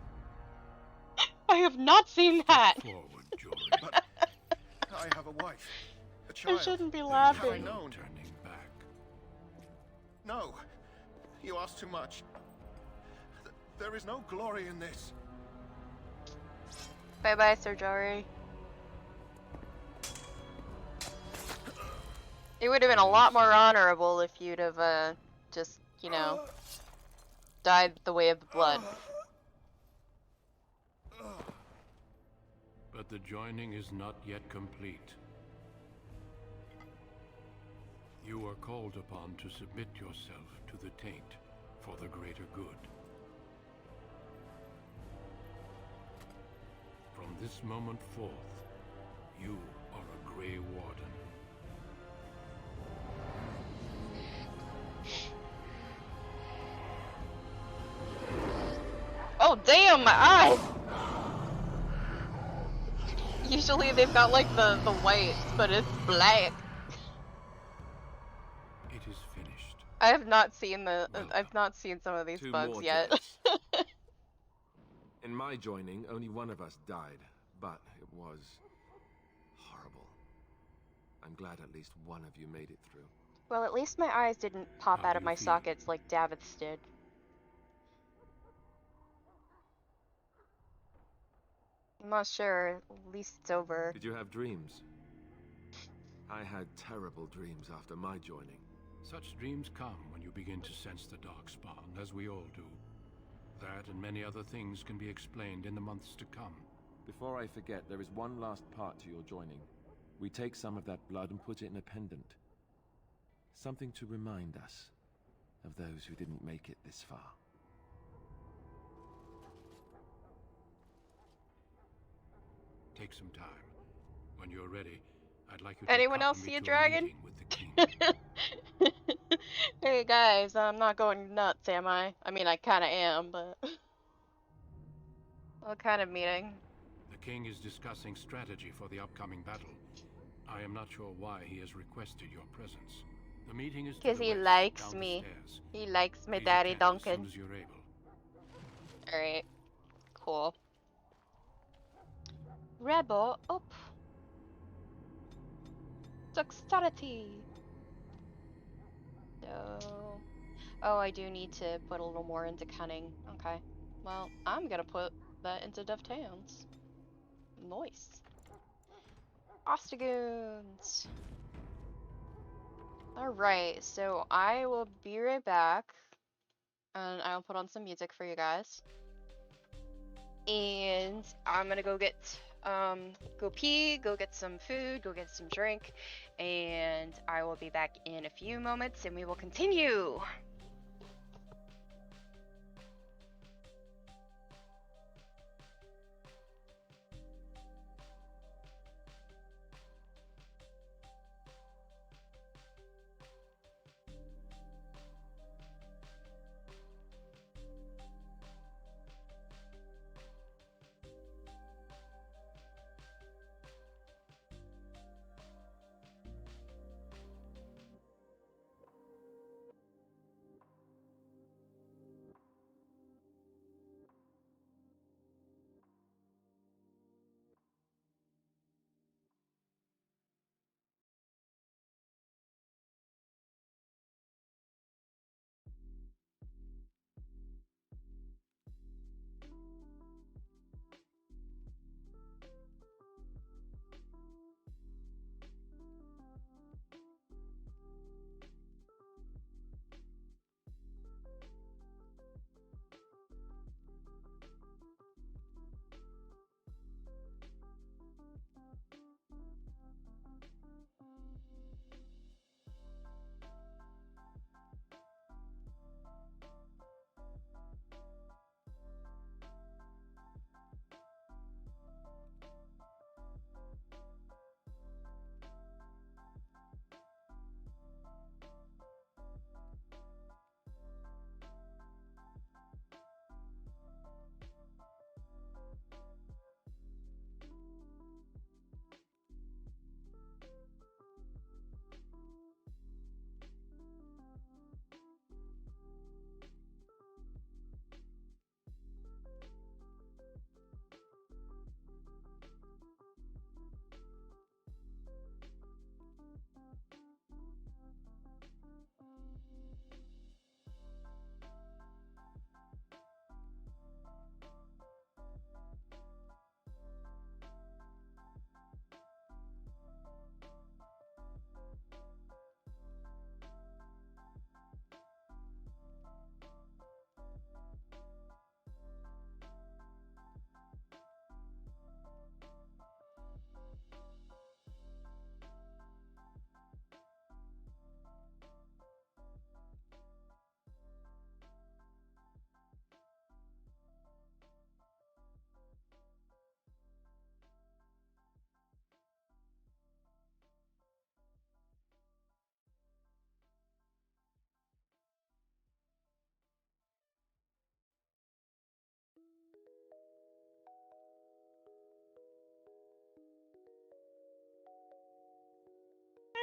I have not seen that. Forward, Jory. But I have a wife, a child. I shouldn't be Had I laughing. known. Turning back. No, you ask too much. There is no glory in this. Bye bye, Sir Jory. It would have been a lot more honorable if you'd have, just, you know, died the way of the blood. But the joining is not yet complete. You are called upon to submit yourself to the taint for the greater good. From this moment forth, you are a Grey Warden. Oh damn, my eyes! Usually they've got like the whites, but it's black. It is finished. I have not seen I've not seen some of these Two bugs more yet. deaths. In my joining, only one of us died, but it was horrible. I'm glad at least one of you made it through. Well, at least my eyes didn't pop How out do of you my feel? sockets like David's did. I'm not sure. At least it's over. Did you have dreams? I had terrible dreams after my joining. Such dreams come when you begin to sense the Darkspawn, as we all do. That and many other things can be explained in the months to come. Before I forget, there is one last part to your joining. We take some of that blood and put it in a pendant. Something to remind us of those who didn't make it this far. Take some time. When you're ready, I'd like you to Anyone else accompany see a to dragon? meeting with the king. Hey guys, I'm not going nuts, am I? I mean, I kinda am, but... What kind of meeting? The king is discussing strategy for the upcoming battle. I am not sure why he has requested your presence. The meeting is to Because the he west, likes down the me. stairs. He likes me, Please Daddy attend Duncan. as soon as you're able. Alright. Cool. Rebel up. Dexterity. So... Oh, I do need to put a little more into cunning. Okay. Well, I'm gonna put that into deft hands. Nice. Ostagoons. Alright, so I will be right back. And I'll put on some music for you guys. And I'm gonna go get, go pee, go get some food, go get some drink. And I will be back in a few moments and we will continue.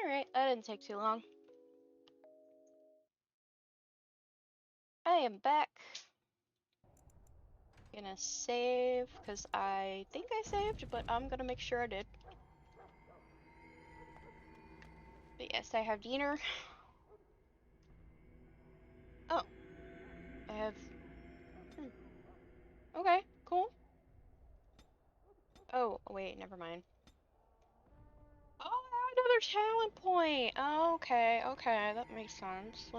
Alright, that didn't take too long. I am back. Gonna save, because I think I saved, but I'm gonna make sure I did. But yes, I have dinner. Oh. I have... Okay, cool. Oh, wait, never mind. Oh, another talent point! Oh, okay, okay, that makes sense.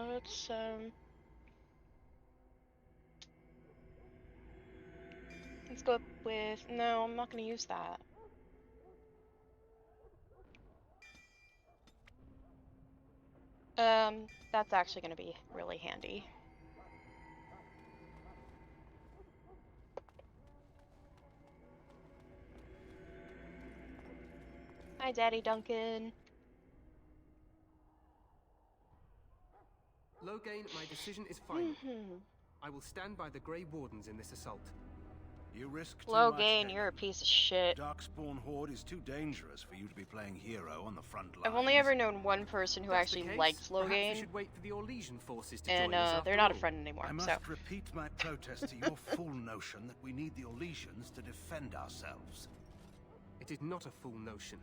Let's go with... No, I'm not gonna use that. That's actually gonna be really handy. Hi, Daddy Duncan. Loghain, my decision is final. I will stand by the Grey Wardens in this assault. You risk too Loghain, much. you're a piece of shit. Darkspawn Horde is too dangerous for you to be playing hero on the front lines. I've only ever known one person who actually likes Perhaps we Loghain, should wait for the Orlesian forces to and join us they're after not a all. friend anymore. I So must repeat my protest to your fool notion that we need the Orlesians to defend ourselves. It is not a fool notion.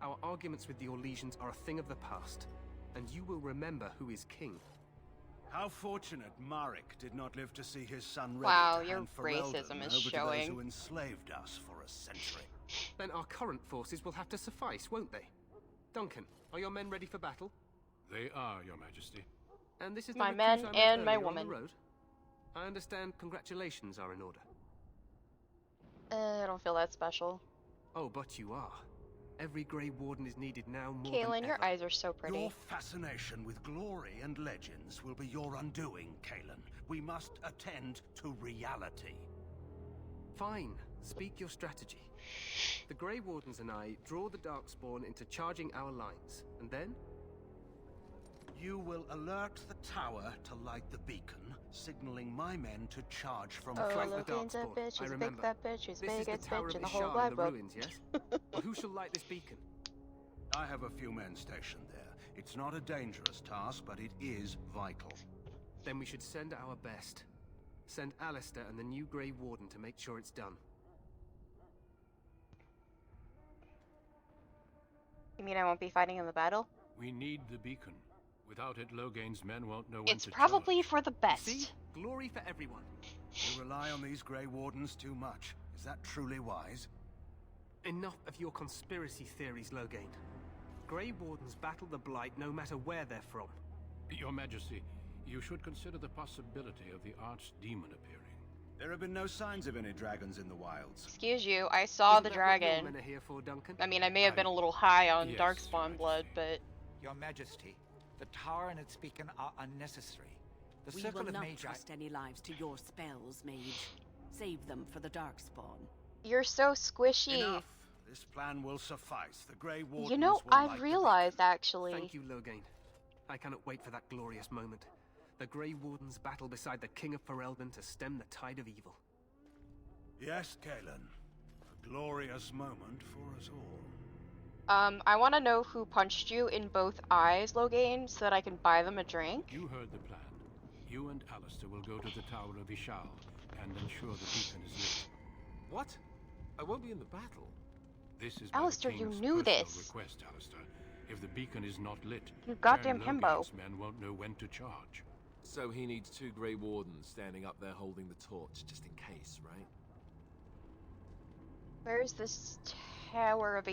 Our arguments with the Orlesians are a thing of the past, and you will remember who is king. How fortunate Marek did not live to see his son ready wow, to your hand racism Ferelden is over to those showing. who enslaved us for a century. Then our current forces will have to suffice, won't they? Duncan, are your men ready for battle? They are, Your Majesty. And this is the My recruit men I met and my earlier on the woman. road? I understand congratulations are in order. I don't feel that special. Oh, but you are. Every Grey Warden is needed now more Kaylin, than your ever. eyes are so pretty. Your fascination with glory and legends will be your undoing, Kaylin. We must attend to reality. Fine. Speak your strategy. The Grey Wardens and I draw the Darkspawn into charging our lines, and then? You will alert the tower to light the beacon, signaling my men to charge from Oh, flank the Logan's a Darkspawn. bitch, I he's a big remember. fat bitch, he's This big is the as Tower bitch of in the whole Ishar in wide the book. ruins, yes? Well, who shall light this beacon? I have a few men stationed there. It's not a dangerous task, but it is vital. Then we should send our best. Send Alistair and the new Grey Warden to make sure it's done. You mean I won't be fighting in the battle? We need the beacon. Without it, Logain's men won't know when It's to probably for the best. See? Glory for everyone. You rely on these Grey Wardens too much. Is that truly wise? Enough of your conspiracy theories, Logain. Grey Wardens battle the Blight no matter where they're from. Your Majesty, you should consider the possibility of the Archdemon appearing. There have been no signs of any dragons in the wilds. Excuse you, I saw Isn't the that what your dragon. men are here for, Duncan? I mean, I may have been a little high on Yes, Darkspawn blood, but... Your Majesty, the tower and its beacon are unnecessary. The We circle will of not Magi... trust any lives to your spells, mage. Save them for the Darkspawn. You're so squishy. Enough. This plan will suffice. The Grey Wardens You know, will I've light the realized, actually... Thank you, Logain. I cannot wait for that glorious moment. The Grey Wardens battle beside the King of Ferelden to stem the tide of evil. Yes, Kaelin. A glorious moment for us all. I want to know who punched you in both eyes, Logain, so that I can buy them a drink. You heard the plan. You and Alistair will go to the Tower of Ishal and ensure the beacon is lit. What? I won't be in the battle. This is Alistair, by the you King's knew personal this. request, Alistair. If the beacon is not lit, You goddamn Baron himbo. Logain's men won't know when to charge. So he needs 2 Grey Wardens standing up there holding the torch, just in case, right? Where's this tower of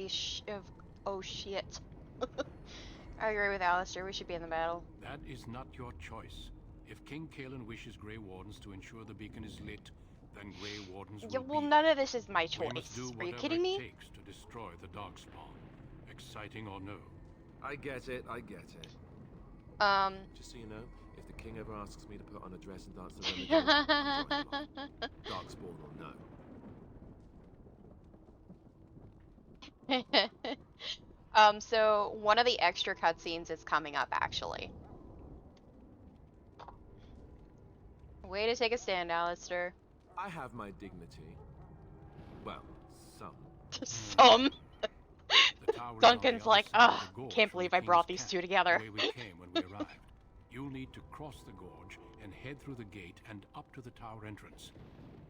oh shit. I agree with Alistair, we should be in the battle. That is not your choice. If King Kaelin wishes Grey Wardens to ensure the beacon is lit, then Grey Wardens Yeah, will well, be none of this is my We choice. must do Are you whatever kidding it me? takes to destroy the Darkspawn. Exciting or no. I get it, I get it. Just so you know, if the king ever asks me to put on a dress and dance around the gate, I'm joining along. Darkspawn or no. So one of the extra cutscenes is coming up, actually. Way to take a stand, Alistair. I have my dignity. Well, some. Some. The tower is on Duncan's the like, other side of ugh, the gorge can't from believe the I brought King's these two camp, together. the way we came when we arrived. You'll need to cross the gorge and head through the gate and up to the tower entrance.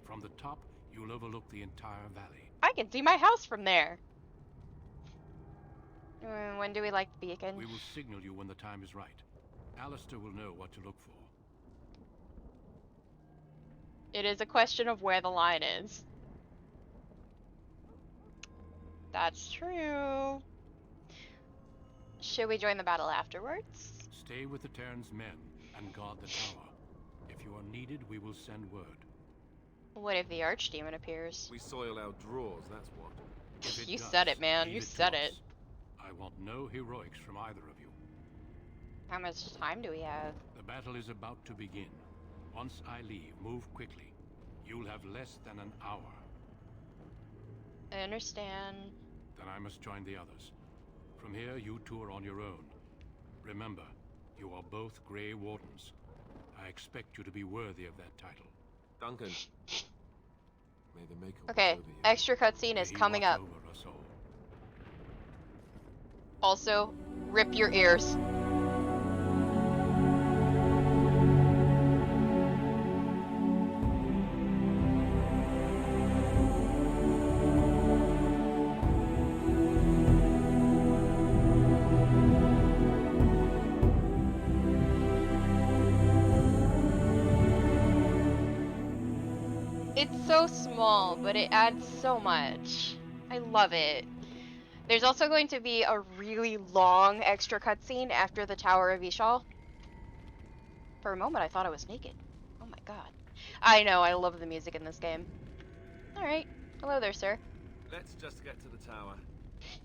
From the top, you'll overlook the entire valley. I can see my house from there. When do we like the beacon? We will signal you when the time is right. Alistair will know what to look for. It is a question of where the line is. That's true. Should we join the battle afterwards? Stay with the Terran's men and guard the tower. If you are needed, we will send word. What if the Archdemon appears? We soil our drawers, that's what. If it You does, said it, man. leave You to said us. it. I want no heroics from either of you. How much time do we have? The battle is about to begin. Once I leave, move quickly. You'll have less than an hour. I understand. Then I must join the others. From here, you two are on your own. Remember, you are both Grey Wardens. I expect you to be worthy of that title. Duncan. May the Maker watch Okay, over you. extra cutscene is May he coming watch up. over us all. Also, rip your ears. It's so small, but it adds so much. I love it. There's also going to be a really long extra cutscene after the Tower of Ishal. For a moment, I thought I was naked. Oh my god. I know, I love the music in this game. Alright. Hello there, sir. Let's just get to the tower.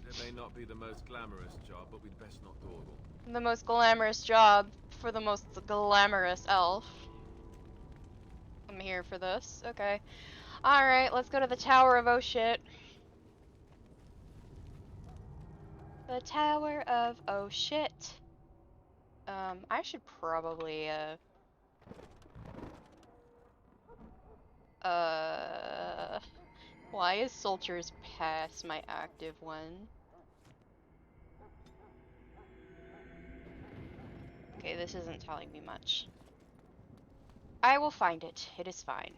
It may not be the most glamorous job, but we'd best not dawdle. The most glamorous job for the most glamorous elf. I'm here for this. Okay. Alright, let's go to the Tower of Oh Shit. The Tower of Oh Shit. I should probably, why is Soldiers Pass my active one? Okay, this isn't telling me much. I will find it. It is fine.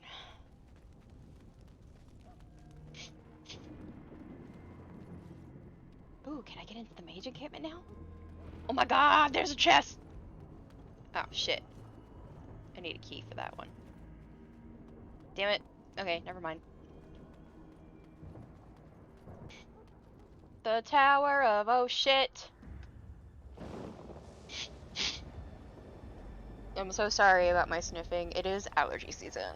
Ooh, can I get into the mage encampment now? Oh my god, there's a chest! Oh, shit. I need a key for that one. Damn it. Okay, never mind. The Tower of Oh Shit! I'm so sorry about my sniffing. It is allergy season.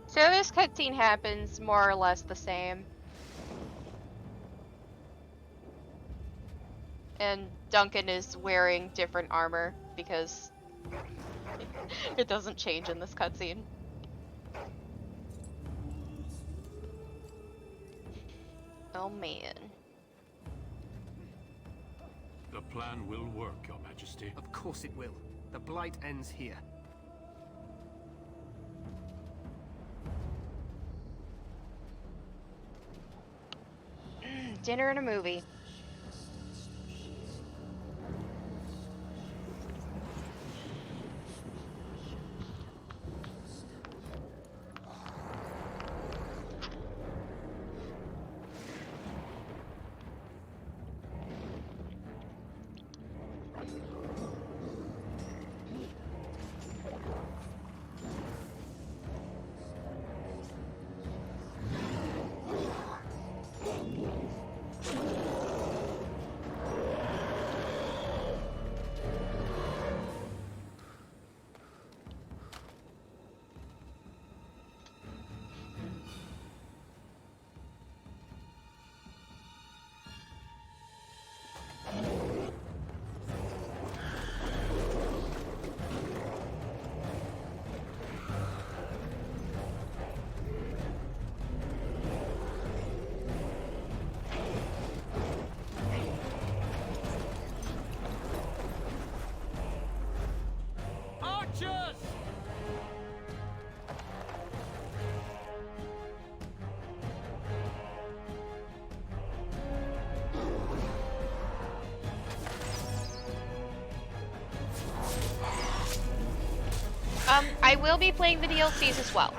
So this cutscene happens more or less the same. And Duncan is wearing different armor because it doesn't change in this cutscene. Oh man. The plan will work, Your Majesty. Of course it will. The Blight ends here. Dinner and a movie. I will be playing the DLCs as well.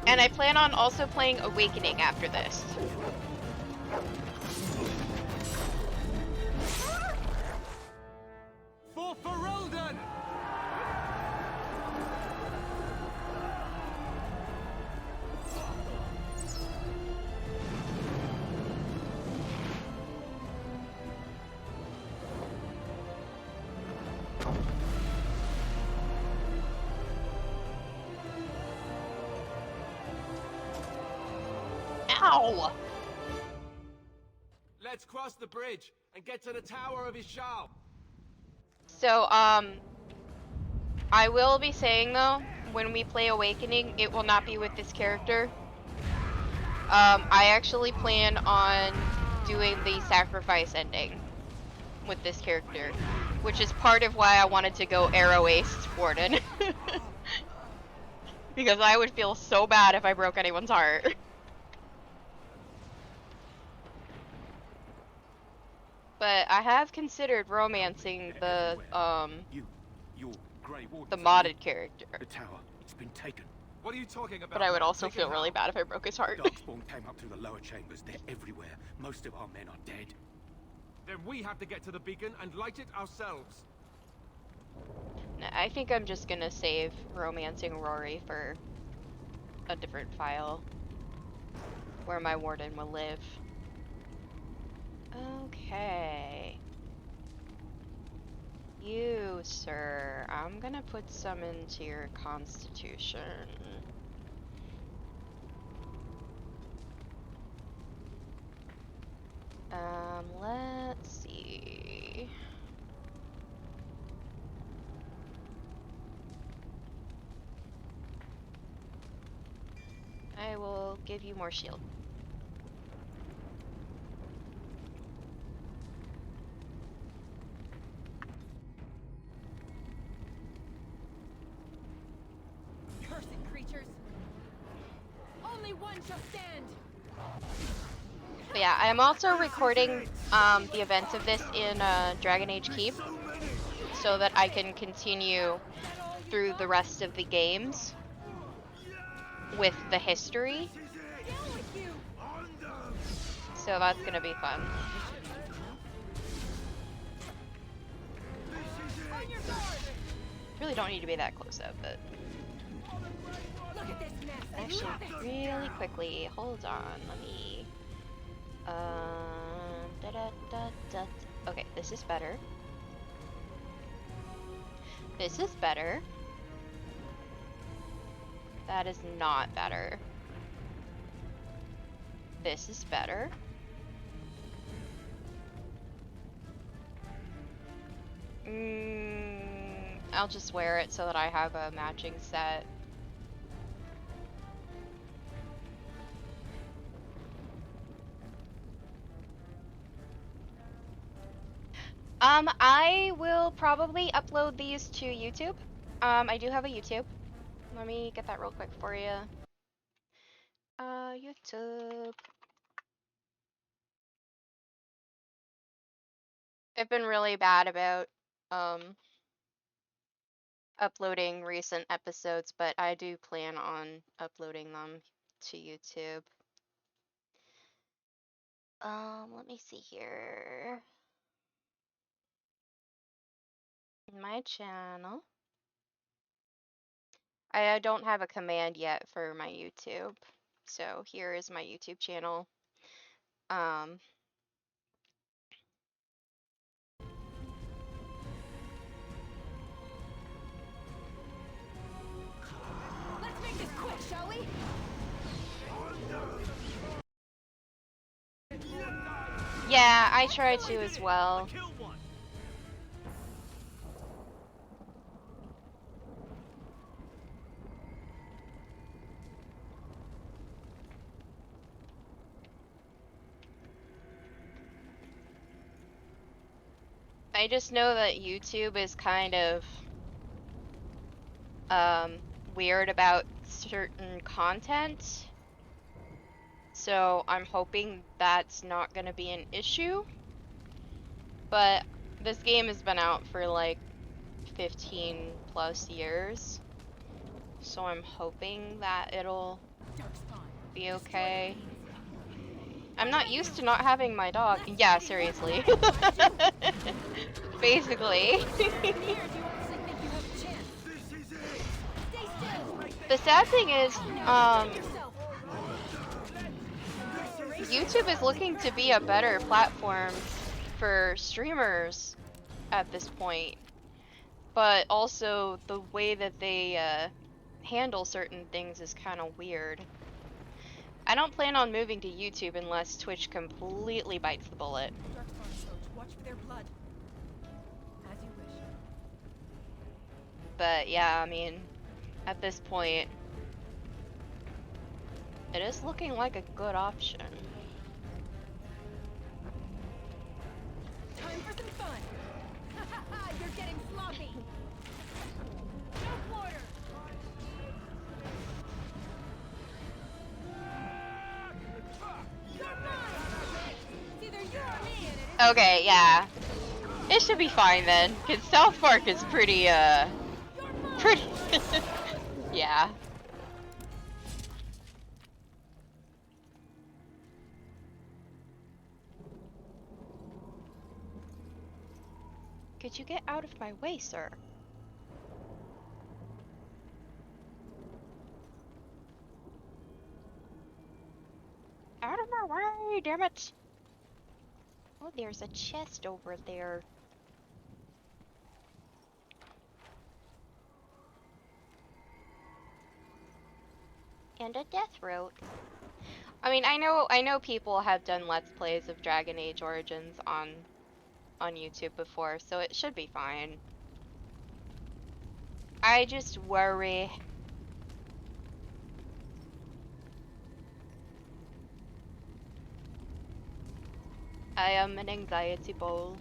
And I plan on also playing Awakening after this. For Ferelden! Ow! Let's cross the bridge and get to the Tower of Ishal. So, I will be saying though, when we play Awakening, it will not be with this character. I actually plan on doing the sacrifice ending with this character, which is part of why I wanted to go Arrow Ace Warden. Because I would feel so bad if I broke anyone's heart. But I have considered romancing the modded character. The tower, it's been taken. What are you talking about? But I would also feel really bad if I broke his heart. Darkspawn came up through the lower chambers. They're everywhere. Most of our men are dead. Then we have to get to the beacon and light it ourselves. Nah, I think I'm just gonna save romancing Rory for a different file where my warden will live. Okay. You, sir, I'm gonna put some into your constitution. Let's see. I will give you more shield. Cursed creatures! Only one shall stand! But yeah, I'm also recording the events of this in Dragon Age Keep so that I can continue through the rest of the games with the history. So that's gonna be fun. Really don't need to be that close up, but actually, really quickly, hold on, let me. Okay, this is better. This is better. That is not better. This is better. I'll just wear it so that I have a matching set. I will probably upload these to YouTube. I do have a YouTube. Let me get that real quick for you. YouTube. I've been really bad about, uploading recent episodes, but I do plan on uploading them to YouTube. Let me see here. In my channel. I don't have a command yet for my YouTube. So here is my YouTube channel. Let's make this quick, shall we? Yeah, I try to as well. I just know that YouTube is kind of weird about certain content. So I'm hoping that's not gonna be an issue. But this game has been out for like 15 plus years. So I'm hoping that it'll be okay. I'm not used to not having my dog. Yeah, seriously. Basically. The sad thing is, YouTube is looking to be a better platform for streamers at this point. But also, the way that they handle certain things is kind of weird. I don't plan on moving to YouTube unless Twitch completely bites the bullet. Watch for their blood. As you wish. But yeah, I mean, at this point, it is looking like a good option. Time for some fun. You're getting sloppy. No quarter. Okay, yeah. It should be fine then, because South Park is pretty, pretty... yeah. Could you get out of my way, sir? Out of my way, damn it! Oh, there's a chest over there. And a death road. I mean, I know people have done Let's Plays of Dragon Age Origins on YouTube before, so it should be fine. I just worry. I am an anxiety ball.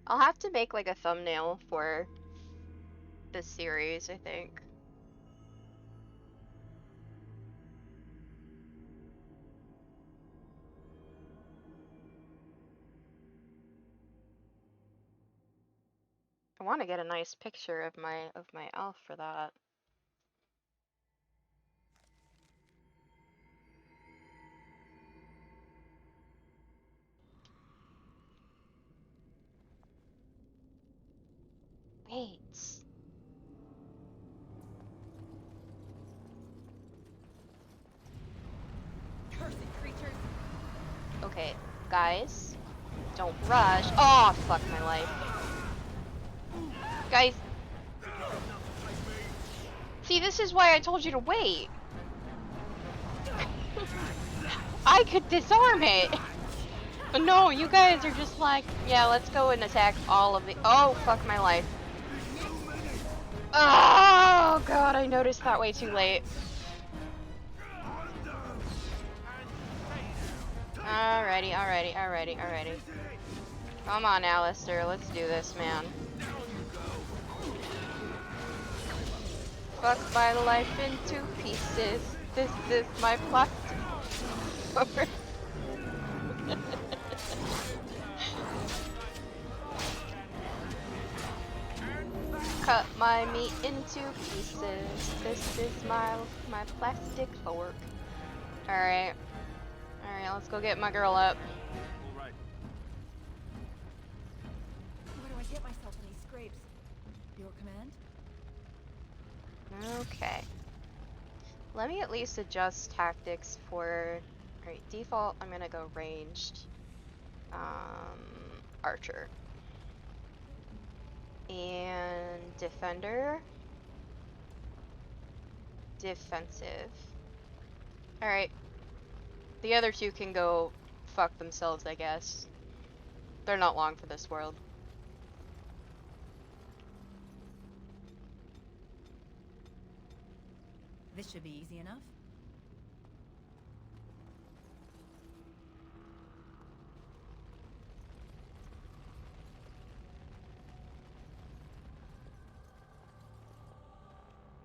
I'll have to make like a thumbnail for this series, I think. I want to get a nice picture of my elf for that. Wait. Cursed creatures. Okay, guys, don't rush. Oh, fuck my life. Guys, see, this is why I told you to wait. I could disarm it. But no, you guys are just like, yeah, let's go and attack all of the— oh, fuck my life. Oh, God, I noticed that way too late. Alrighty, alrighty, alrighty, alrighty. Come on, Alistair, let's do this, man. Fuck my life into pieces. This is my plot. Cut my meat into pieces. This is my plastic fork. Alright. Alright, let's go get my girl up. Alright. Where do I get myself in these scrapes? Your command? Okay. Let me at least adjust tactics for— alright, default, I'm gonna go ranged. Archer. And defender. Defensive. Alright. The other two can go fuck themselves, I guess. They're not long for this world. This should be easy enough.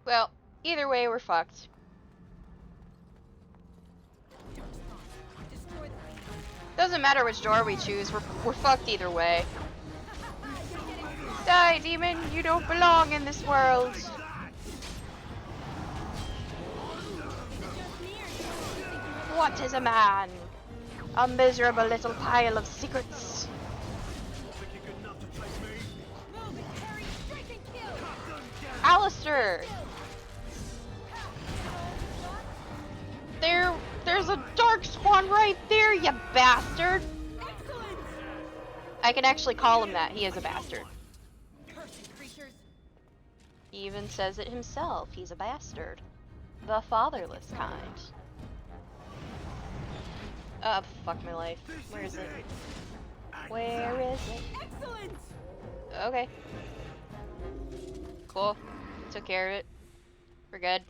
Well, either way, we're fucked. Doesn't matter which door we choose, we're fucked either way. Die, demon! You don't belong in this world! What is a man? A miserable little pile of secrets. Alistair! There's a dark spawn right there, you bastard! I can actually call him that. He is a bastard. He even says it himself. He's a bastard. The fatherless kind. Fuck my life. Where is it? Where is it? Excellent. Okay. Cool. Took care of it. We're good.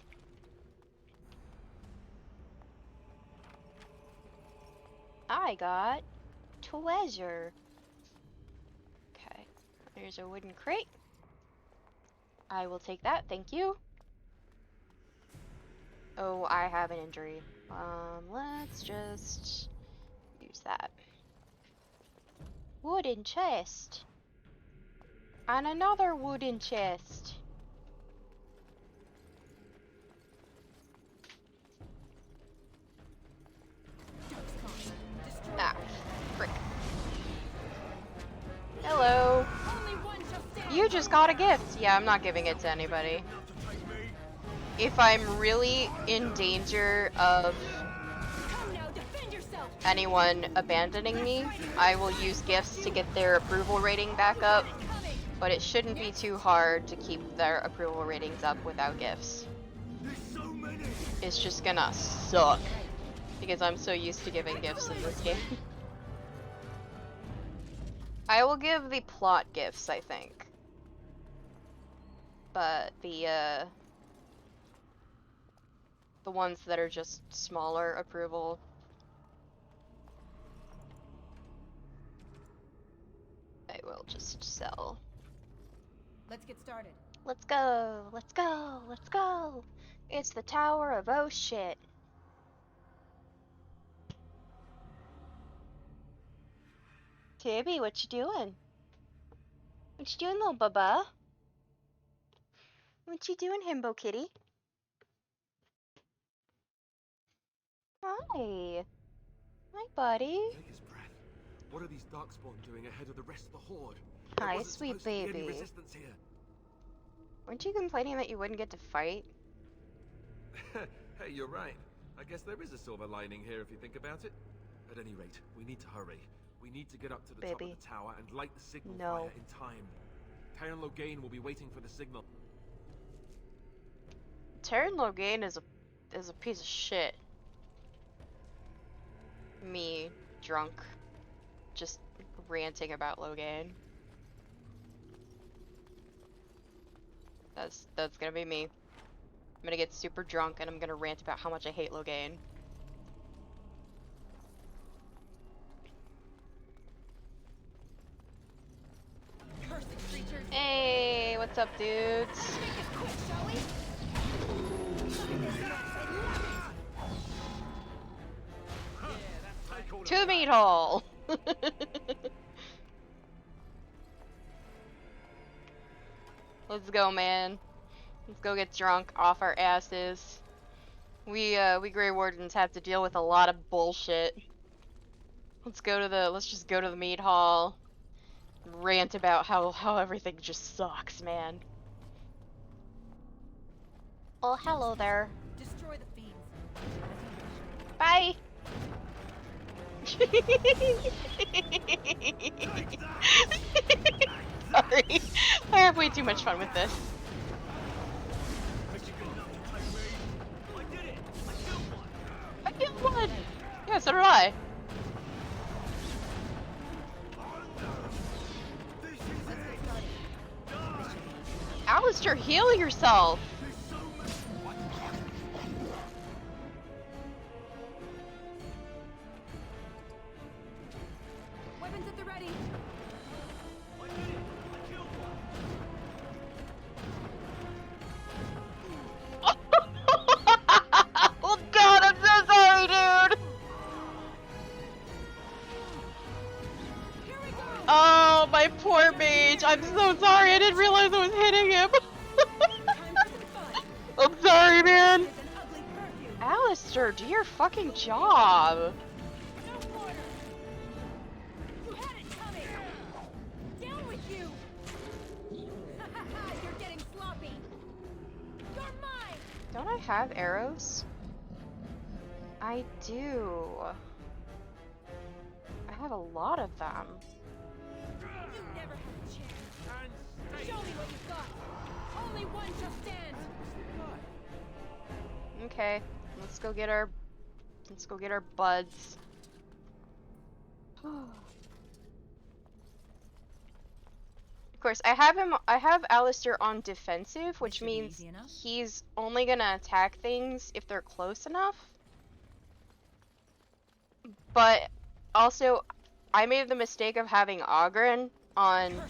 I got treasure. Okay. There's a wooden crate. I will take that, thank you. Oh, I have an injury. Let's just use that. Wooden chest. And another wooden chest. You just got a gift. Yeah, I'm not giving it to anybody. If I'm really in danger of anyone abandoning me, I will use gifts to get their approval rating back up. But it shouldn't be too hard to keep their approval ratings up without gifts. It's just gonna suck. Because I'm so used to giving gifts in this game. I will give the plot gifts, I think. But the ones that are just smaller approval. I will just sell. Let's get started. Let's go, let's go, let's go. It's the Tower of Oh shit. Tibby, what you doing? What you doing, little bubba? What you doing, Himbo Kitty? Hi. Hi, buddy. Take his breath. What are these Darkspawn doing ahead of the rest of the Horde? Hi, There wasn't sweet supposed to be any baby. resistance here. Weren't you complaining that you wouldn't get to fight? Hey, you're right. I guess there is a silver lining here if you think about it. At any rate, we need to hurry. We need to get up to the top of the tower and light the signal fire in time. Taron Loghain will be waiting for the signal. Taron Loghain is a piece of shit. Me, drunk, just ranting about Loghain. That's gonna be me. I'm gonna get super drunk and I'm gonna rant about how much I hate Loghain. Hey, what's up, dudes? To the meat hall! Let's go, man. Let's go get drunk off our asses. We Grey Wardens have to deal with a lot of bullshit. Let's just go to the meat hall. Rant about how everything just sucks, man. Oh, hello there. Destroy the fiends. Bye. Sorry. I have way too much fun with this. I killed one! Yeah, so did I. Alistair, heal yourself! Weapons at the ready. Oh god, I'm so sorry, dude! Oh, my poor mage. I'm so sorry. I didn't realize I was hitting him. I'm sorry, man. Alistair, do your fucking job. Down with you. You're getting sloppy. You're mine. Don't I have arrows? I do. I have a lot of them. You never had a chance. Show me what you've got. Only one shall stand. Okay, let's go get our buds. Of course, I have Alistair on defensive, which means he's only gonna attack things if they're close enough. But also, I made the mistake of having Ogren on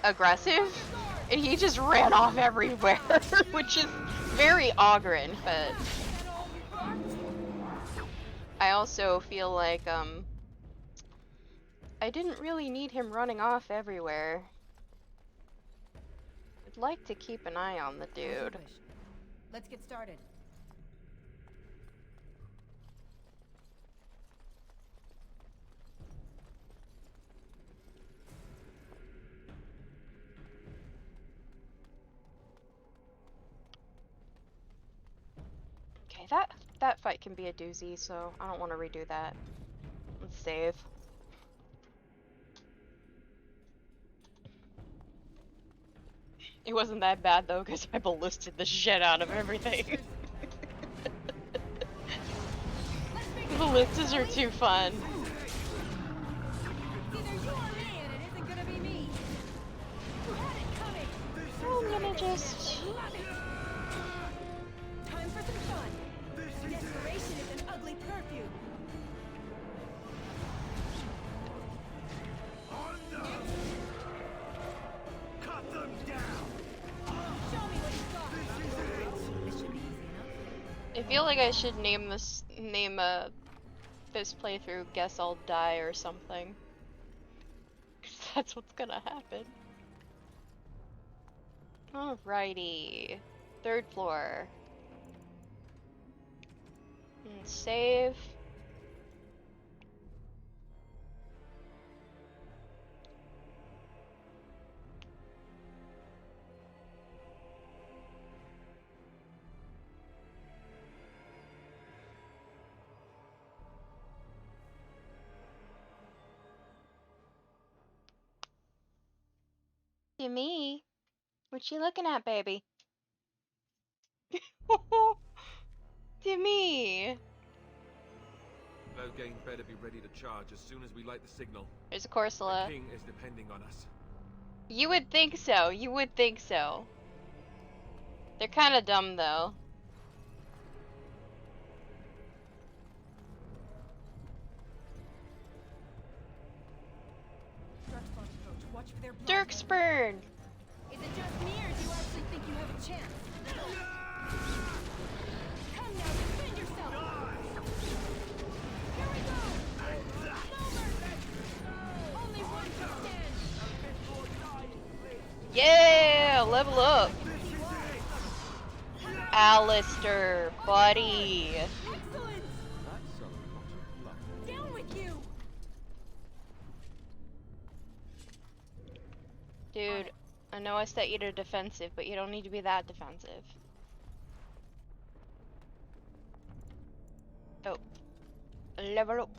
aggressive, and he just ran off everywhere, which is very Ogren, but I also feel like, I didn't really need him running off everywhere. I'd like to keep an eye on the dude. Let's get started. Okay, that fight can be a doozy, so I don't want to redo that. Let's save. It wasn't that bad though, because I ballisted the shit out of everything. The ballistas are too fun. I'm gonna just... Time for some fun. Desperation is an ugly perfume. Cut them down. Show me what you got. This should be easy enough. I feel like I should name this playthrough "Guess I'll Die" or something. 'Cause that's what's gonna happen. Alrighty. 3rd floor. And save. To me. What you looking at, baby? To me. Loghain better be ready to charge as soon as we light the signal. There's a Corsola. The king is depending on us. You would think so. You would think so. They're kind of dumb, though. Dirkspurn! Is it just me, or do you actually think you have a chance? Come now, defend yourself! Here we go! No mercy! Only one can stand! Yeah! Level up! Alistair, buddy! Excellent! Down with you! Dude, I know I set you to defensive, but you don't need to be that defensive. Oh. Level up.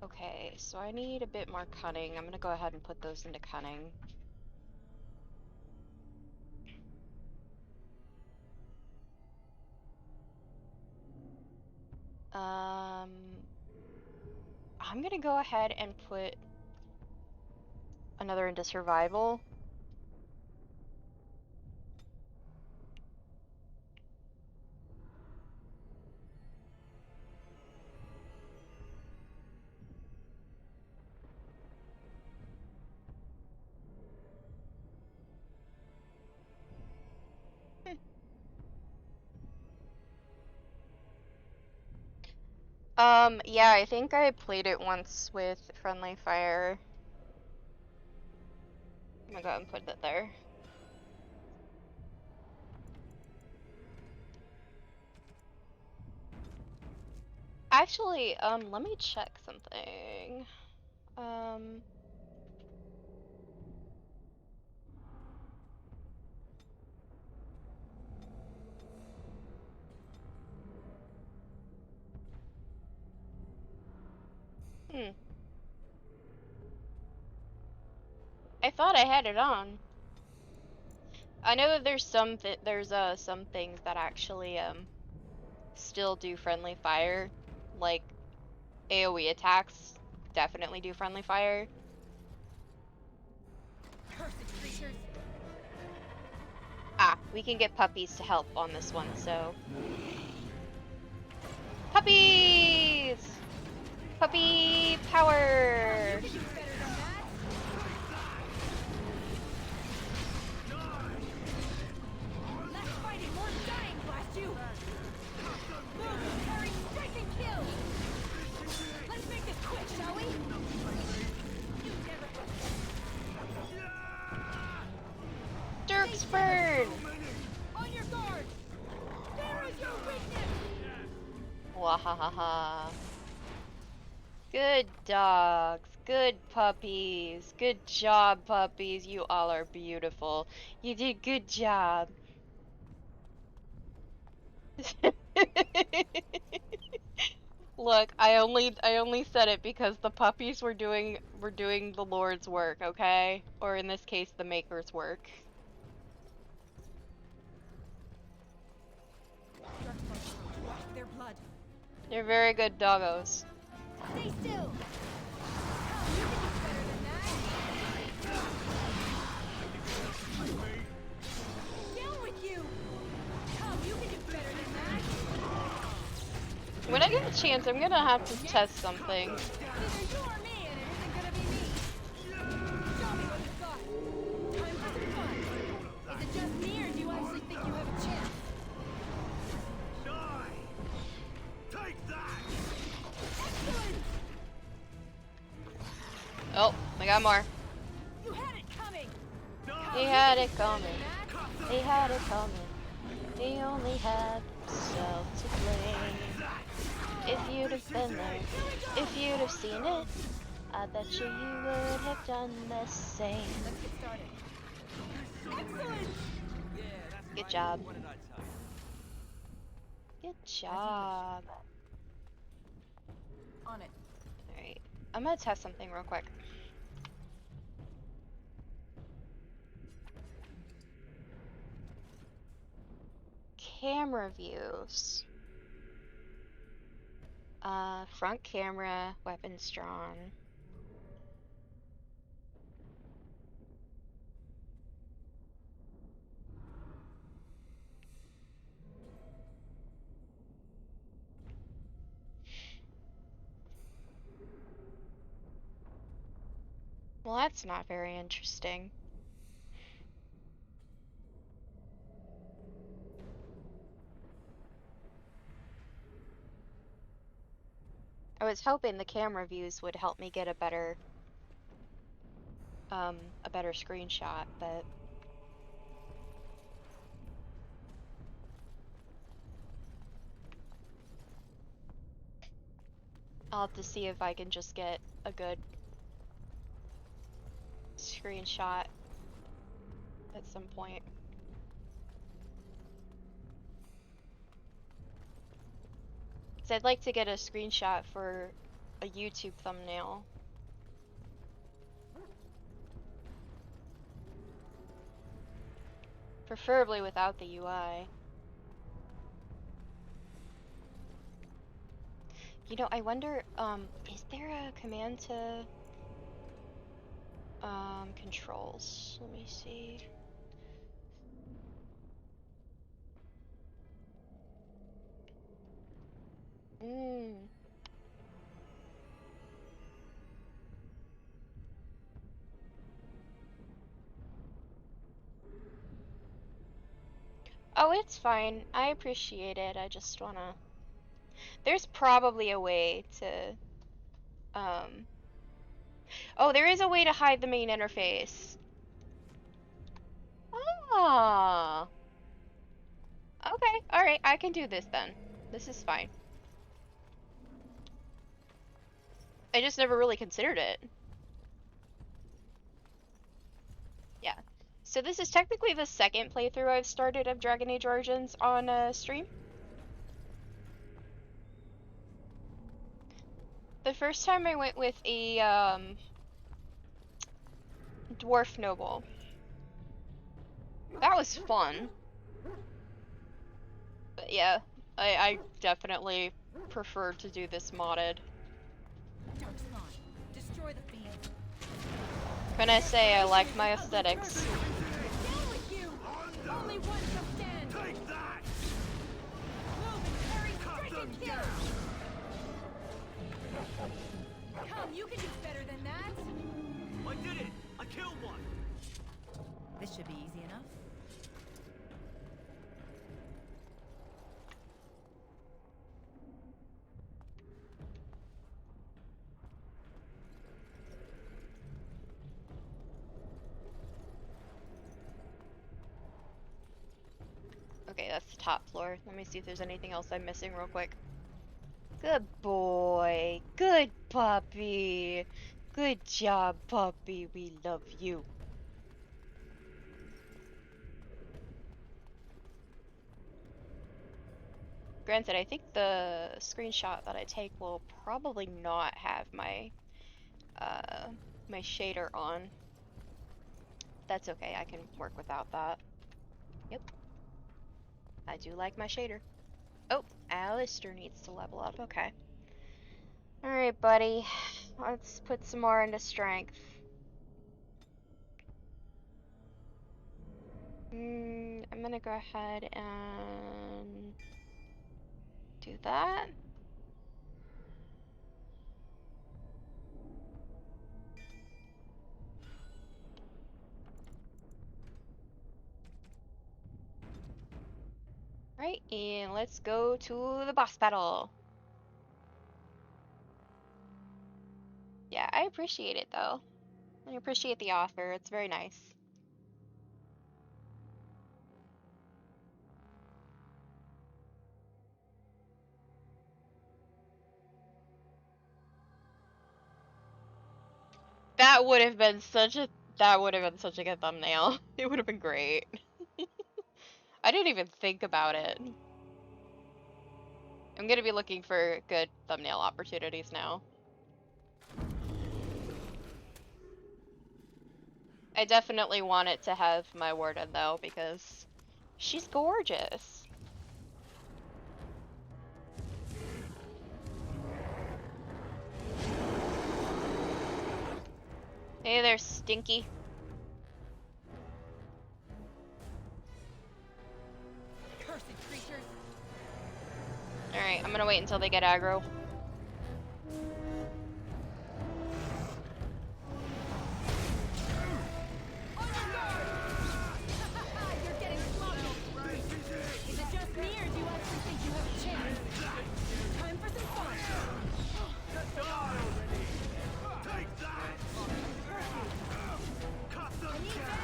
Okay, so I need a bit more cunning. I'm gonna go ahead and put those into cunning. I'm gonna go ahead and put another into survival. Yeah, I think I played it once with friendly fire. I'm gonna go ahead and put that there. Actually, let me check something. I thought I had it on. I know that there's some things that actually still do friendly fire, like AoE attacks definitely do friendly fire. Cursed creatures! Ah, we can get puppies to help on this one, so puppies! Puppy power! Less fighting, more dying, blast you! Move, parry, strike and kill! Let's make this quick, shall we? You never... Dirkspurn! On your guard! There is your weakness! Wahahaha. Good dogs. Good puppies. Good job, puppies. You all are beautiful. You did good job. Look, I only said it because the puppies were doing the Lord's work, okay? Or in this case, the Maker's work. Their blood. They're very good doggos. Stay still. Down with you. Come, you can do better than that. When I get a chance, I'm gonna have to test something. Either you or me, and it isn't gonna be me. Show me what you've got. Time for some fun. Is it just me, or do you actually think you have a chance? Take that! Excellent! Oh, I got more. You had it coming. He had it coming. He had it coming. He only had himself to blame. If you'd have been there, if you'd have seen it, I bet you would have done the same. Let's get started. Excellent! Good job. Good job. On it. Alright, I'm gonna test something real quick. Camera views. Front camera, weapons drawn. Well, that's not very interesting. I was hoping the camera views would help me get a better screenshot, but I'll have to see if I can just get a good screenshot at some point. So I'd like to get a screenshot for a YouTube thumbnail. Preferably without the UI. You know, I wonder, is there a command to, controls? Let me see. Oh, it's fine. I appreciate it. I just wanna... There's probably a way to, Oh, there is a way to hide the main interface. Ah. Okay, alright, I can do this then. This is fine. I just never really considered it. Yeah. So this is technically the second playthrough I've started of Dragon Age Origins on stream. The first time I went with a dwarf noble. That was fun. But yeah, I definitely prefer to do this modded. Dark Spawn. Destroy the fiend. Can I say I like my aesthetics? Down with you! Only one shall stand! Take that! Move and carry striking kill! Come, you can do better than that! I did it! I killed one! This should be easy enough. Okay, that's the top floor. Let me see if there's anything else I'm missing real quick. Good boy. Good puppy. Good job, puppy. We love you. Granted, I think the screenshot that I take will probably not have my my shader on. That's okay, I can work without that. Yep. I do like my shader. Oh, Alistair needs to level up, okay. Alright, buddy. Let's put some more into strength. I'm gonna go ahead and do that. Right, and let's go to the boss battle. Yeah, I appreciate it though. I appreciate the offer, it's very nice. That would have been such a good thumbnail. It would have been great. I didn't even think about it. I'm gonna be looking for good thumbnail opportunities now. I definitely want it to have my Warden though, because she's gorgeous. Hey there, Stinky. Cursed creatures. Alright, I'm gonna wait until they get aggro. You're getting slaughtered. Is it just me, or do you actually think you have a chance? Time for some fun. Take that! Cut them down!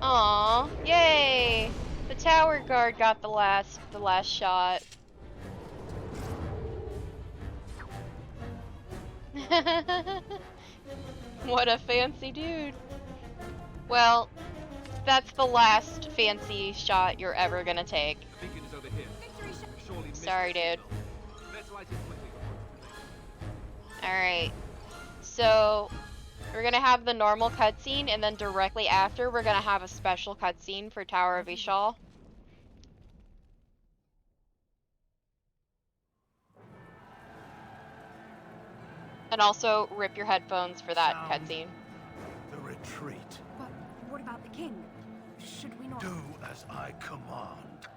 Aw, yay! The tower guard got the last shot. What a fancy dude. Well, that's the last fancy shot you're ever gonna take. The beacon is over here. Surely missed Sorry, the dude. signal. Let's light it quickly before it's too late. Alright. So, we're gonna have the normal cutscene, and then directly after, we're gonna have a special cutscene for Tower of Ishal. And also, rip your headphones for that cutscene. The retreat. But what about the king? Should we not... Do as I command.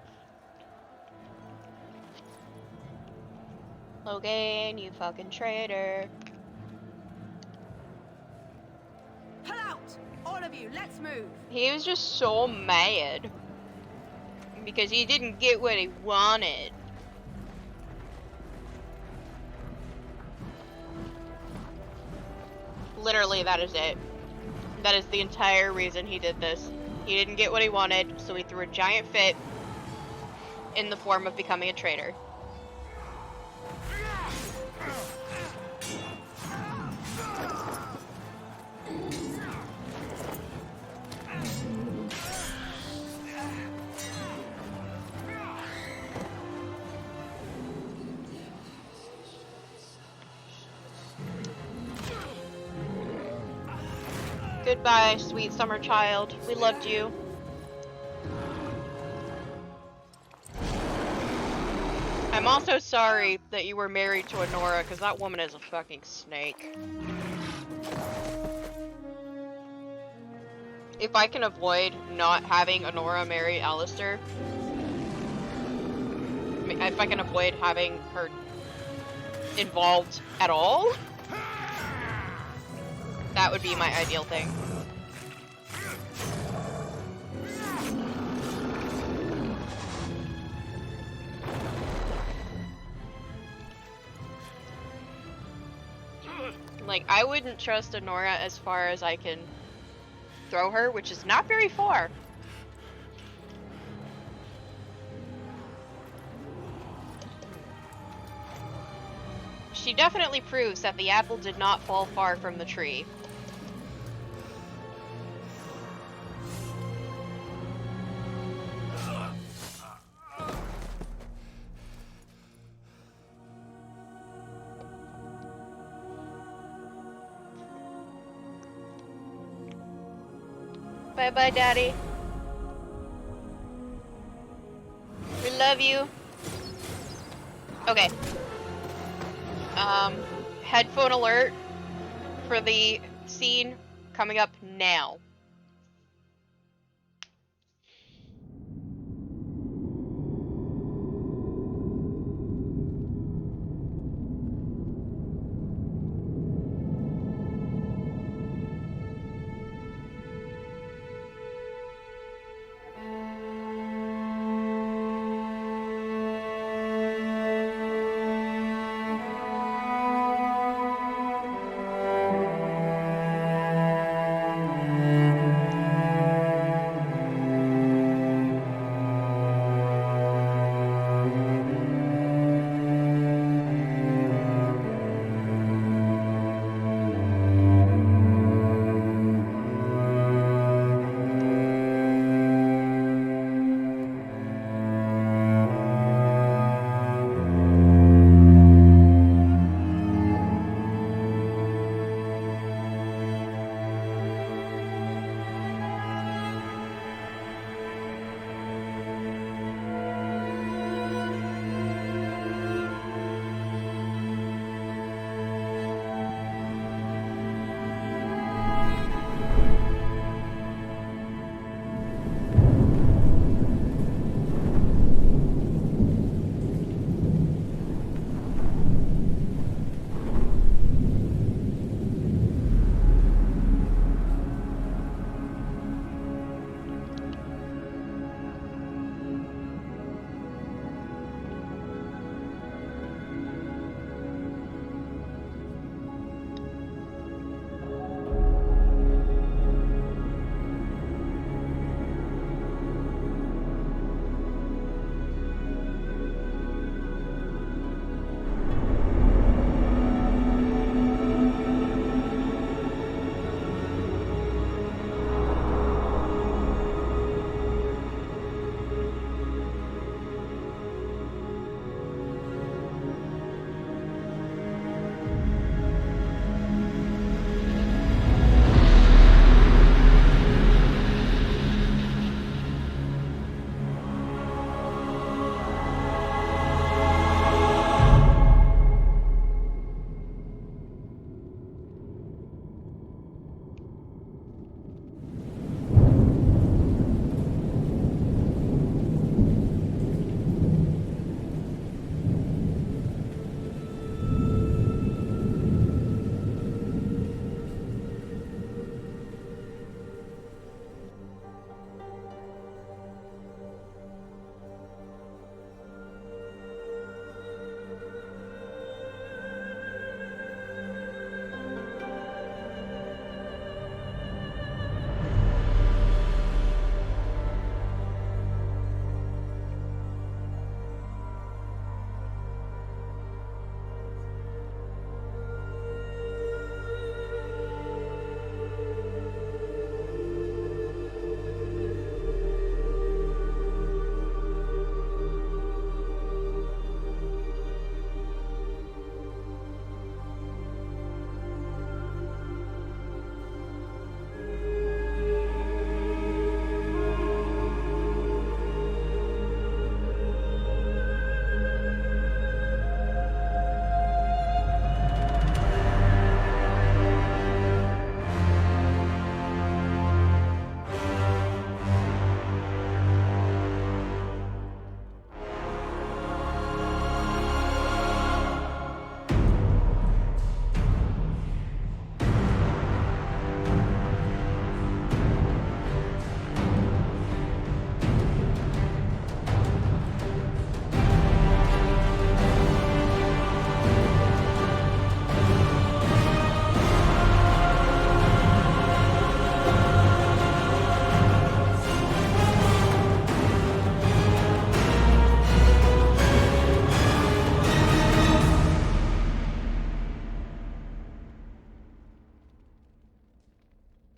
Logan, you fucking traitor. Pull out! All of you, let's move! He was just so mad. Because he didn't get what he wanted. Literally, that is it. That is the entire reason he did this. He didn't get what he wanted, so he threw a giant fit in the form of becoming a traitor. Goodbye, sweet summer child. We loved you. I'm also sorry that you were married to Honora, because that woman is a fucking snake. If I can avoid not having Honora marry Alistair, if I can avoid having her involved at all, that would be my ideal thing. Like, I wouldn't trust Honora as far as I can throw her, which is not very far. She definitely proves that the apple did not fall far from the tree. Bye-bye, Daddy. We love you. Okay. Headphone alert for the scene coming up now.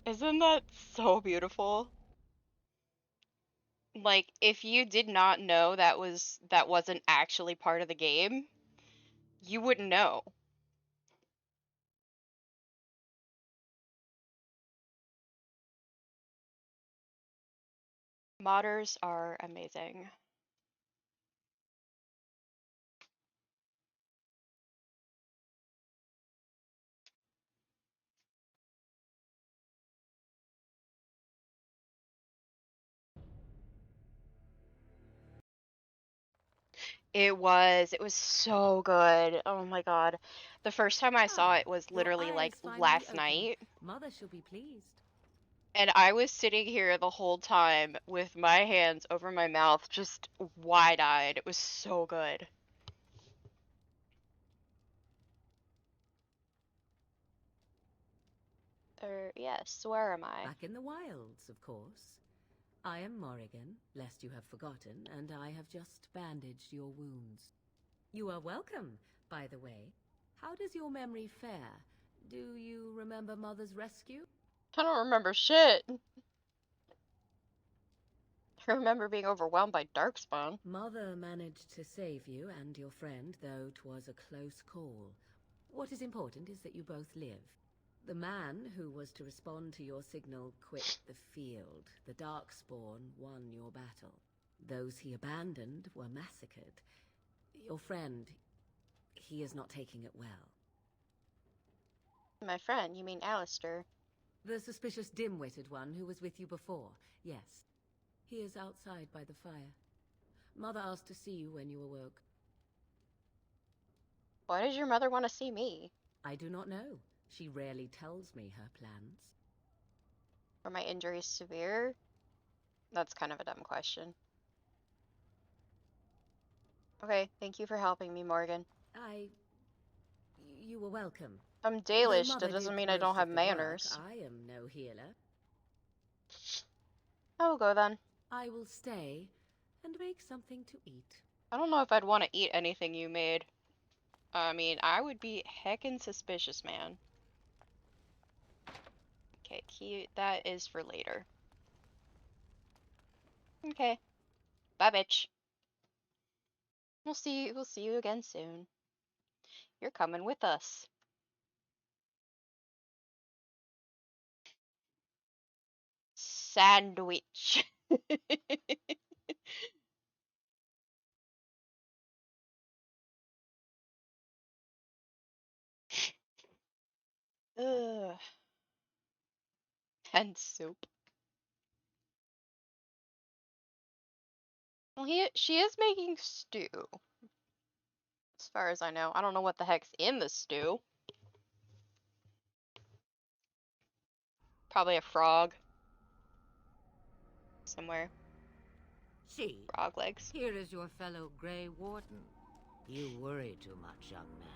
Isn't that so beautiful? Like, if you did not know that wasn't actually part of the game, you wouldn't know. Modders are amazing. It was so good. Oh my god. The first time I saw it was Your literally like eyes finally last open. night. Mother shall be pleased. And I was sitting here the whole time with my hands over my mouth, just wide-eyed. It was so good. Yes, where am I? Back in the wilds, of course. I am Morrigan, lest you have forgotten, and I have just bandaged your wounds. You are welcome, by the way. How does your memory fare? Do you remember Mother's rescue? I don't remember shit. I remember being overwhelmed by Darkspawn. Mother managed to save you and your friend, though 'twas a close call. What is important is that you both live. The man who was to respond to your signal quit the field. The Darkspawn won your battle. Those he abandoned were massacred. Your friend, he is not taking it well. My friend, you mean Alistair? The suspicious dim-witted one who was with you before, yes. He is outside by the fire. Mother asked to see you when you awoke. Why does your mother want to see me? I do not know. She rarely tells me her plans. Are my injuries severe? That's kind of a dumb question. Okay, thank you for helping me, Morgan. You were welcome. I'm Though Dalish, Mother that doesn't did mean I don't most have of the work, manners. I am no healer. I will go then. I will stay and make something to eat. I don't know if I'd want to eat anything you made. I mean, I would be heckin' suspicious, man. Okay, that is for later. Okay. Bye, bitch. We'll see you again soon. You're coming with us. Sandwich. Ugh. And soup. Well, she is making stew. As far as I know. I don't know what the heck's in the stew. Probably a frog. Somewhere. See, Frog legs. here is your fellow Grey Warden. You worry too much, young man.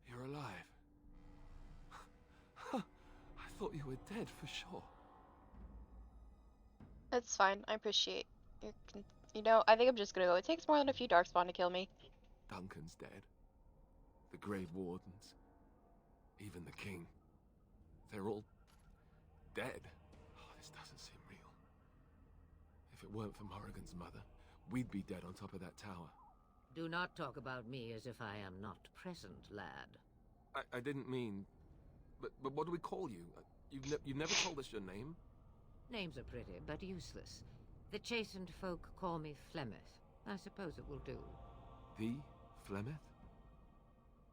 You're alive. I thought you were dead for sure. That's fine. I appreciate your... You know, I think I'm just gonna go. It takes more than a few Darkspawn to kill me. Duncan's dead. The Grey Wardens. Even the King. They're all dead. Oh, this doesn't seem real. If it weren't for Morrigan's mother, we'd be dead on top of that tower. Do not talk about me as if I am not present, lad. I didn't mean... But what do we call you? You've never told us your name? Names are pretty, but useless. The chastened folk call me Flemeth. I suppose it will do. The Flemeth?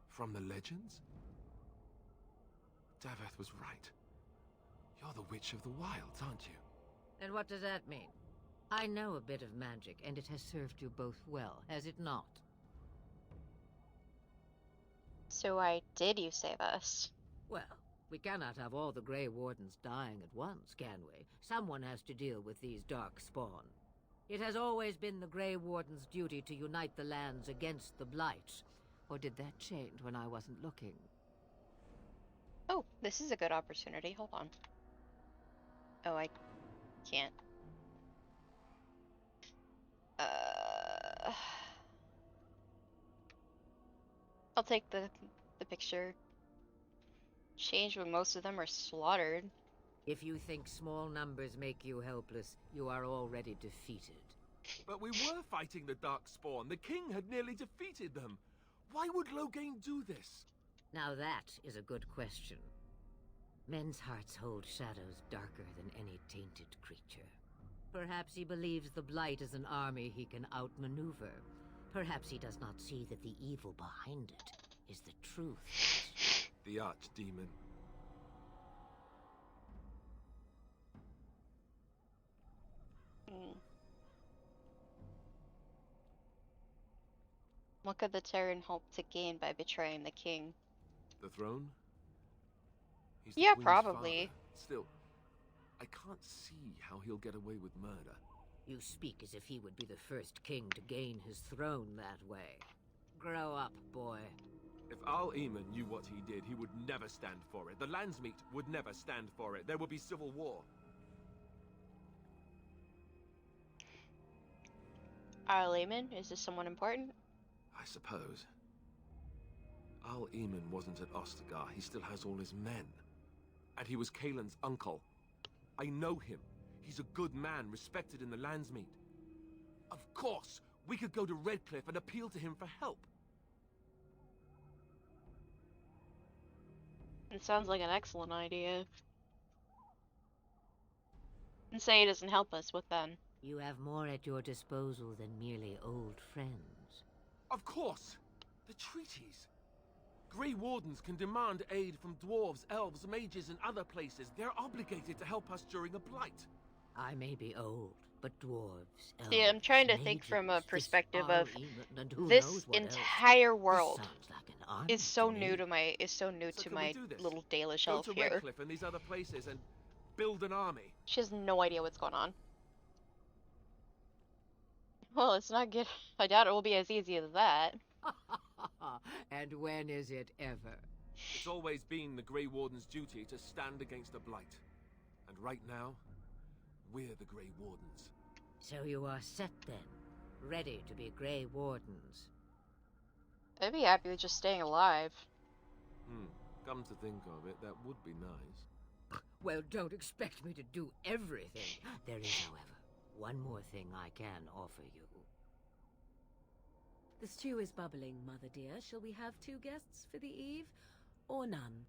From the legends? Daveth was right. You're the Witch of the Wilds, aren't you? And what does that mean? I know a bit of magic, and it has served you both well, has it not? So why did you save us? Well, we cannot have all the Grey Wardens dying at once, can we? Someone has to deal with these dark spawn. It has always been the Grey Warden's duty to unite the lands against the Blight. Or did that change when I wasn't looking? Oh, this is a good opportunity. Hold on. Oh, I can't. I'll take the picture. Change when most of them are slaughtered. If you think small numbers make you helpless, you are already defeated. But we were fighting the Darkspawn. The King had nearly defeated them. Why would Loghain do this? Now that is a good question. Men's hearts hold shadows darker than any tainted creature. Perhaps he believes the Blight is an army he can outmaneuver. Perhaps he does not see that the evil behind it is the truth. The Archdemon. What could the Terran hope to gain by betraying the king? The throne? He's Yeah, the Queen's probably. father. Still, I can't see how he'll get away with murder. You speak as if he would be the first king to gain his throne that way. Grow up, boy. If Al-Eman knew what he did, he would never stand for it. The Landsmeet would never stand for it. There would be civil war. Al-Eman? Is this someone important? I suppose. Al-Eman wasn't at Ostagar. He still has all his men. And he was Kaelin's uncle. I know him. He's a good man, respected in the Landsmeet. Of course, we could go to Redcliffe and appeal to him for help. It sounds like an excellent idea. And say he doesn't help us, what then? You have more at your disposal than merely old friends. Of course! The treaties! Grey Wardens can demand aid from dwarves, elves, mages, and other places. They're obligated to help us during a blight. I may be old, but dwarves, elves, See, I'm trying to think from a perspective of this entire world is so new to my little Dalish elf Go to here. Redcliffe and these other places and build an army. She has no idea what's going on. Well, it's not good. I doubt it will be as easy as that. And when is it ever? It's always been the Grey Warden's duty to stand against the blight. And right now, we're the Grey Wardens. So you are set then, ready to be Grey Wardens. I'd be happy with just staying alive. Come to think of it, that would be nice. Well, don't expect me to do everything. There is, however, one more thing I can offer you. The stew is bubbling, Mother dear. Shall we have 2 guests for the eve, or none?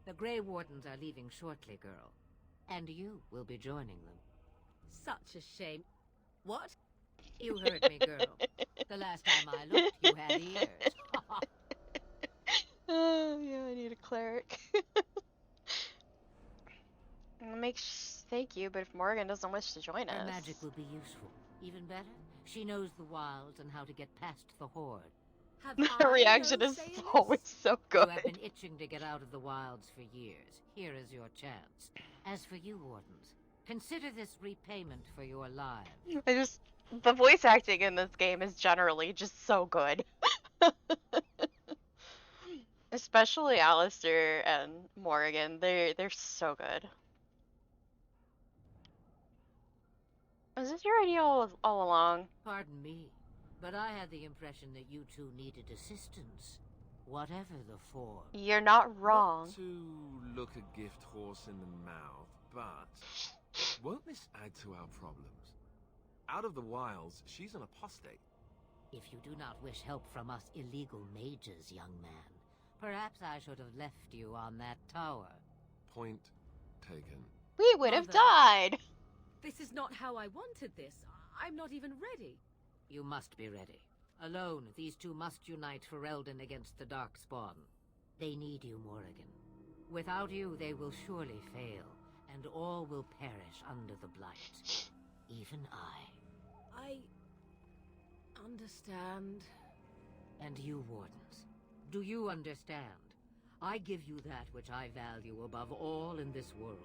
The Grey Wardens are leaving shortly, girl. And you will be joining them. Such a shame. What? You heard me, girl. The last time I looked, you had ears. Oh, yeah, I need a cleric. Thank you, but if Morgan doesn't wish to join Her us... magic will be useful. Even better, she knows the wilds and how to get past the Horde. Her reaction is always so good. You have been itching to get out of the wilds for years. Here is your chance. As for you, Wardens, consider this repayment for your lives. The voice acting in this game is generally just so good. Especially Alistair and Morgan, they're so good. Was this your idea all along? Pardon me, but I had the impression that you two needed assistance. Whatever the form. You're not wrong. Not to look a gift horse in the mouth, but won't this add to our problems? Out of the wilds, she's an apostate. If you do not wish help from us illegal mages, young man, perhaps I should have left you on that tower. Point taken. We would have died! This is not how I wanted this. I'm not even ready. You must be ready. Alone, these two must unite for Eldon against the Darkspawn. They need you, Morrigan. Without you, they will surely fail, and all will perish under the Blight. Even I. Understand. And you, Wardens, do you understand? I give you that which I value above all in this world.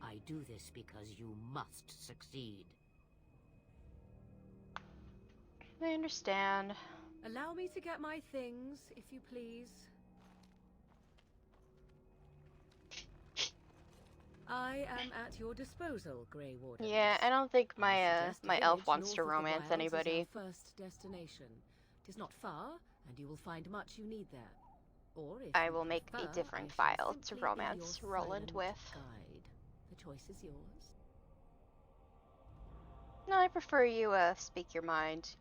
I do this because you must succeed. I understand. Allow me to get my things, if you please. I am at your disposal, Grey Warden. Yeah, I don't think my elf wants to romance anybody. First destination. It is not far, and you will find much you need there. Or if I will make a different file to romance Roland with. Guide. The choice is yours. No, I prefer you speak your mind.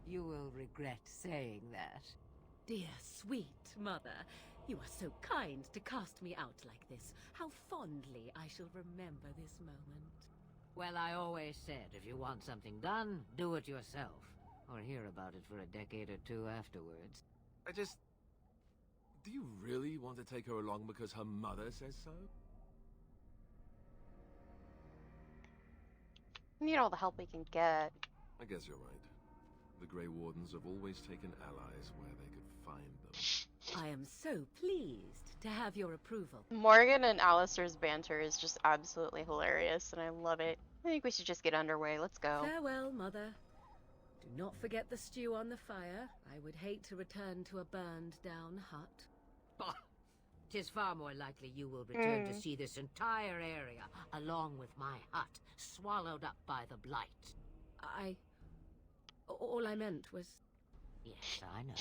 You will regret saying that. Dear, sweet mother, you are so kind to cast me out like this. How fondly I shall remember this moment. Well, I always said, if you want something done, do it yourself. Or hear about it for a decade or two afterwards. Do you really want to take her along because her mother says so? We need all the help we can get. I guess you're right. The Grey Wardens have always taken allies where they could find them. I am so pleased to have your approval. Morgan and Alistair's banter is just absolutely hilarious, and I love it. I think we should just get underway. Let's go. Farewell, mother. Do not forget the stew on the fire. I would hate to return to a burned-down hut. Bah! 'Tis far more likely you will return to see this entire area, along with my hut, swallowed up by the blight. All I meant was... Yes, I know.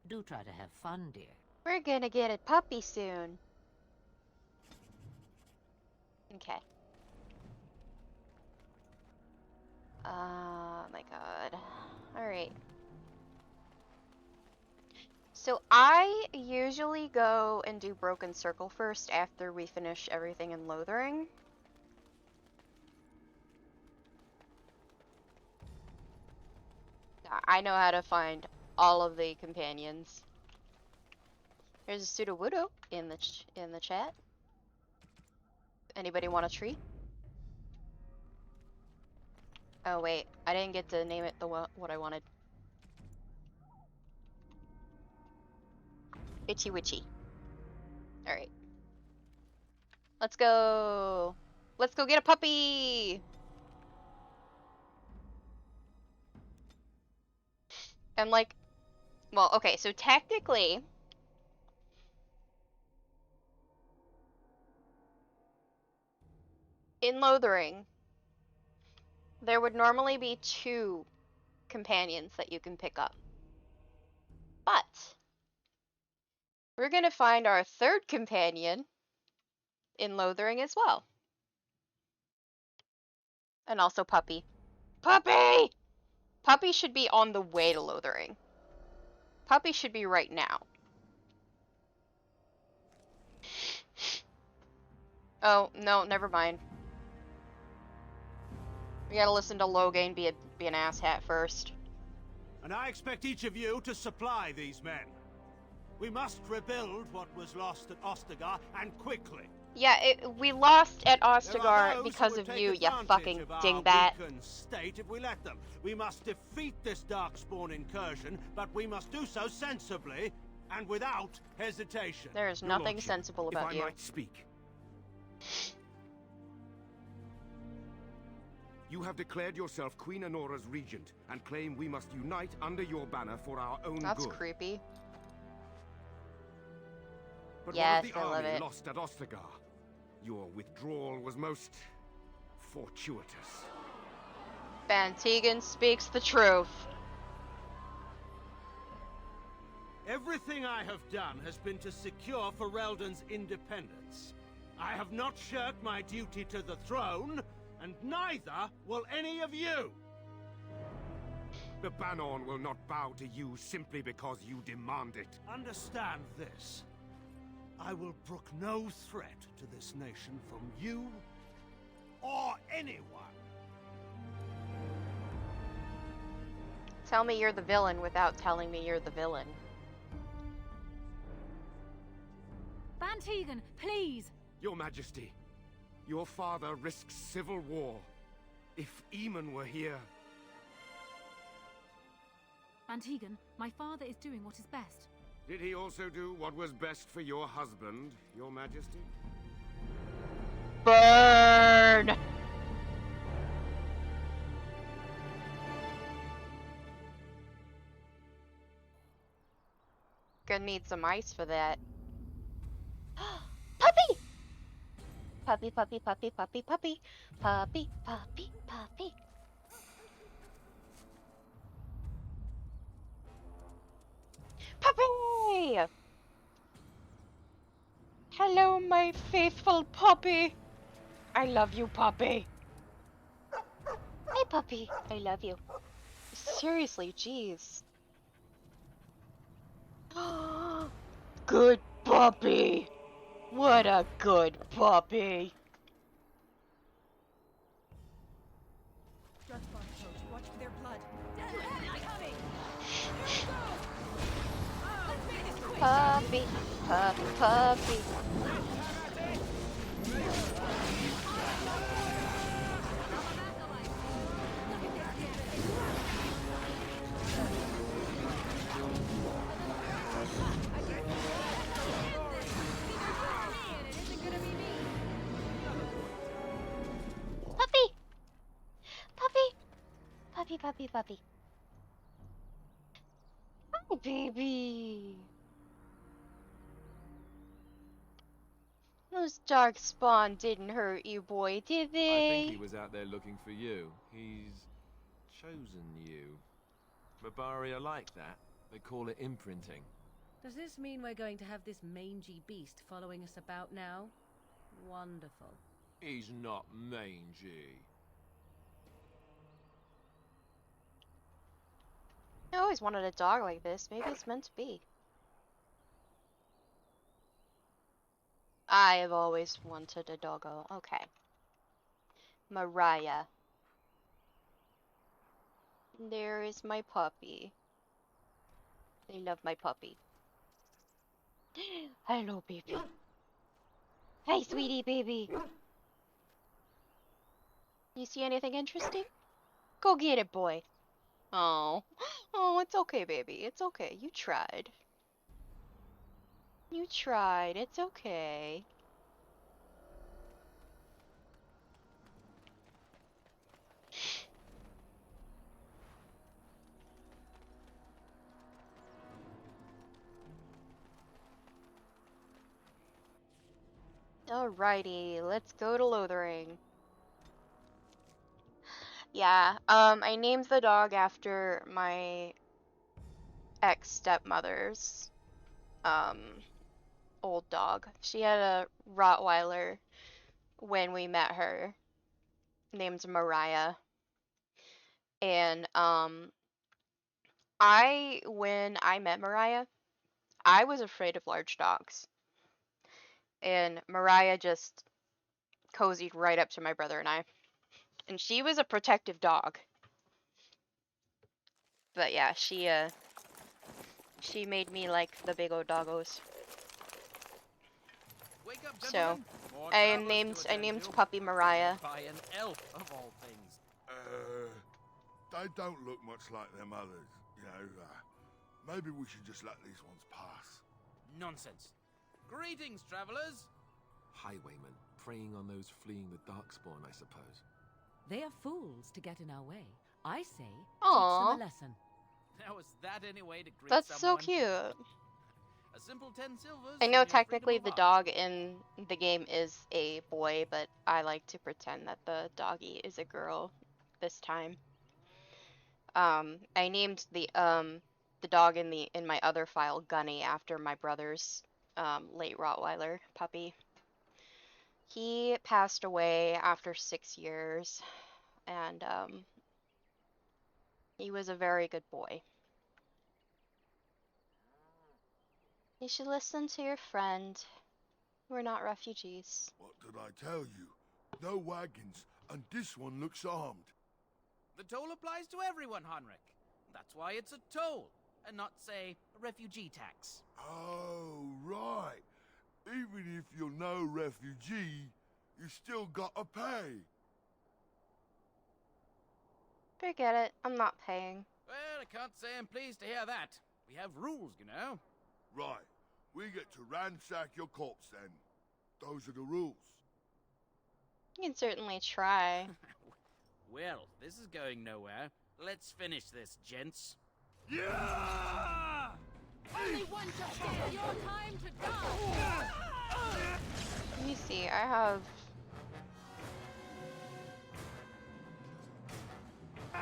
Do try to have fun, dear. We're gonna get a puppy soon. Okay. Oh my god. Alright. So I usually go and do Broken Circle first after we finish everything in Lothering. I know how to find all of the companions. There's a Sudowoodo in the chat. Anybody want a tree? Oh wait, I didn't get to name it what I wanted. Itchy Witchy. Alright. Let's go! Let's go get a puppy! And like, well, okay, so technically, in Lothering, there would normally be 2 companions that you can pick up. But we're gonna find our 3rd companion in Lothering as well. And also Puppy. Puppy! Puppy should be on the way to Lothering. Puppy should be right now. Oh, no, never mind. We gotta listen to Logain be an asshat first. And I expect each of you to supply these men. We must rebuild what was lost at Ostagar, and quickly. Yeah, we lost at Ostagar because of you, you fucking dingbat. State if we let them. We must defeat this Darkspawn incursion, but we must do so sensibly and without hesitation. There is nothing sensible about you. If I might speak. You have declared yourself Queen Anora's regent and claim we must unite under your banner for our own good. That's creepy. But yes, what of the I love army it. lost at Ostagar? Your withdrawal was most fortuitous. Van Tegan speaks the truth. Everything I have done has been to secure Ferelden's independence. I have not shirked my duty to the throne, and neither will any of you. The Banon will not bow to you simply because you demand it. Understand this. I will brook no threat to this nation from you or anyone. Tell me you're the villain without telling me you're the villain. Van Tegan, please! Your Majesty, your father risks civil war. If Eamon were here... Van Tegan, my father is doing what is best. Did he also do what was best for your husband, Your Majesty? Burn! Gonna need some ice for that. Puppy! Puppy, puppy, puppy, puppy, puppy. Puppy, puppy, puppy. Puppy! Hello, my faithful puppy. I love you, puppy. Hey, puppy. I love you. Seriously, jeez. good puppy. What a good puppy. Darkspawn approach. Watch for their blood. Puppy, puppy, puppy. Puppy! Puppy! Puppy, puppy, puppy. Hi, baby. Those darkspawn didn't hurt you, boy, did they? I think he was out there looking for you. He's chosen you. Mabaria like that. They call it imprinting. Does this mean we're going to have this mangy beast following us about now? Wonderful. He's not mangy. I always wanted a dog like this. Maybe it's meant to be. I have always wanted a doggo. Okay. Mariah. There is my puppy. I love my puppy. Hello, baby. Hey, sweetie baby. You see anything interesting? Go get it, boy. Oh. Oh, it's okay, baby. It's okay. You tried. You tried. It's okay. Alrighty, let's go to Lothering. Yeah, I named the dog after my ex-stepmother's, old dog. She had a Rottweiler when we met her, named Mariah. And, when I met Mariah, I was afraid of large dogs. And Mariah just cozied right up to my brother and I. And she was a protective dog. But yeah, she made me like the big old doggos. Wake up, So, More I travelers to named attend to. puppy Mariah. By an elf, of all things. They don't look much like them others, you know. Maybe we should just let these ones pass. Nonsense. Greetings, travelers. Highwaymen, preying on those fleeing the Darkspawn, I suppose. They are fools to get in our way. I say, Aww. teach them a lesson. How is that any way to greet That's someone? so cute. A simple 10 silvers. I and know you're free to technically move the on. dog in the game is a boy, but I like to pretend that the doggy is a girl this time. I named the dog in my other file Gunny after my brother's late Rottweiler puppy. He passed away after 6 years, and he was a very good boy. You should listen to your friend. We're not refugees. What did I tell you? No wagons, and this one looks armed. The toll applies to everyone, Heinrich. That's why it's a toll, and not, say, a refugee tax. Oh, right. Even if you're no refugee, you still gotta pay. Forget it. I'm not paying. Well, I can't say I'm pleased to hear that. We have rules, you know. Right. We get to ransack your corpse then. Those are the rules. You can certainly try. Well, this is going nowhere. Let's finish this, gents. Yeah! Only one shall stand your time to die! Let me see. I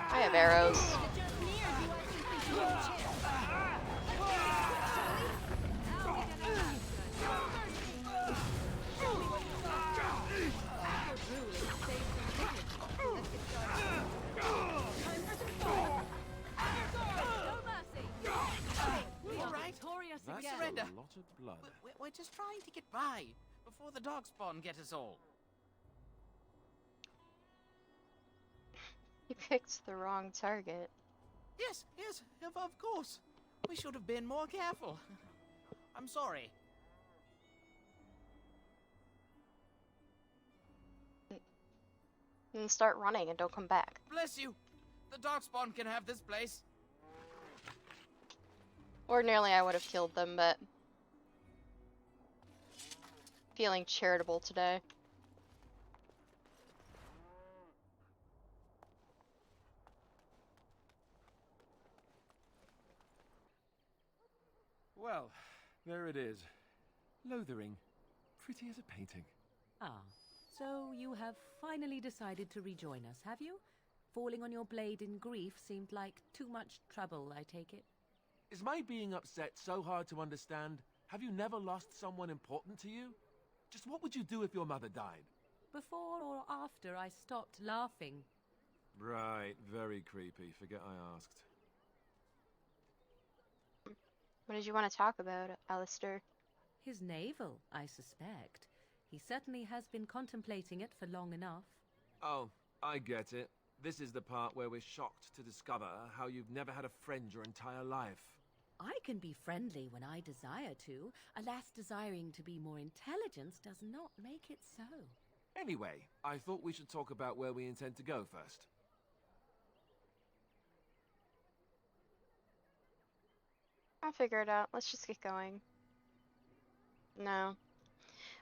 have arrows. victorious That's again. a lot of blood. We're just trying to get by before the Darkspawn get us all. You picked the wrong target. Yes, of course. We should have been more careful. I'm sorry. And start running and don't come back. Bless you. The Darkspawn can have this place. Ordinarily I would have killed them, but feeling charitable today. Well, there it is. Lothering. Pretty as a painting. Ah, so you have finally decided to rejoin us, have you? Falling on your blade in grief seemed like too much trouble, I take it. Is my being upset so hard to understand? Have you never lost someone important to you? Just what would you do if your mother died? Before or after I stopped laughing? Right, very creepy. Forget I asked. What did you want to talk about, Alistair? His navel, I suspect. He certainly has been contemplating it for long enough. Oh, I get it. This is the part where we're shocked to discover how you've never had a friend your entire life. I can be friendly when I desire to. Alas, desiring to be more intelligent does not make it so. Anyway, I thought we should talk about where we intend to go first. I'll figure it out. Let's just get going. No.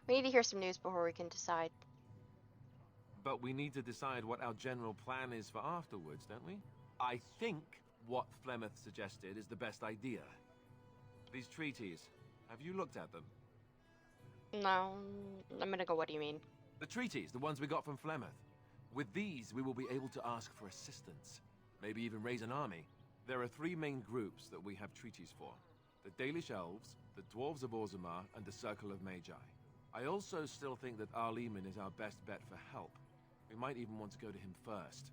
We need to hear some news before we can decide. But we need to decide what our general plan is for afterwards, don't we? I think what Flemeth suggested is the best idea. These treaties, have you looked at them? No. I'm gonna go, what do you mean? The treaties, the ones we got from Flemeth. With these, we will be able to ask for assistance. Maybe even raise an army. There are 3 main groups that we have treaties for. The Dalish Elves, the Dwarves of Orzammar, and the Circle of Magi. I also still think that Arleman is our best bet for help. We might even want to go to him first.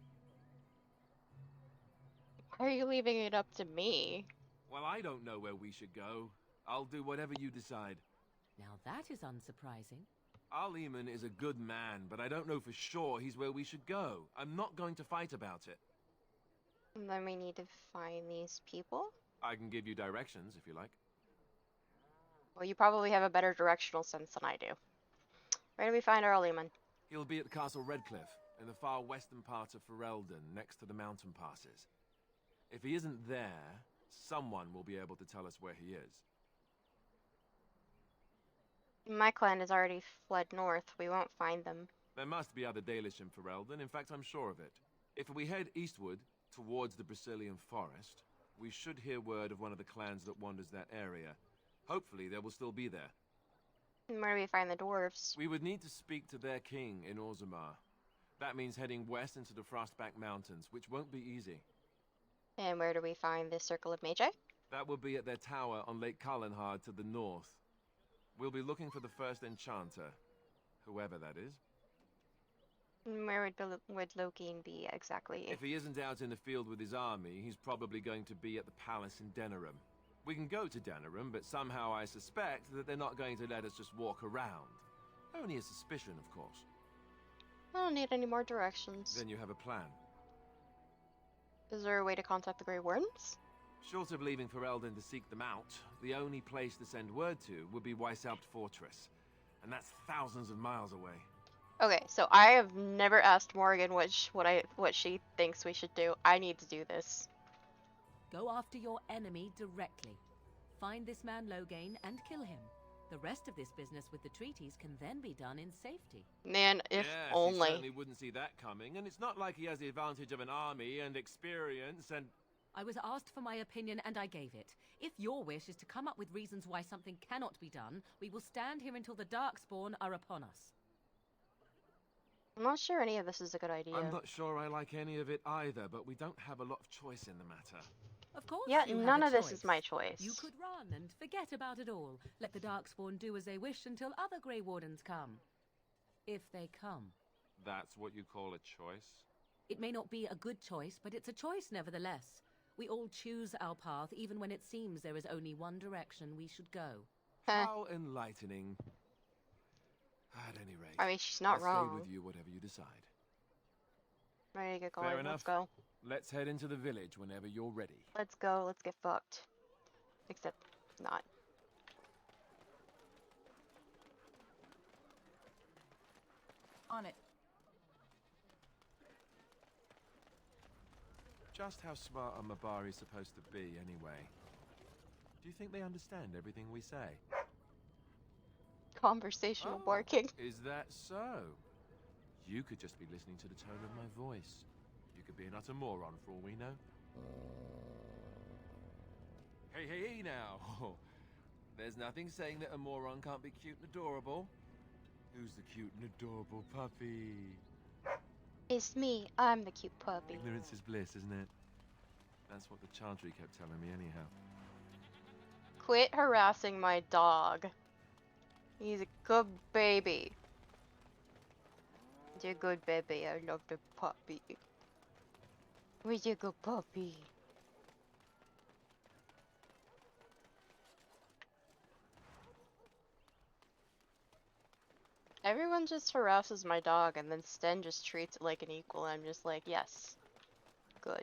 Why are you leaving it up to me? Well, I don't know where we should go. I'll do whatever you decide. Now that is unsurprising. Arleman is a good man, but I don't know for sure he's where we should go. I'm not going to fight about it. Then we need to find these people? I can give you directions, if you like. Well, you probably have a better directional sense than I do. Where do we find Earlyman? He'll be at Castle Redcliffe, in the far western part of Ferelden, next to the mountain passes. If he isn't there, someone will be able to tell us where he is. My clan has already fled north. We won't find them. There must be other Dalish in Ferelden. In fact, I'm sure of it. If we head eastward, towards the Brazilian forest, we should hear word of one of the clans that wanders that area. Hopefully, they will still be there. And where do we find the dwarves? We would need to speak to their king in Orzammar. That means heading west into the Frostback Mountains, which won't be easy. And where do we find the Circle of Magi? That will be at their tower on Lake Carlenhard to the north. We'll be looking for the first enchanter, whoever that is. Where would Loki be exactly? If he isn't out in the field with his army, he's probably going to be at the palace in Denerim. We can go to Denerim, but somehow I suspect that they're not going to let us just walk around. Only a suspicion, of course. I don't need any more directions. Then you have a plan. Is there a way to contact the Grey Wardens? Short of leaving Ferelden to seek them out, the only place to send word to would be Weishaupt Fortress. And that's thousands of miles away. Okay, so I have never asked Morgan what she thinks we should do. I need to do this. Go after your enemy directly. Find this man Loghain and kill him. The rest of this business with the treaties can then be done in safety. Man, if yes, only. He certainly wouldn't see that coming, and it's not like he has the advantage of an army and experience and... I was asked for my opinion and I gave it. If your wish is to come up with reasons why something cannot be done, we will stand here until the Darkspawn are upon us. I'm not sure any of this is a good idea. I'm not sure I like any of it either, but we don't have a lot of choice in the matter. Of course yeah, you none have of a this is my choice. You could run and forget about it all. Let the Darkspawn do as they wish until other Grey Wardens come. If they come. That's what you call a choice? It may not be a good choice, but it's a choice nevertheless. We all choose our path, even when it seems there is only one direction we should go. How enlightening. At any rate, I mean, she's not I stay wrong. with you whatever you decide. Ready to get going? Fair enough. Let's go. Let's head into the village whenever you're ready. Let's go. Let's get fucked. Except not. On it. Just how smart are Mabari supposed to be, anyway? Do you think they understand everything we say? Conversational barking. Is that so? You could just be listening to the tone of my voice. You could be an utter moron for all we know. Hey now! There's nothing saying that a moron can't be cute and adorable. Who's the cute and adorable puppy? It's me. I'm the cute puppy. Ignorance is bliss, isn't it? That's what the Chantry kept telling me anyhow. Quit harassing my dog. He's a good baby. He's a good baby. I love the puppy. He's a good puppy. Everyone just harasses my dog, and then Sten just treats it like an equal. I'm just like, yes. Good.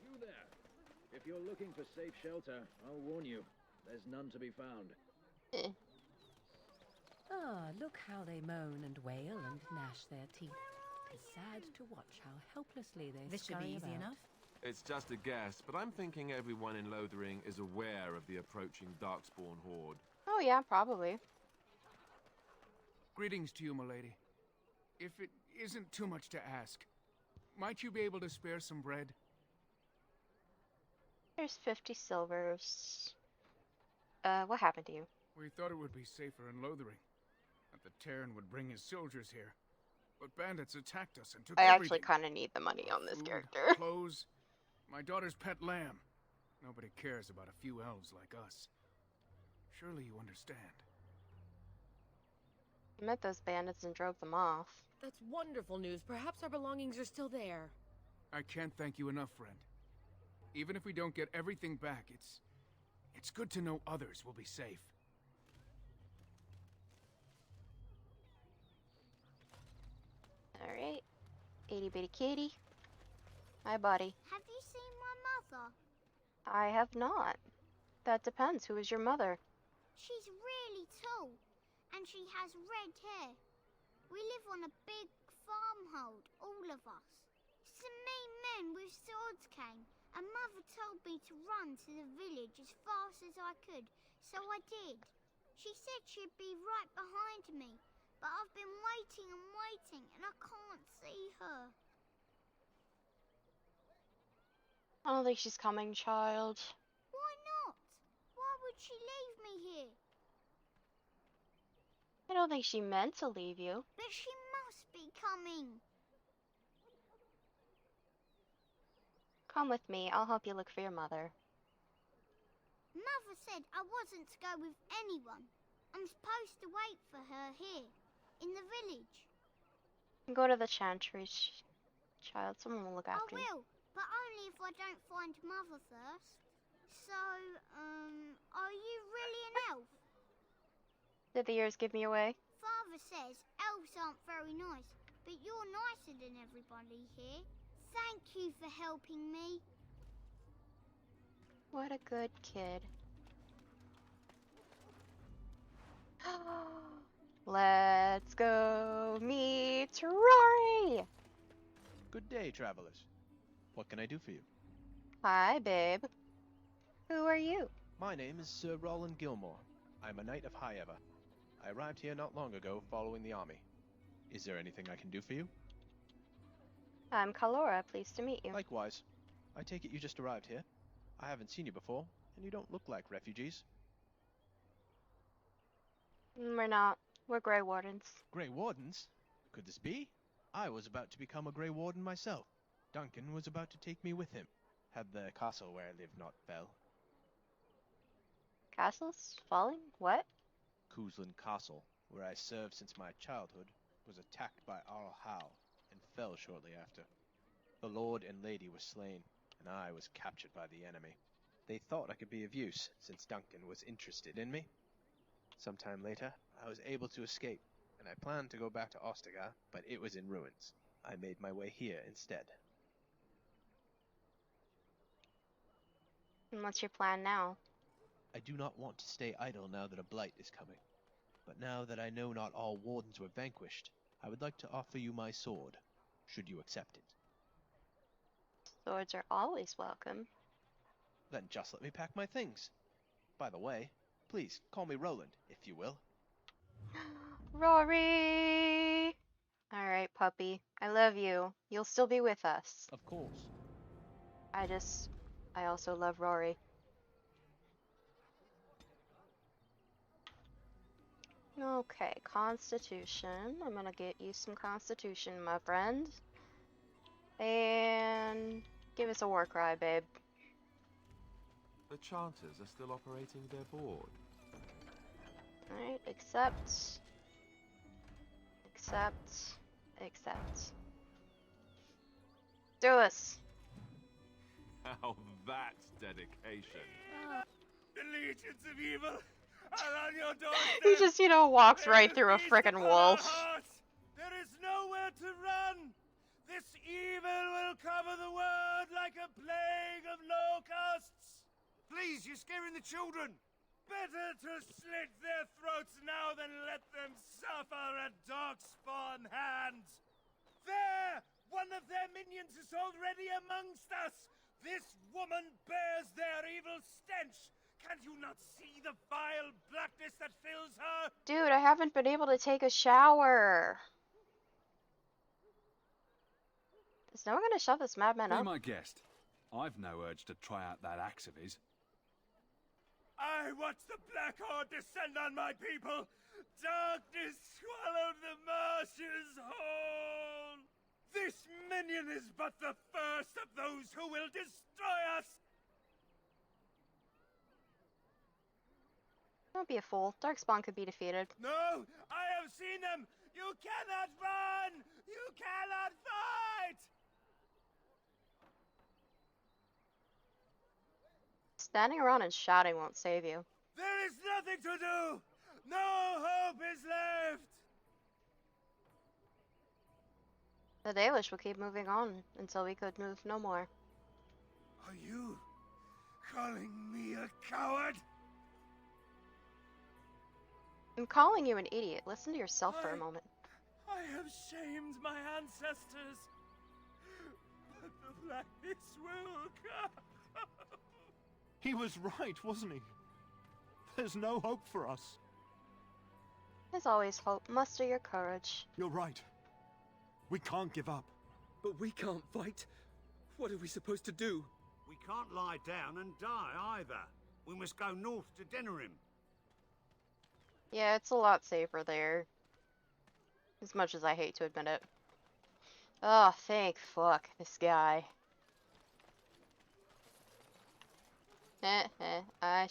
You there. If you're looking for safe shelter, I'll warn you. There's none to be found. Ah, look how they moan and wail and gnash their teeth. It's sad to watch how helplessly they This should be scurry easy about. enough. It's just a guess, but I'm thinking everyone in Lothering is aware of the approaching Darkspawn horde. Oh yeah, probably. Greetings to you, milady. If it isn't too much to ask, might you be able to spare some bread? There's 50 silvers. What happened to you? We thought it would be safer in Lothering, that the Terran would bring his soldiers here. But bandits attacked us and took I everything. actually kind of need the money on this Food, character. clothes, my daughter's pet lamb. Nobody cares about a few elves like us. Surely you understand. I met those bandits and drove them off. That's wonderful news. Perhaps our belongings are still there. I can't thank you enough, friend. Even if we don't get everything back, it's good to know others will be safe. Alright. Itty bitty kitty. Hi, buddy. Have you seen my mother? I have not. That depends. Who is your mother? She's really tall, and she has red hair. We live on a big farmhold, all of us. Some mean men with swords came, and Mother told me to run to the village as fast as I could, so I did. She said she'd be right behind me, but I've been waiting and waiting, and I can't see her. I don't think she's coming, child. Why not? Why would she leave me here? I don't think she meant to leave you. But she must be coming. Come with me. I'll help you look for your mother. Mother said I wasn't to go with anyone. I'm supposed to wait for her here, in the village. Go to the chantry, child. Someone will look I after you. will, but only if I don't find Mother first. So, are you really an elf? Did the ears give me away? Father says elves aren't very nice, but you're nicer than everybody here. Thank you for helping me. What a good kid. Let's go meet Rory! Good day, travelers. What can I do for you? Hi, babe. Who are you? My name is Sir Roland Gilmore. I'm a knight of High Eva. I arrived here not long ago following the army. Is there anything I can do for you? I'm Kalora. Pleased to meet you. Likewise. I take it you just arrived here. I haven't seen you before, and you don't look like refugees. We're not. We're Grey Wardens. Grey Wardens? Could this be? I was about to become a Grey Warden myself. Duncan was about to take me with him, had the castle where I lived not fell. Castles? Falling? What? Cousland Castle, where I served since my childhood, was attacked by Arl Howe and fell shortly after. The Lord and Lady were slain, and I was captured by the enemy. They thought I could be of use, since Duncan was interested in me. Sometime later, I was able to escape, and I planned to go back to Ostagar, but it was in ruins. I made my way here instead. And what's your plan now? I do not want to stay idle now that a blight is coming. But now that I know not all wardens were vanquished, I would like to offer you my sword, should you accept it. Swords are always welcome. Then just let me pack my things. By the way, please call me Roland, if you will. Rory! Alright, puppy. I love you. You'll still be with us. Of course. I also love Rory. Okay, Constitution. I'm gonna get you some Constitution, my friend. And give us a war cry, babe. The Chanters are still operating their board. Alright, accept. Accept. Accept. Do us. Now that's dedication. The legions of evil are on your doorstep. He just, walks right through a frickin' wall. There is nowhere to run. This evil will cover the world like a plague of locusts. Please, you're scaring the children. Better to slit their throats now than let them suffer at darkspawn hands. There! One of their minions is already amongst us. This woman bears their evil stench. Can you not see the vile blackness that fills her? Dude, I haven't been able to take a shower. Is no one gonna shove this madman Be up? my guest. I've no urge to try out that axe of his. I watched the Black Horde descend on my people. Darkness swallowed the marshes whole. This minion is but the first of those who will destroy us. Don't be a fool. Darkspawn could be defeated. No, I have seen them. You cannot run. You cannot fight. Standing around and shouting won't save you. There is nothing to do. No hope is left. The Dalish will keep moving on until we could move no more. Are you calling me a coward? I'm calling you an idiot. Listen to yourself for a moment. I have shamed my ancestors. But the blackness will come. He was right, wasn't he? There's no hope for us. There's always hope. Muster your courage. You're right. We can't give up. But we can't fight. What are we supposed to do? We can't lie down and die either. We must go north to Denerim. Yeah, it's a lot safer there. As much as I hate to admit it. Oh, thank fuck, this guy. I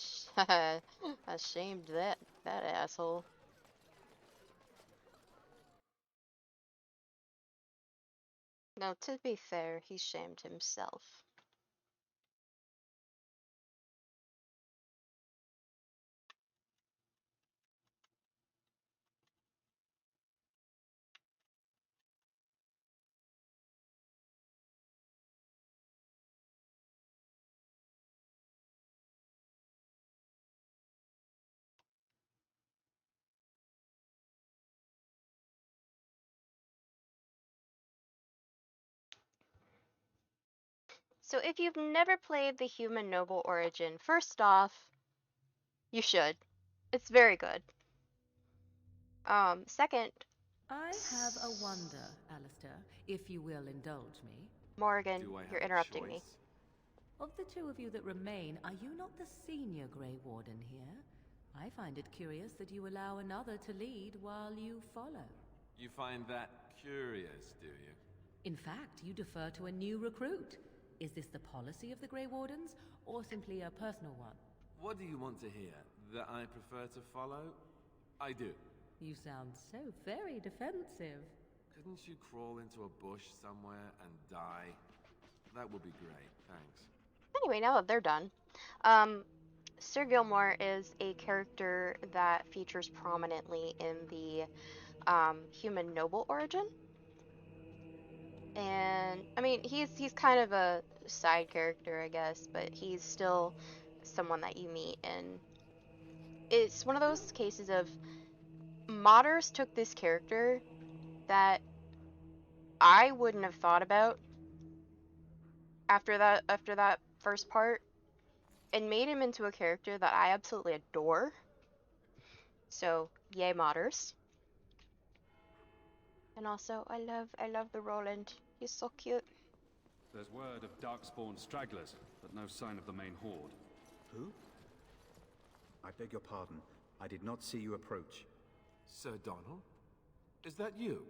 shamed that asshole. No, to be fair, he shamed himself. So if you've never played the Human Noble Origin, first off, you should. It's very good. Second, I have a wonder, Alistair, if you will indulge me. Morgan, you're interrupting me. Of the two of you that remain, are you not the senior Grey Warden here? I find it curious that you allow another to lead while you follow. You find that curious, do you? In fact, you defer to a new recruit. Is this the policy of the Grey Wardens, or simply a personal one? What do you want to hear? That I prefer to follow? I do. You sound so very defensive. Couldn't you crawl into a bush somewhere and die? That would be great, thanks. Anyway, now that they're done, Sir Gilmore is a character that features prominently in the human noble origin. And I mean, he's kind of a side character, I guess, but he's still someone that you meet, and it's one of those cases of modders took this character that I wouldn't have thought about after that first part and made him into a character that I absolutely adore. So, yay modders. And also, I love the Roland. He's so cute. There's word of darkspawn stragglers, but no sign of the main horde. Who? I beg your pardon. I did not see you approach. Sir Donald? Is that you?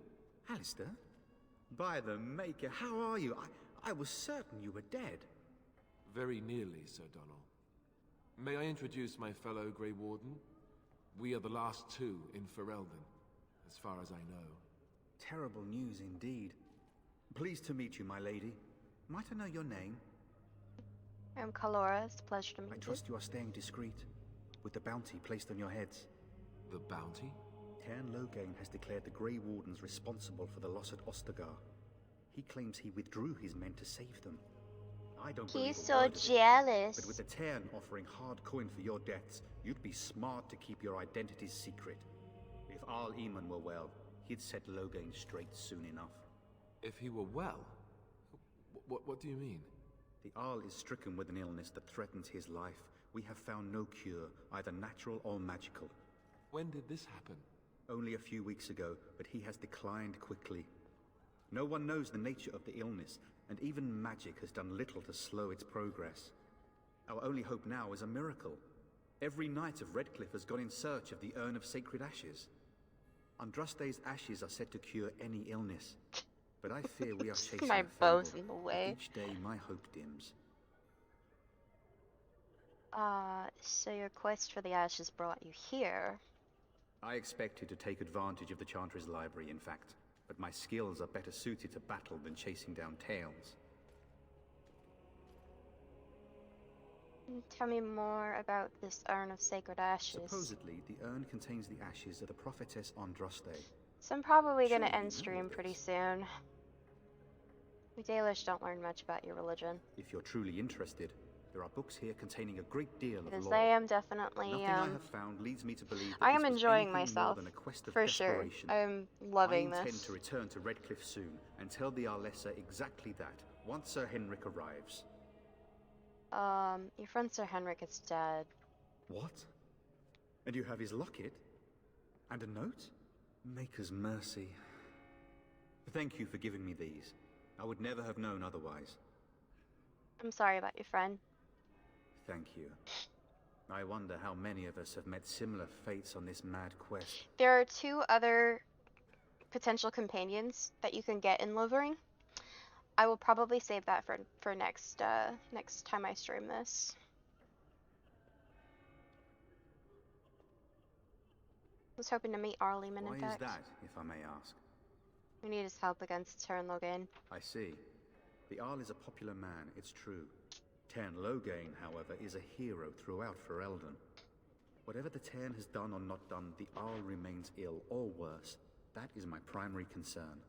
Alistair? By the Maker, how are you? I was certain you were dead. Very nearly, Sir Donald. May I introduce my fellow Grey Warden? We are the last two in Ferelden, as far as I know. Terrible news indeed. Pleased to meet you, my lady. Might I know your name? I'm Kalora. It's a pleasure to meet you. I trust you are staying discreet, with the bounty placed on your heads. The bounty? Cairn Loghain has declared the Grey Wardens responsible for the loss at Ostagar. He claims he withdrew his men to save them. I don't believe He's a so word of it, jealous. but with the Cairn offering hard coin for your deaths, you'd be smart to keep your identities secret. If Arl Eamon were well, he'd set Loghain straight soon enough. If he were well? What do you mean? The Arl is stricken with an illness that threatens his life. We have found no cure, either natural or magical. When did this happen? Only a few weeks ago, but he has declined quickly. No one knows the nature of the illness, and even magic has done little to slow its progress. Our only hope now is a miracle. Every knight of Redcliffe has gone in search of the Urn of Sacred Ashes. Andraste's ashes are said to cure any illness, but I fear we are chasing my a bow's fable. in the way. Each day my hope dims. So your quest for the ashes brought you here. I expected to take advantage of the Chantry's library, in fact, but my skills are better suited to battle than chasing down tales. Tell me more about this Urn of Sacred Ashes. Supposedly, the urn contains the ashes of the prophetess Andraste. So I'm probably gonna Surely you end know stream this. pretty soon. We Dalish don't learn much about your religion. If you're truly interested, there are books here containing a great deal of Because lore. I am definitely, Nothing I have found leads me to believe that I am this was enjoying anything myself, more than a quest of for sure. desperation. I'm loving I intend this. to return to Redcliffe soon and tell the Arlessa exactly that, once Sir Henrik arrives. Your friend Sir Henrik is dead. What? And you have his locket? And a note? Maker's mercy. Thank you for giving me these. I would never have known otherwise. I'm sorry about your friend. Thank you. I wonder how many of us have met similar fates on this mad quest. There are 2 other potential companions that you can get in Lovering. I will probably save that for next time I stream this. I was hoping to meet Arleman, Why in fact. is that, if I may ask? We need his help against Tarn Logan. I see. The Arl is a popular man, it's true. Tarn Loghain, however, is a hero throughout Ferelden. Whatever the Tarn has done or not done, the Arl remains ill, or worse. That is my primary concern.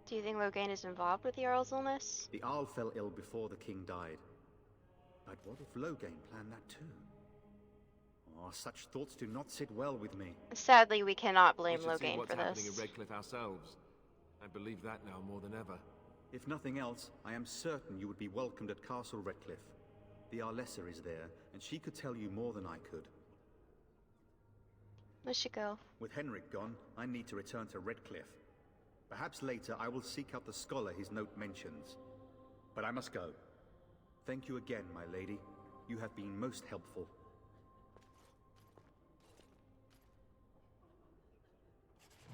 Do you think Logan is involved with the Earl's illness? The Arl fell ill before the king died. But what if Loghain planned that too? Oh, such thoughts do not sit well with me. Sadly, we cannot blame We should see Logan what's for happening this. at Redcliffe ourselves. I believe that now more than ever. If nothing else, I am certain you would be welcomed at Castle Redcliffe. The Arlessa is there, and she could tell you more than I could. Let's should go. With Henrik gone, I need to return to Redcliffe. Perhaps later I will seek out the scholar his note mentions. But I must go. Thank you again, my lady. You have been most helpful.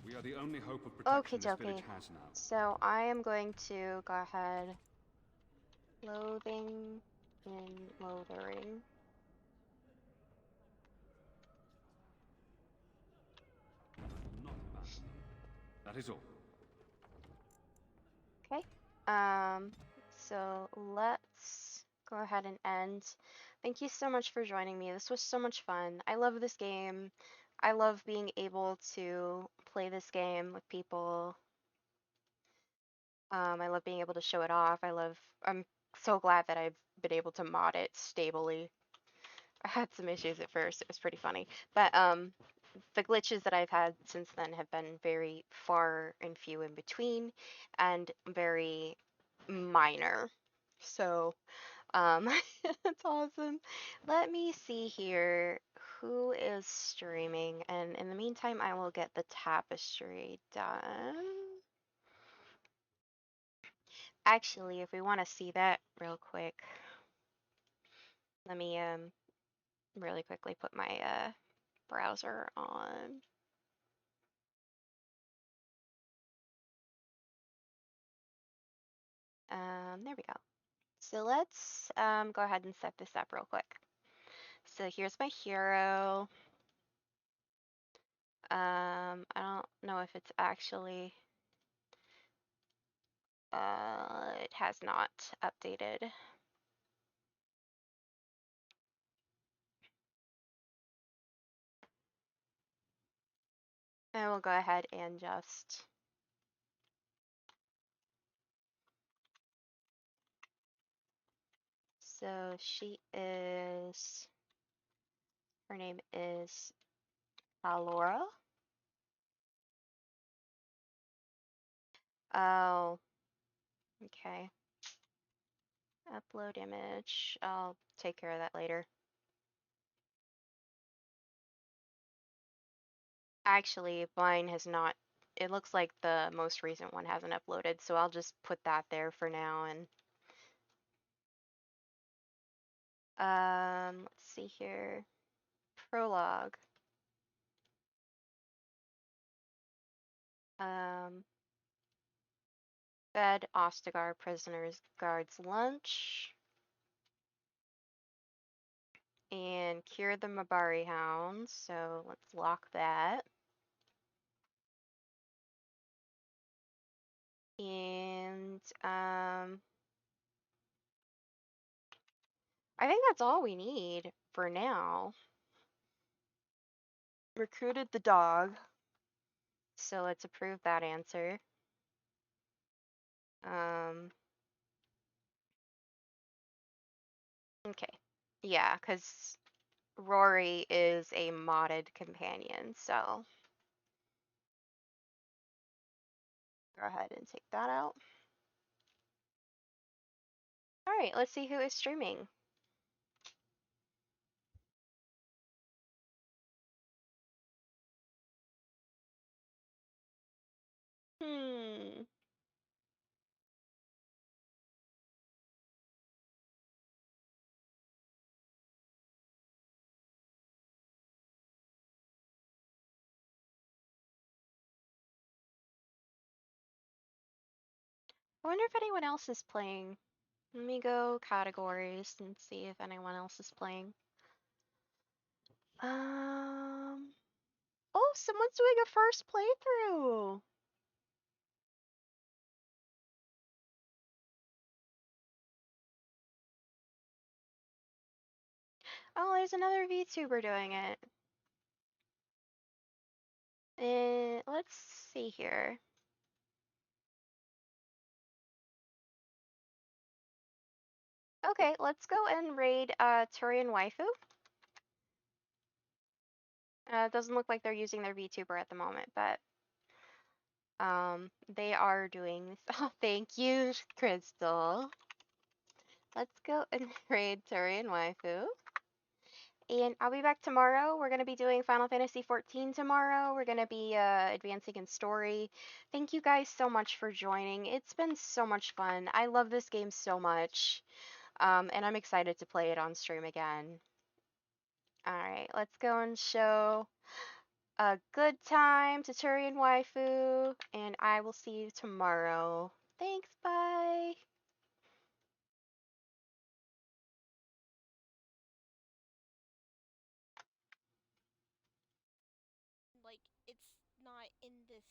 We are the only hope of protection this Okie village dokie. has now. So I am going to go ahead. Loathing in Lothering. That is all. Okay. So let's go ahead and end. Thank you so much for joining me. This was so much fun. I love this game. I love being able to play this game with people. I love being able to show it off. I'm so glad that I've been able to mod it stably. I had some issues at first. It was pretty funny. But the glitches that I've had since then have been very far and few in between and very minor. So, it's awesome. Let me see here who is streaming, and in the meantime, I will get the tapestry done. Actually, if we want to see that real quick, let me really quickly put my browser on. There we go. So let's go ahead and set this up real quick. So here's my hero. I don't know if it's actually, it has not updated. I will go ahead and just so her name is Alora. Oh, okay. Upload image. I'll take care of that later. Actually, mine has not. It looks like the most recent one hasn't uploaded, so I'll just put that there for now. And let's see here. Prologue. Um, Fed Ostagar prisoners guards lunch. And cure the Mabari hounds, so let's lock that. And I think that's all we need for now. Recruited the dog, so let's approve that answer. Okay, yeah, because Rory is a modded companion, so go ahead and take that out. All right, let's see who is streaming. Hmm. I wonder if anyone else is playing. Let me go categories and see if anyone else is playing. Oh, someone's doing a first playthrough. Oh, there's another VTuber doing it. Let's see here. Okay, let's go and raid Turian Waifu. It doesn't look like they're using their VTuber at the moment, but they are doing this. Oh, thank you, Crystal. Let's go and raid Turian Waifu. And I'll be back tomorrow. We're going to be doing Final Fantasy XIV tomorrow. We're going to be advancing in story. Thank you guys so much for joining. It's been so much fun. I love this game so much. And I'm excited to play it on stream again. Alright, let's go and show a good time to Turian Waifu. And I will see you tomorrow. Thanks, bye! Like, it's not in this